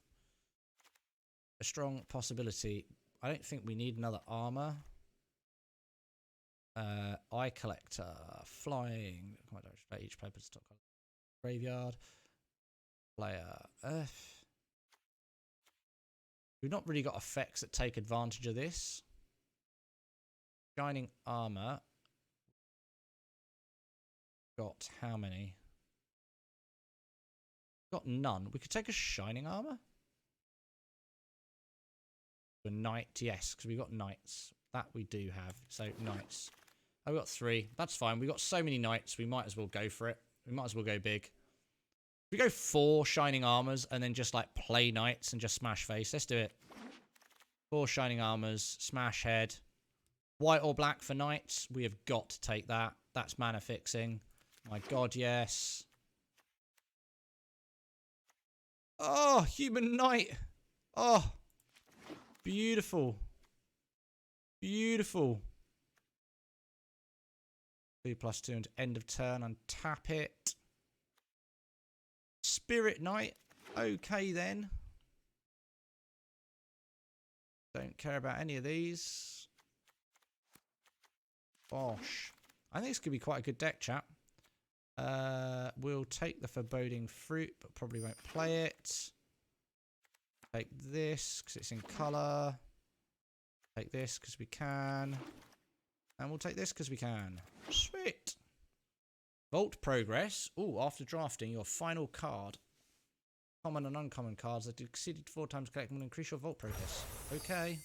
A strong possibility. I don't think we need another armor. Eye collector. Flying. Each player puts stock graveyard. Player. We've not really got effects that take advantage of this. Shining armor. Got how many? Got none. We could take a shining armor. A knight, yes, because we got knights. That we do have. So knights. Oh, we got 3. That's fine. We got so many knights. We might as well go for it. We might as well go big. We go 4 shining armors and then just like play knights and just smash face. Let's do it. 4 shining armors, smash head. White or black for knights. We have got to take that. That's mana fixing. My god, yes. Oh, human knight. Oh, beautiful. Beautiful. 2+2 and end of turn. Untap it. Spirit Knight. Okay then. Don't care about any of these. Bosh. I think this could be quite a good deck, chat. We'll take the Foreboding Fruit, but probably won't play it. Take this, because it's in colour. Take this, because we can. And we'll take this, because we can. Sweet. Vault Progress. Ooh, after drafting your final card. Common and uncommon cards that exceeded 4 times collecting will increase your Vault Progress. Okay.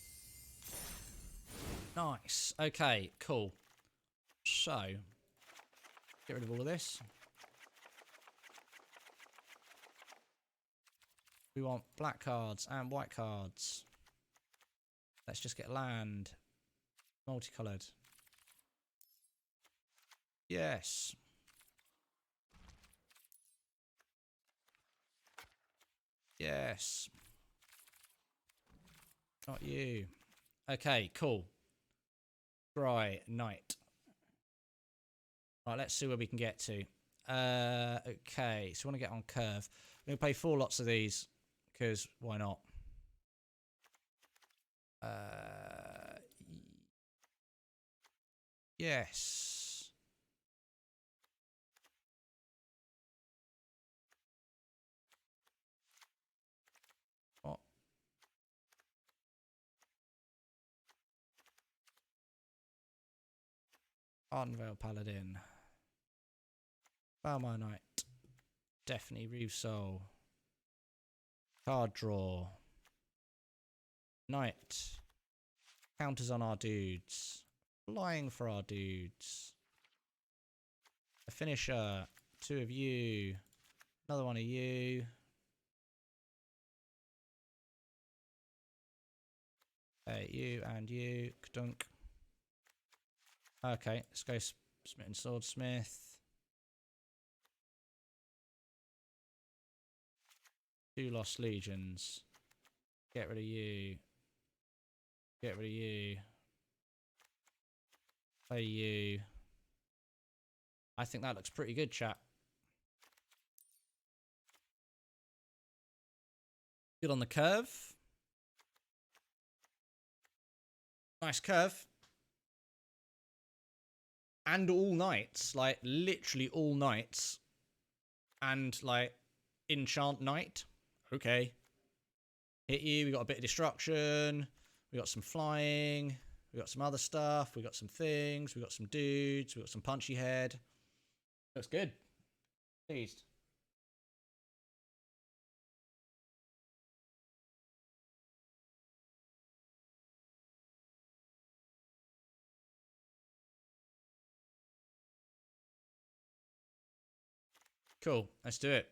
Nice. Okay, cool. So, get rid of all of this. We want black cards and white cards. Let's just get land. Multicoloured. Yes. Yes. Not you. Okay, cool. Dry night. Right, let's see where we can get to. Okay, so we want to get on curve. I'm going to play 4 lots of these, because why not? Yes. What? Unveil Paladin. Balmar Knight. Definitely Reeve Soul. Card draw. Knight. Counters on our dudes. Flying for our dudes. A finisher. 2 of you. Another one of you. You and you. Kdunk. Okay, let's go Smitten Swordsmith. 2 Lost Legions. Get rid of you. Get rid of you. Play you. I think that looks pretty good, chat. Good on the curve. Nice curve. And all knights. Like, literally all knights. And, like, enchant knight. Okay. Hit you. We got a bit of destruction. We got some flying. We got some other stuff. We got some things. We got some dudes. We got some punchy head. Looks good. Pleased. Cool. Let's do it.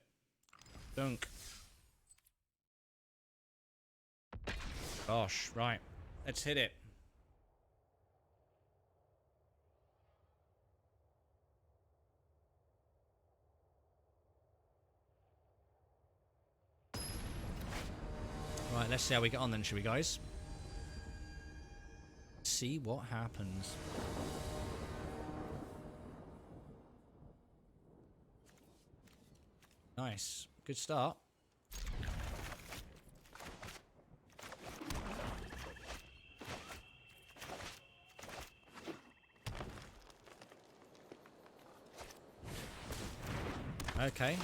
Dunk. Gosh, right. Let's hit it. Right, let's see how we get on then, shall we, guys? see what happens. Nice. Good start. Okay.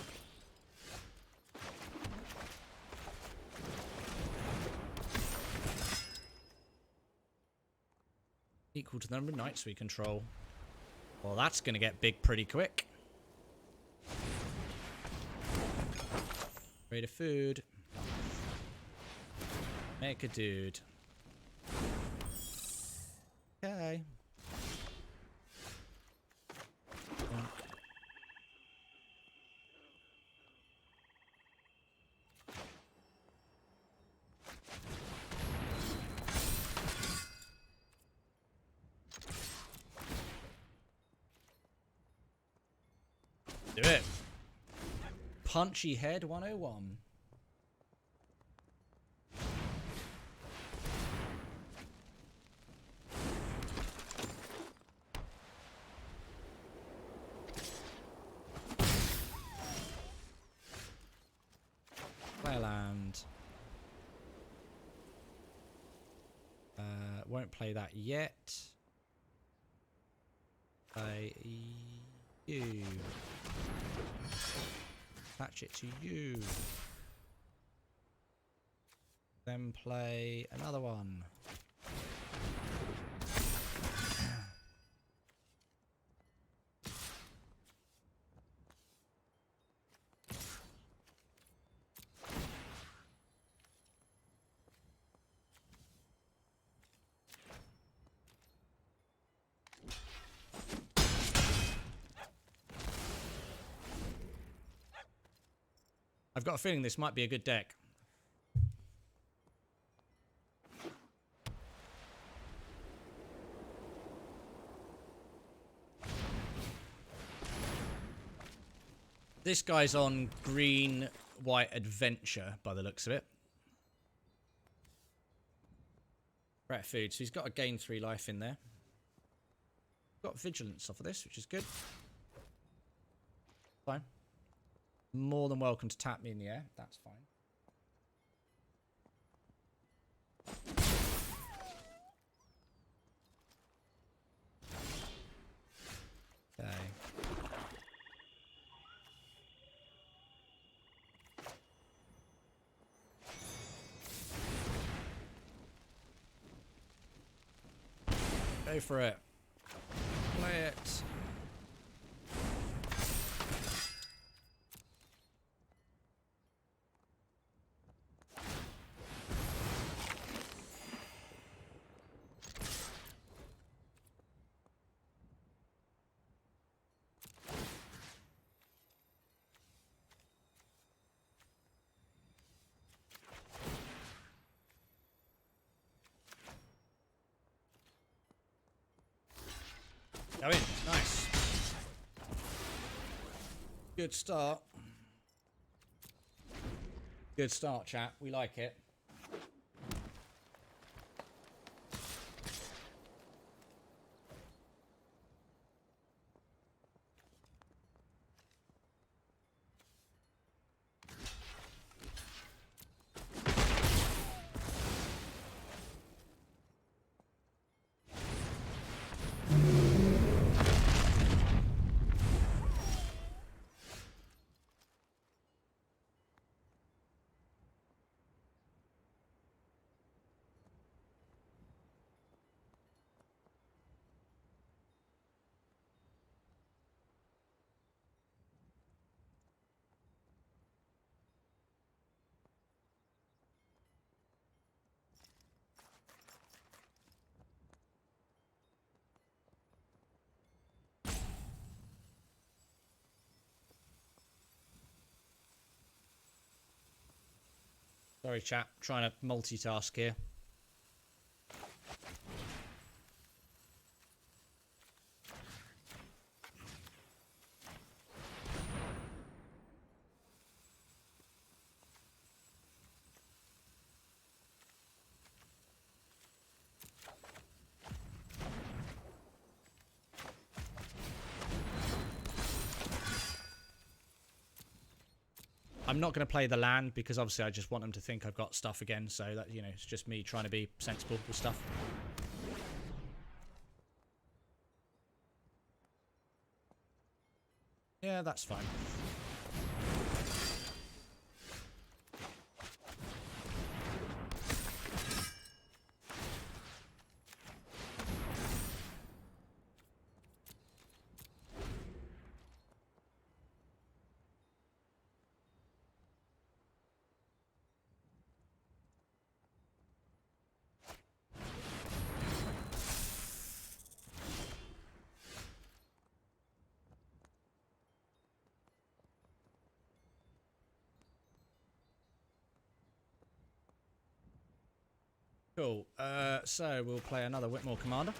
Equal to the number of knights we control. Well, that's going to get big pretty quick. Rate of food. Make a dude. Okay. Do it. Punchy Head 101. Playland. Won't play that yet. Play you. Attach it to you. Then play another one. I've got a feeling this might be a good deck. This guy's on green, white adventure by the looks of it. Rat food, so he's got to gain 3 life in there. Got vigilance off of this, which is good. Fine. More than welcome to tap me in the air. That's fine. Okay. Go for it. Play it. Go in. Nice. Good start. Good start, chat. We like it. Sorry, chat. Trying to multitask here. I'm not going to play the land because obviously I just want them to think I've got stuff again. So that, you know, it's just me trying to be sensible with stuff. Yeah, that's fine. Cool. So we'll play another Whitmore Commander.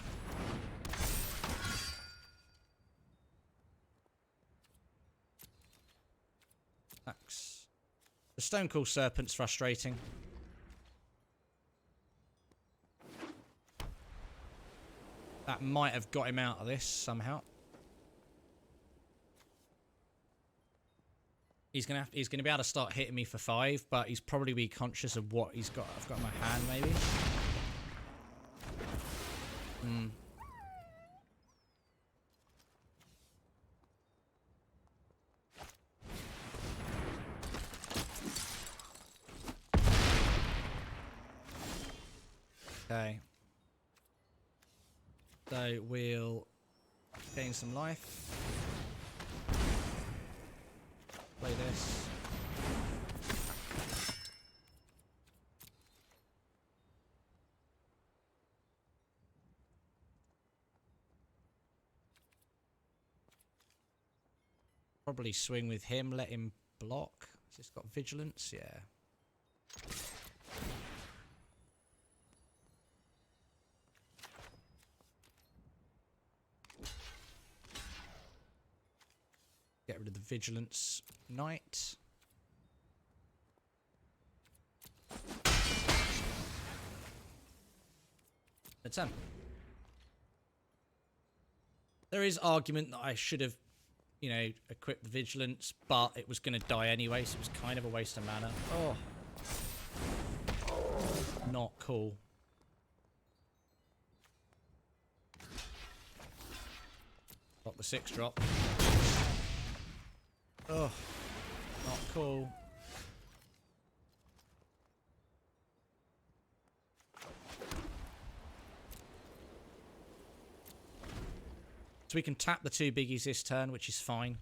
Axe. The Stonecool Serpent's frustrating. That might have got him out of this somehow. He's gonna be able to start hitting me for 5, but he's probably be conscious of what I've got in my hand, maybe. Okay. So we'll gain some life. Play this. Probably swing with him, let him block. Has this got vigilance? Yeah. Get rid of the vigilance knight. A 10. There is argument that I should have, you know, equipped the vigilance, but it was going to die anyway, so it was kind of a waste of mana. Oh. Not cool. Got the 6 drop. Oh. Not cool. So we can tap the 2 biggies this turn, which is fine.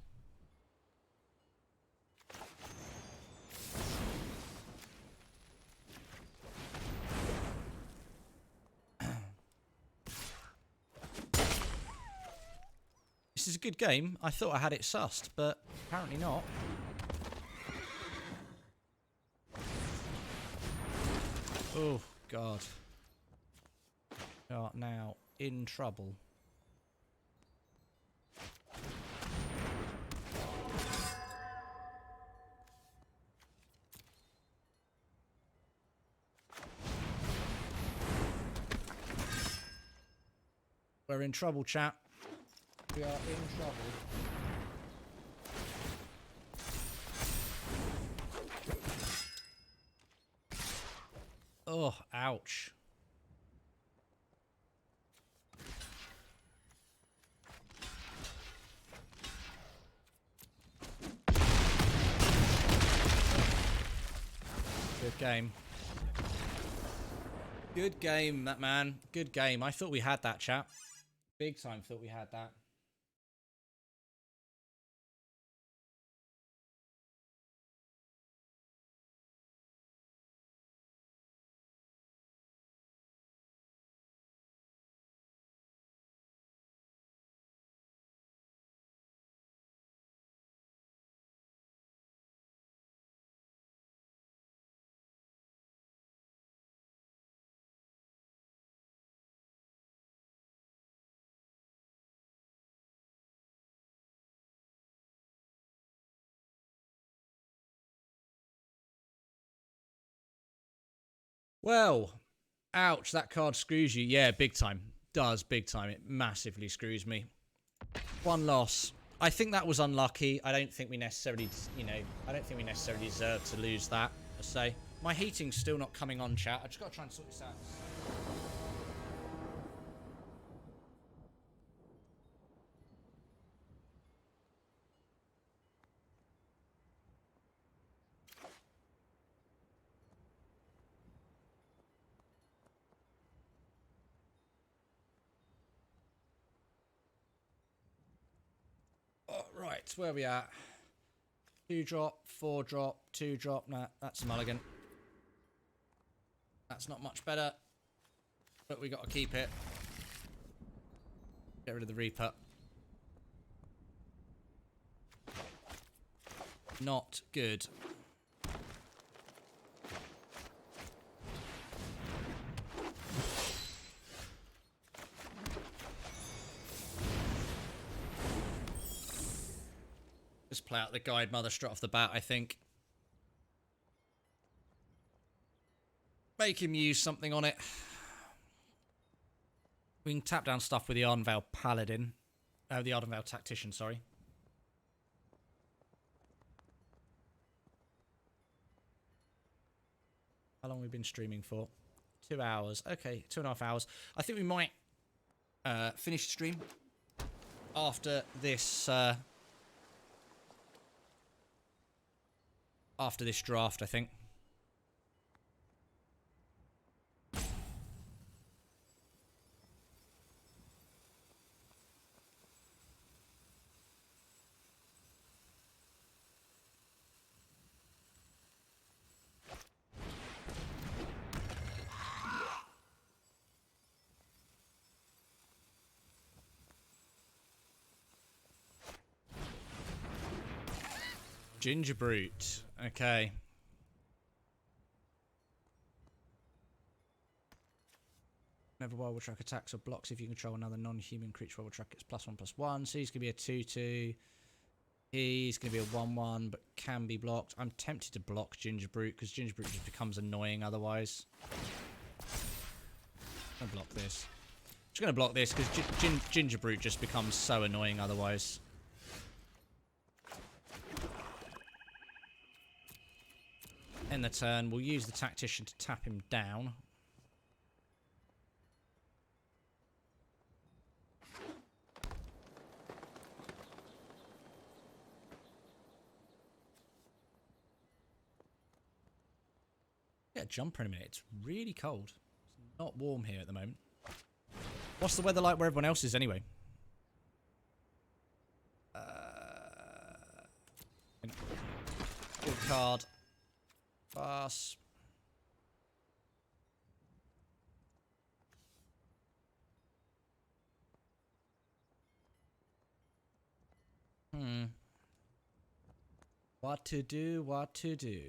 This is a good game. I thought I had it sussed, but apparently not. Oh, God. We are now in trouble. We're in trouble, chat. We are in trouble. Oh, ouch. Good game. Good game, that man. Good game. I thought we had that, chat. Big time thought we had that. Well, ouch, that card screws you. Yeah, big time. Does, big time. It massively screws me. 1 loss. I think that was unlucky. I don't think we necessarily, you know, I don't think we necessarily deserve to lose that, I say. My heating's still not coming on, chat. I just got to try and sort this out. Right, where are we at? 2 drop, 4 drop, 2 drop. Nah, that's a mulligan. That's not much better. But we got to keep it. Get rid of the Reaper. Not good. Just play out the guide mother straight off the bat, I think. Make him use something on it. We can tap down stuff with the Ardenvale Paladin. The Ardenvale Tactician, sorry. How long have we been streaming for? 2 hours. Okay, 2.5 hours. I think we might finish the stream after this... after this draft, I think. Ginger Brute. Okay. Whenever Wild Track attacks or blocks, if you control another non-human creature, Wild Track gets +1/+1. So he's going to be a 2/2. He's going to be a 1/1, but can be blocked. I'm tempted to block Ginger Brute, because Ginger Brute just becomes annoying otherwise. I'm going to block this. Just going to block this, because Ginger Brute just becomes so annoying otherwise. End the turn. We'll use the Tactician to tap him down. Get a jumper in a minute. It's really cold. It's not warm here at the moment. What's the weather like where everyone else is anyway? Good card. Pass. What to do, what to do.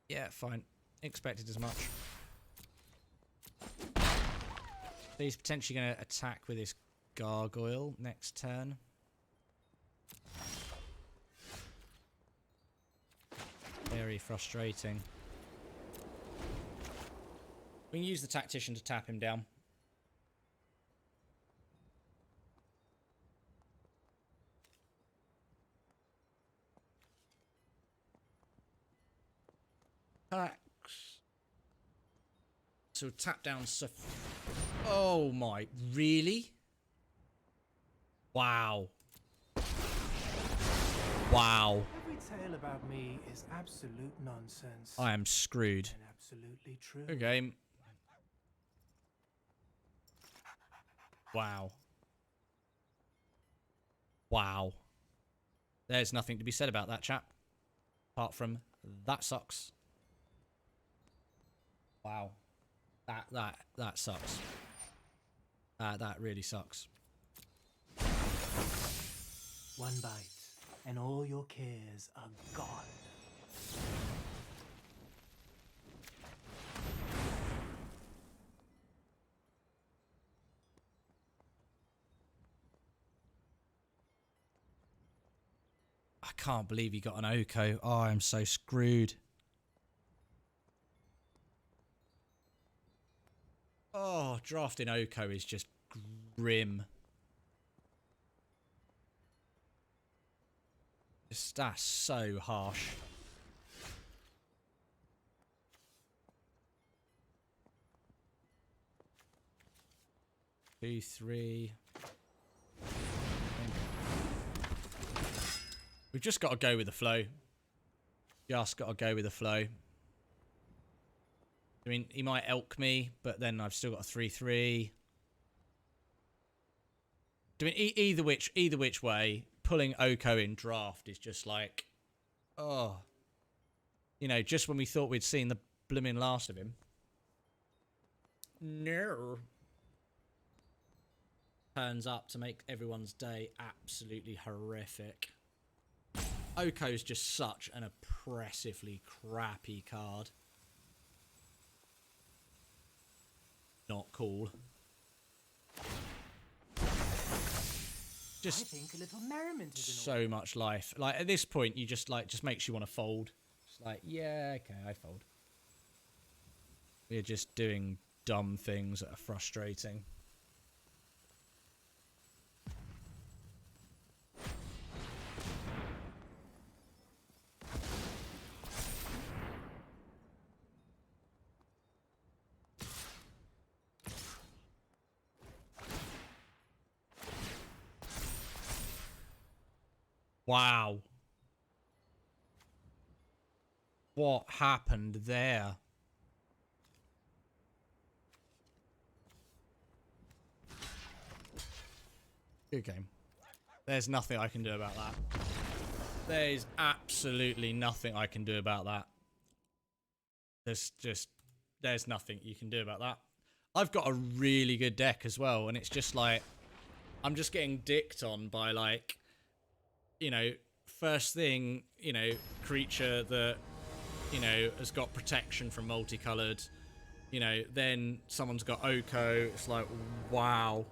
Yeah, fine. Expected as much. So he's potentially going to attack with his gargoyle next turn. Very frustrating. We can use the Tactician to tap him down. So tap down stuff. Oh my, really? Wow. Wow. Every tale about me is absolute nonsense. I am screwed. And absolutely true. Okay. Wow. Wow. There's nothing to be said about that, chap. Apart from, that sucks. Wow. That sucks. That really sucks. One bite, and all your cares are gone. I can't believe he got an Oko. Oh, I'm so screwed. Oh, drafting Oko is just grim. That's so harsh. Two, three. We've just got to go with the flow. Just got to go with the flow. I mean, he might elk me, but then I've still got a 3-3. I mean, either which way, pulling Oko in draft is just like, oh, you know, just when we thought we'd seen the blooming last of him. No. Turns up to make everyone's day absolutely horrific. Oko's just such an oppressively crappy card. Not cool. Just I think a little merriment is in so much life. Like at this point, you just makes you want to fold. Just like, yeah, okay, I fold. We're just doing dumb things that are frustrating. Wow. What happened there? Good game. There's nothing I can do about that. There's absolutely nothing I can do about that. There's nothing you can do about that. I've got a really good deck as well, and it's just like, I'm just getting dicked on by like, you know, first thing, you know, creature that, you know, has got protection from multicolored, you know, then someone's got Oko. It's like, wow.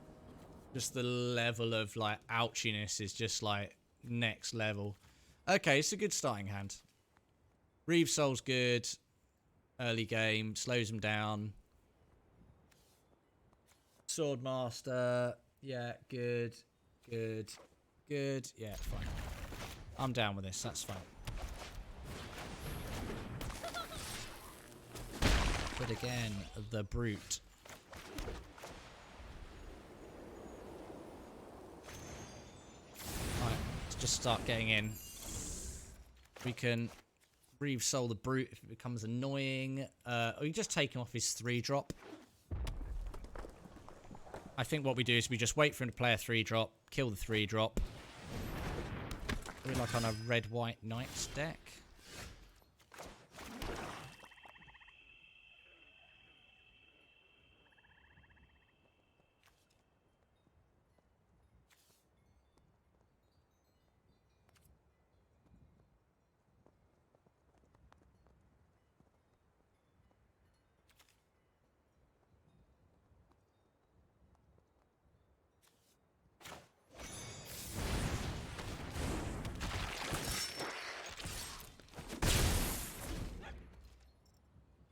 Just the level of like ouchiness is just like next level. Okay, it's a good starting hand. Reeve Soul's good. Early game, slows them down. Swordmaster, yeah, good. Yeah, fine. I'm down with this, that's fine. But again, the brute. Right, let's just start getting in. We can Reeve Soul the brute if it becomes annoying. Or you just take him off his 3-drop. I think what we do is we just wait for him to play a 3-drop, kill the 3-drop. We're like on a red-white knights deck.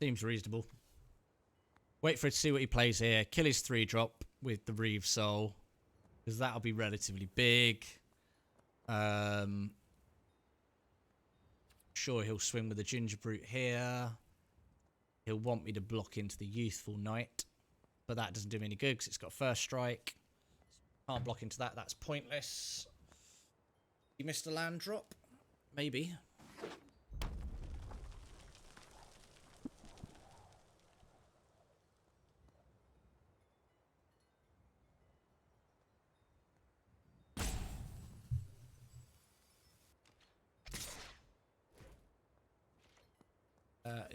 Seems reasonable. Wait for it to see what he plays here. Kill his 3-drop with the Reeve Soul, because that'll be relatively big. Sure, he'll swing with the Ginger Brute here. He'll want me to block into the Youthful Knight, but that doesn't do me any good because it's got first strike. Can't block into that. That's pointless. He missed a land drop? Maybe.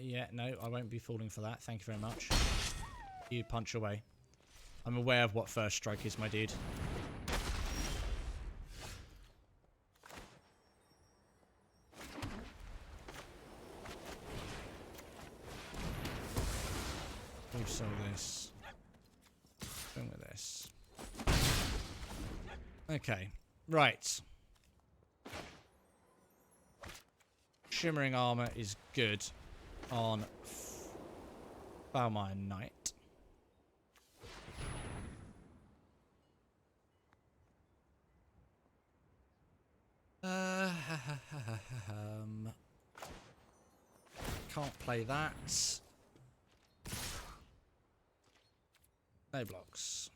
Yeah, no, I won't be falling for that. Thank you very much. You punch away. I'm aware of what first strike is, my dude. We've sold this. Going with this. Okay. Right. Shimmering armor is good on Foulmire Knight. Can't play that. No blocks.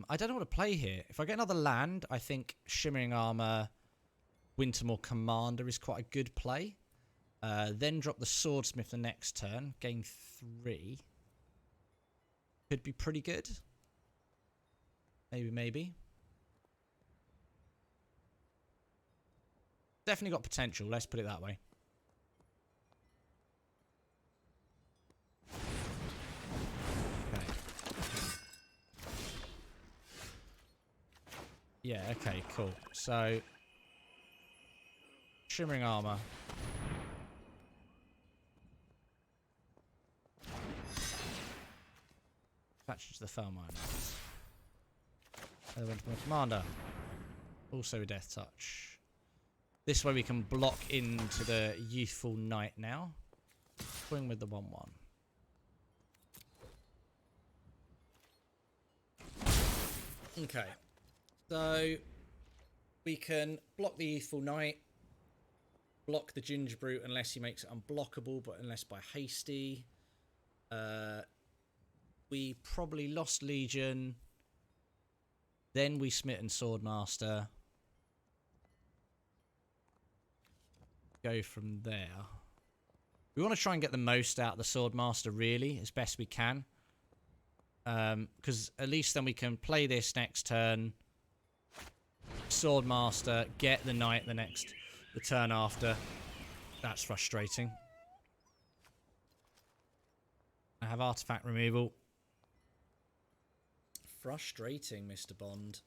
I don't know what to play here. If I get another land, I think Shimmering Armor, Wintermoor Commander is quite a good play. Then drop the Swordsmith the next turn. Gain 3. Could be pretty good. Maybe. Definitely got potential, let's put it that way. Okay. Yeah, okay, cool. So, Shimmering Armor. Attaches to the Foulmire Knight. Wintermoor Commander. Also a Death Touch. This way we can block into the Youthful Knight now. Swing with the 1-1. Okay. So we can block the Youthful Knight. Block the Ginger Brute unless he makes it unblockable, but unless by Hasty. We probably Lost Legion. Then we Smitten Swordmaster. Go from there. We want to try and get the most out of the Swordmaster, really, as best we can. Because at least then we can play this next turn. Swordmaster, get the Knight the turn after. That's frustrating. I have artifact removal. Frustrating, Mr. Bond.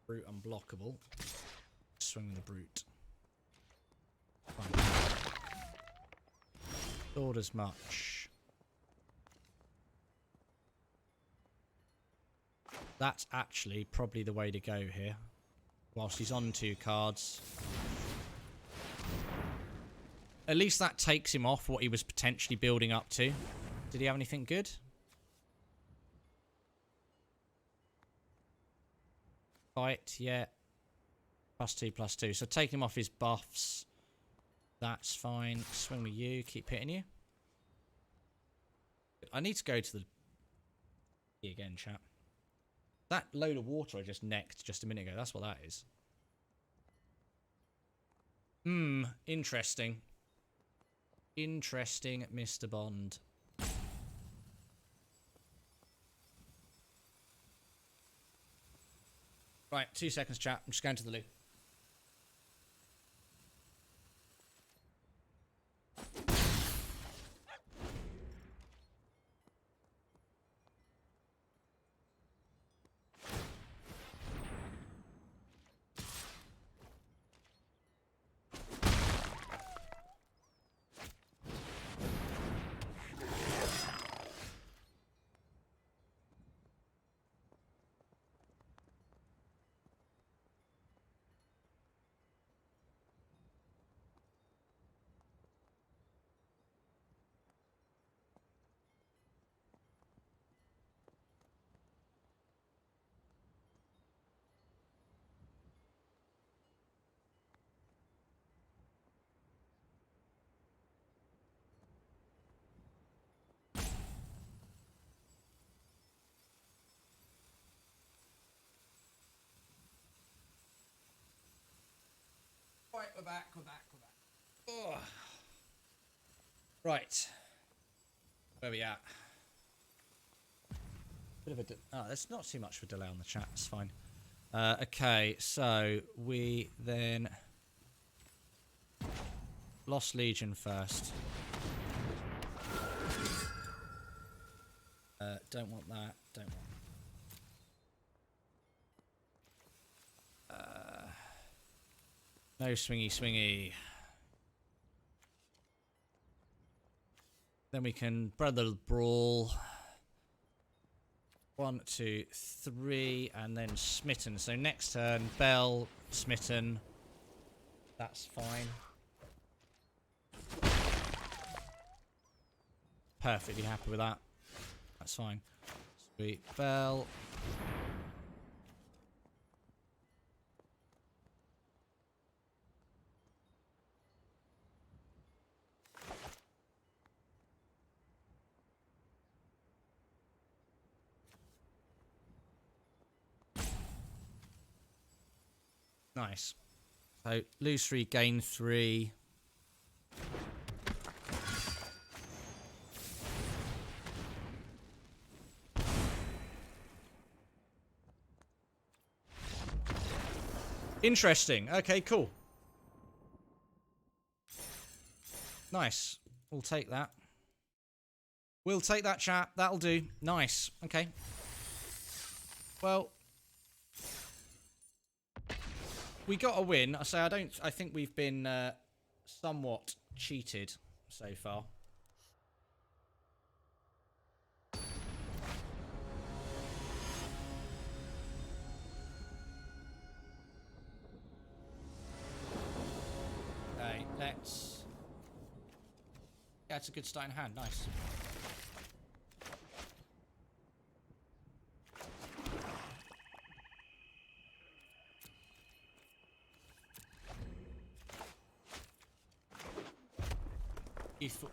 Brute unblockable. Swing the Brute. Fine. Thought as much. That's actually probably the way to go here. Whilst he's on 2 cards. At least that takes him off what he was potentially building up to. Did he have anything good? Fight, yeah. +2/+2. So take him off his buffs. That's fine. Swing with you. Keep hitting you. I need to go to the... again, chat. That load of water I just necked just a minute ago. That's what that is. Interesting. Interesting, Mr. Bond. Right, 2 seconds, chat. I'm just going to the loo. Right, we're back. Ugh. Right. Where are we at? Bit of a... there's not too much of a delay on the chat. It's fine. Okay, so we then... Lost Legion first. Don't want that. Don't want... No swingy. Then we can Brother Brawl. 1, 2, 3, and then Smitten. So next turn, Bell, Smitten. That's fine. Perfectly happy with that. That's fine. Sweet. Bell. Nice. So lose 3, gain 3. Interesting. Okay, cool. Nice. We'll take that. We'll take that, chat. That'll do. Nice. Okay. Well, we got a win. I say I think we've been somewhat cheated so far. Okay, let's... Yeah, it's a good starting hand. Nice. Youthful.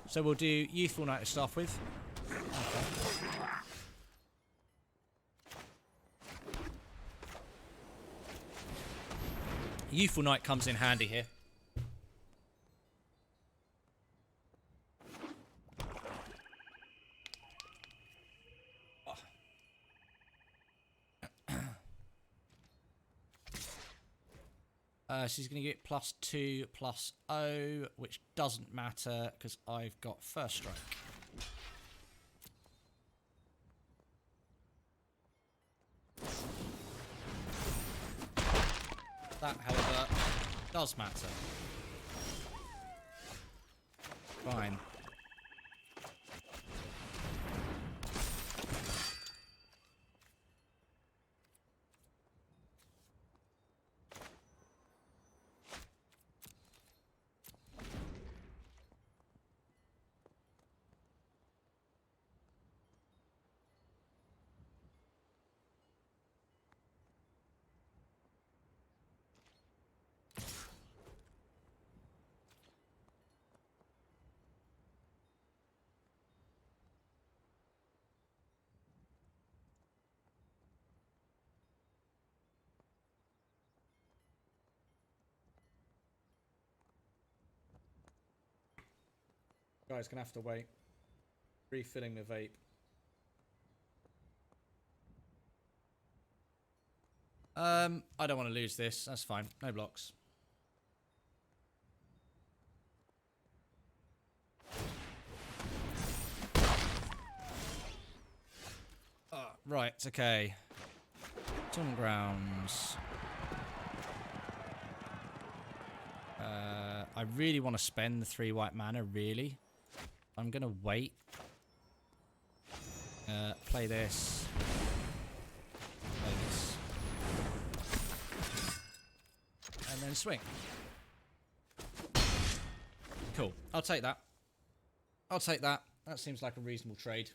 So we'll do Youthful Knight to start with. Okay. Youthful Knight comes in handy here. She's going to get +2/+0, which doesn't matter because I've got first strike. That, however, does matter. Fine. Guys, gonna have to wait. Refilling the vape. I don't want to lose this. That's fine. No blocks. Right, okay. Tom Grounds. I really want to spend the 3 white mana, really. I'm going to wait. Play this. Play this. And then swing. Cool. I'll take that. I'll take that. That seems like a reasonable trade.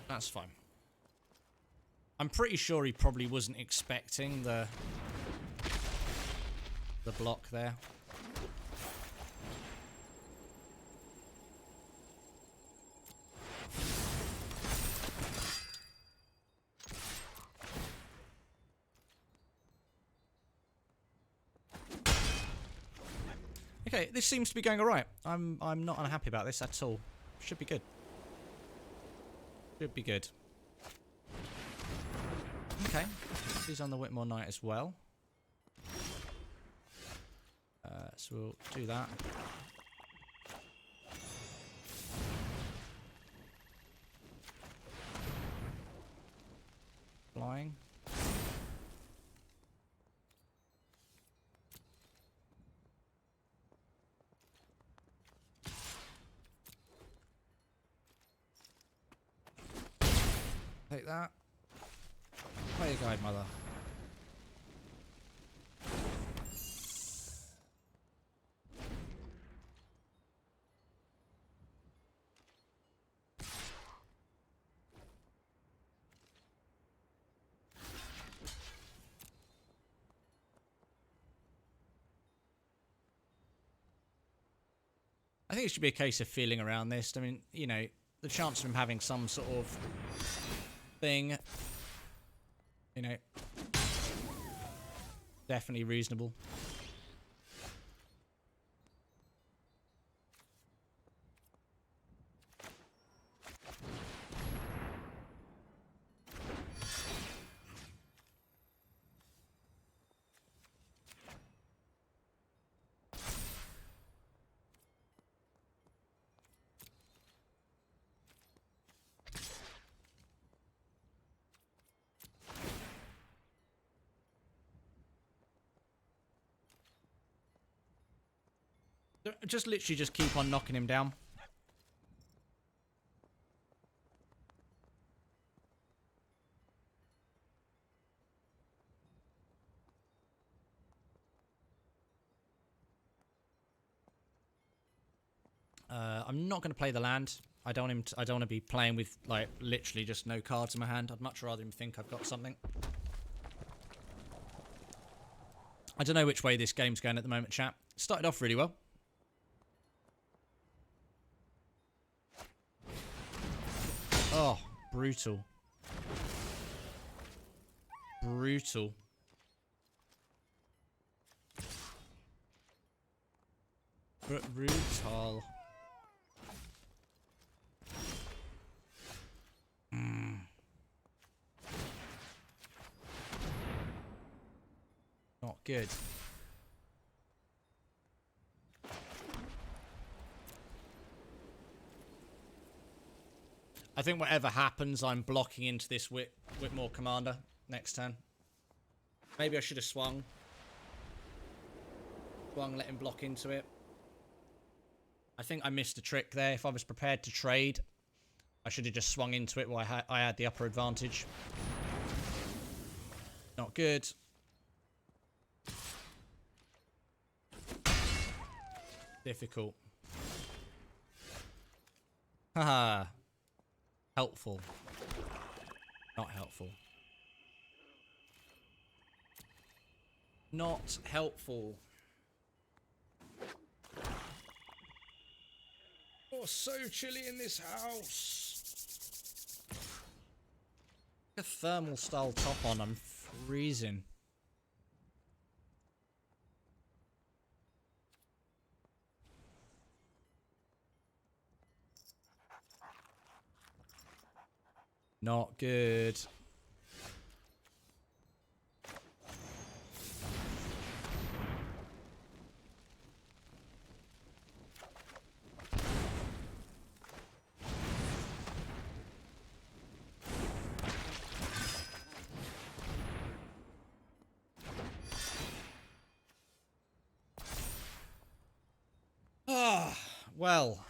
That's fine. I'm pretty sure he probably wasn't expecting the block there. Okay, this seems to be going alright. I'm not unhappy about this at all. Should be good. Should be good. Okay. He's on the Whitmore Knight as well. So we'll do that. flying. Take that. Play a guide, mother. I think it should be a case of feeling around this. I mean, you know, the chance of him having some sort of thing, you know, definitely reasonable. Just literally just keep on knocking him down. I'm not going to play the land. I don't want to be playing with like literally just no cards in my hand. I'd much rather him think I've got something. I don't know which way this game's going at the moment, chat. Started off really well. Oh, brutal. Brutal. Brutal. Not good. I think whatever happens, I'm blocking into this Whitmore Commander next turn. Maybe I should have swung. Swung, let him block into it. I think I missed a trick there. If I was prepared to trade, I should have just swung into it while I had the upper advantage. Not good. Difficult. Haha. Helpful. Not helpful. Not helpful. Oh, so chilly in this house. A thermal style top on, I'm freezing. Not good. Ah, well.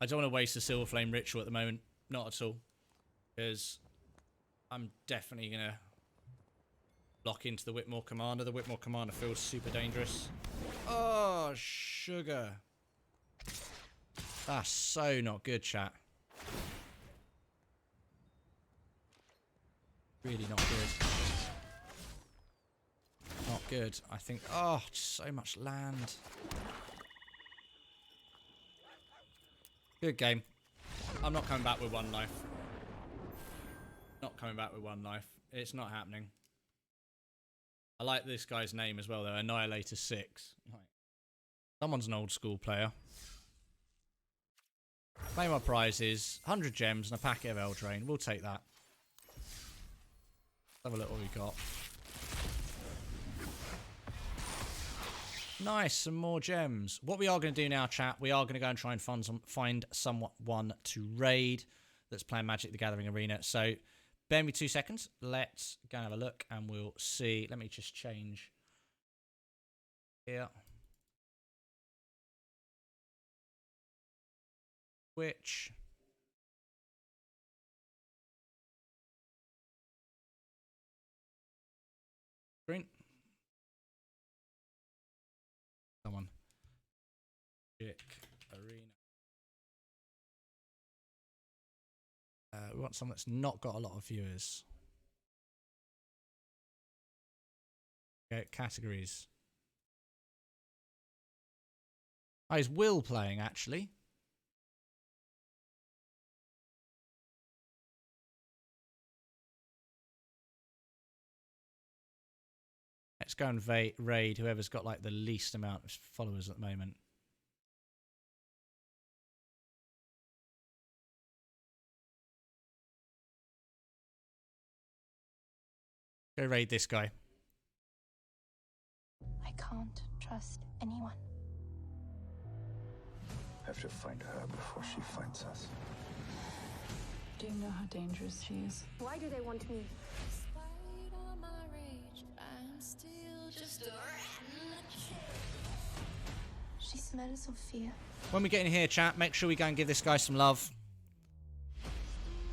I don't want to waste a Silver Flame Ritual at the moment. Not at all. Because I'm definitely going to lock into the Whitmore Commander. The Whitmore Commander feels super dangerous. Oh, sugar. That's so not good, chat. Really not good. Not good. I think... Oh, just so much land. Good game. I'm not coming back with one life. Not coming back with one life. It's not happening. I like this guy's name as well, though. Annihilator 6. Someone's an old school player. Claim our prizes. 100 gems and a packet of Eldraine. We'll take that. Let's have a look what we got. Nice, some more gems. What we are going to do now, chat, we are going to go and try and find someone to raid that's playing Magic the Gathering Arena. So, bear me 2 seconds. Let's go and have a look and we'll see. Let me just change here. Which... Green. Someone. Magic Arena. We want someone that's not got a lot of viewers. Okay, categories. Oh, is Will playing, actually? Let's go and raid whoever's got like the least amount of followers at the moment. Go raid this guy. I can't trust anyone. Have to find her before she finds us. Do you know how dangerous she is? Why do they want me? She smells of fear. When we get in here, chat, make sure we go and give this guy some love.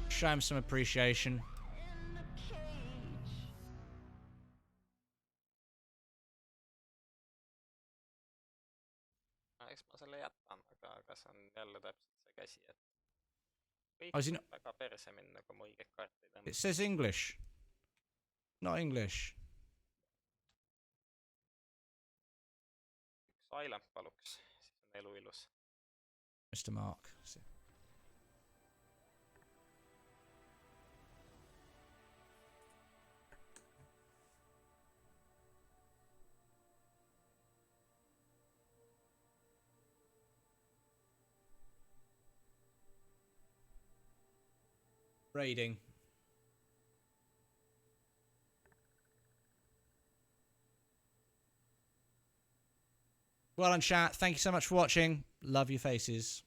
Show him some appreciation. Eks ma selle jätan, aga see on jälle täpselt see käsi, et kõik Oh, is he not... väga perse minna, kui ma õiget kaarti ei tõmba. It says English. Not English. Üks island paluks, siis on elu ilus. Mr. Mark. Raiding. Well done, chat. Thank you so much for watching. Love your faces.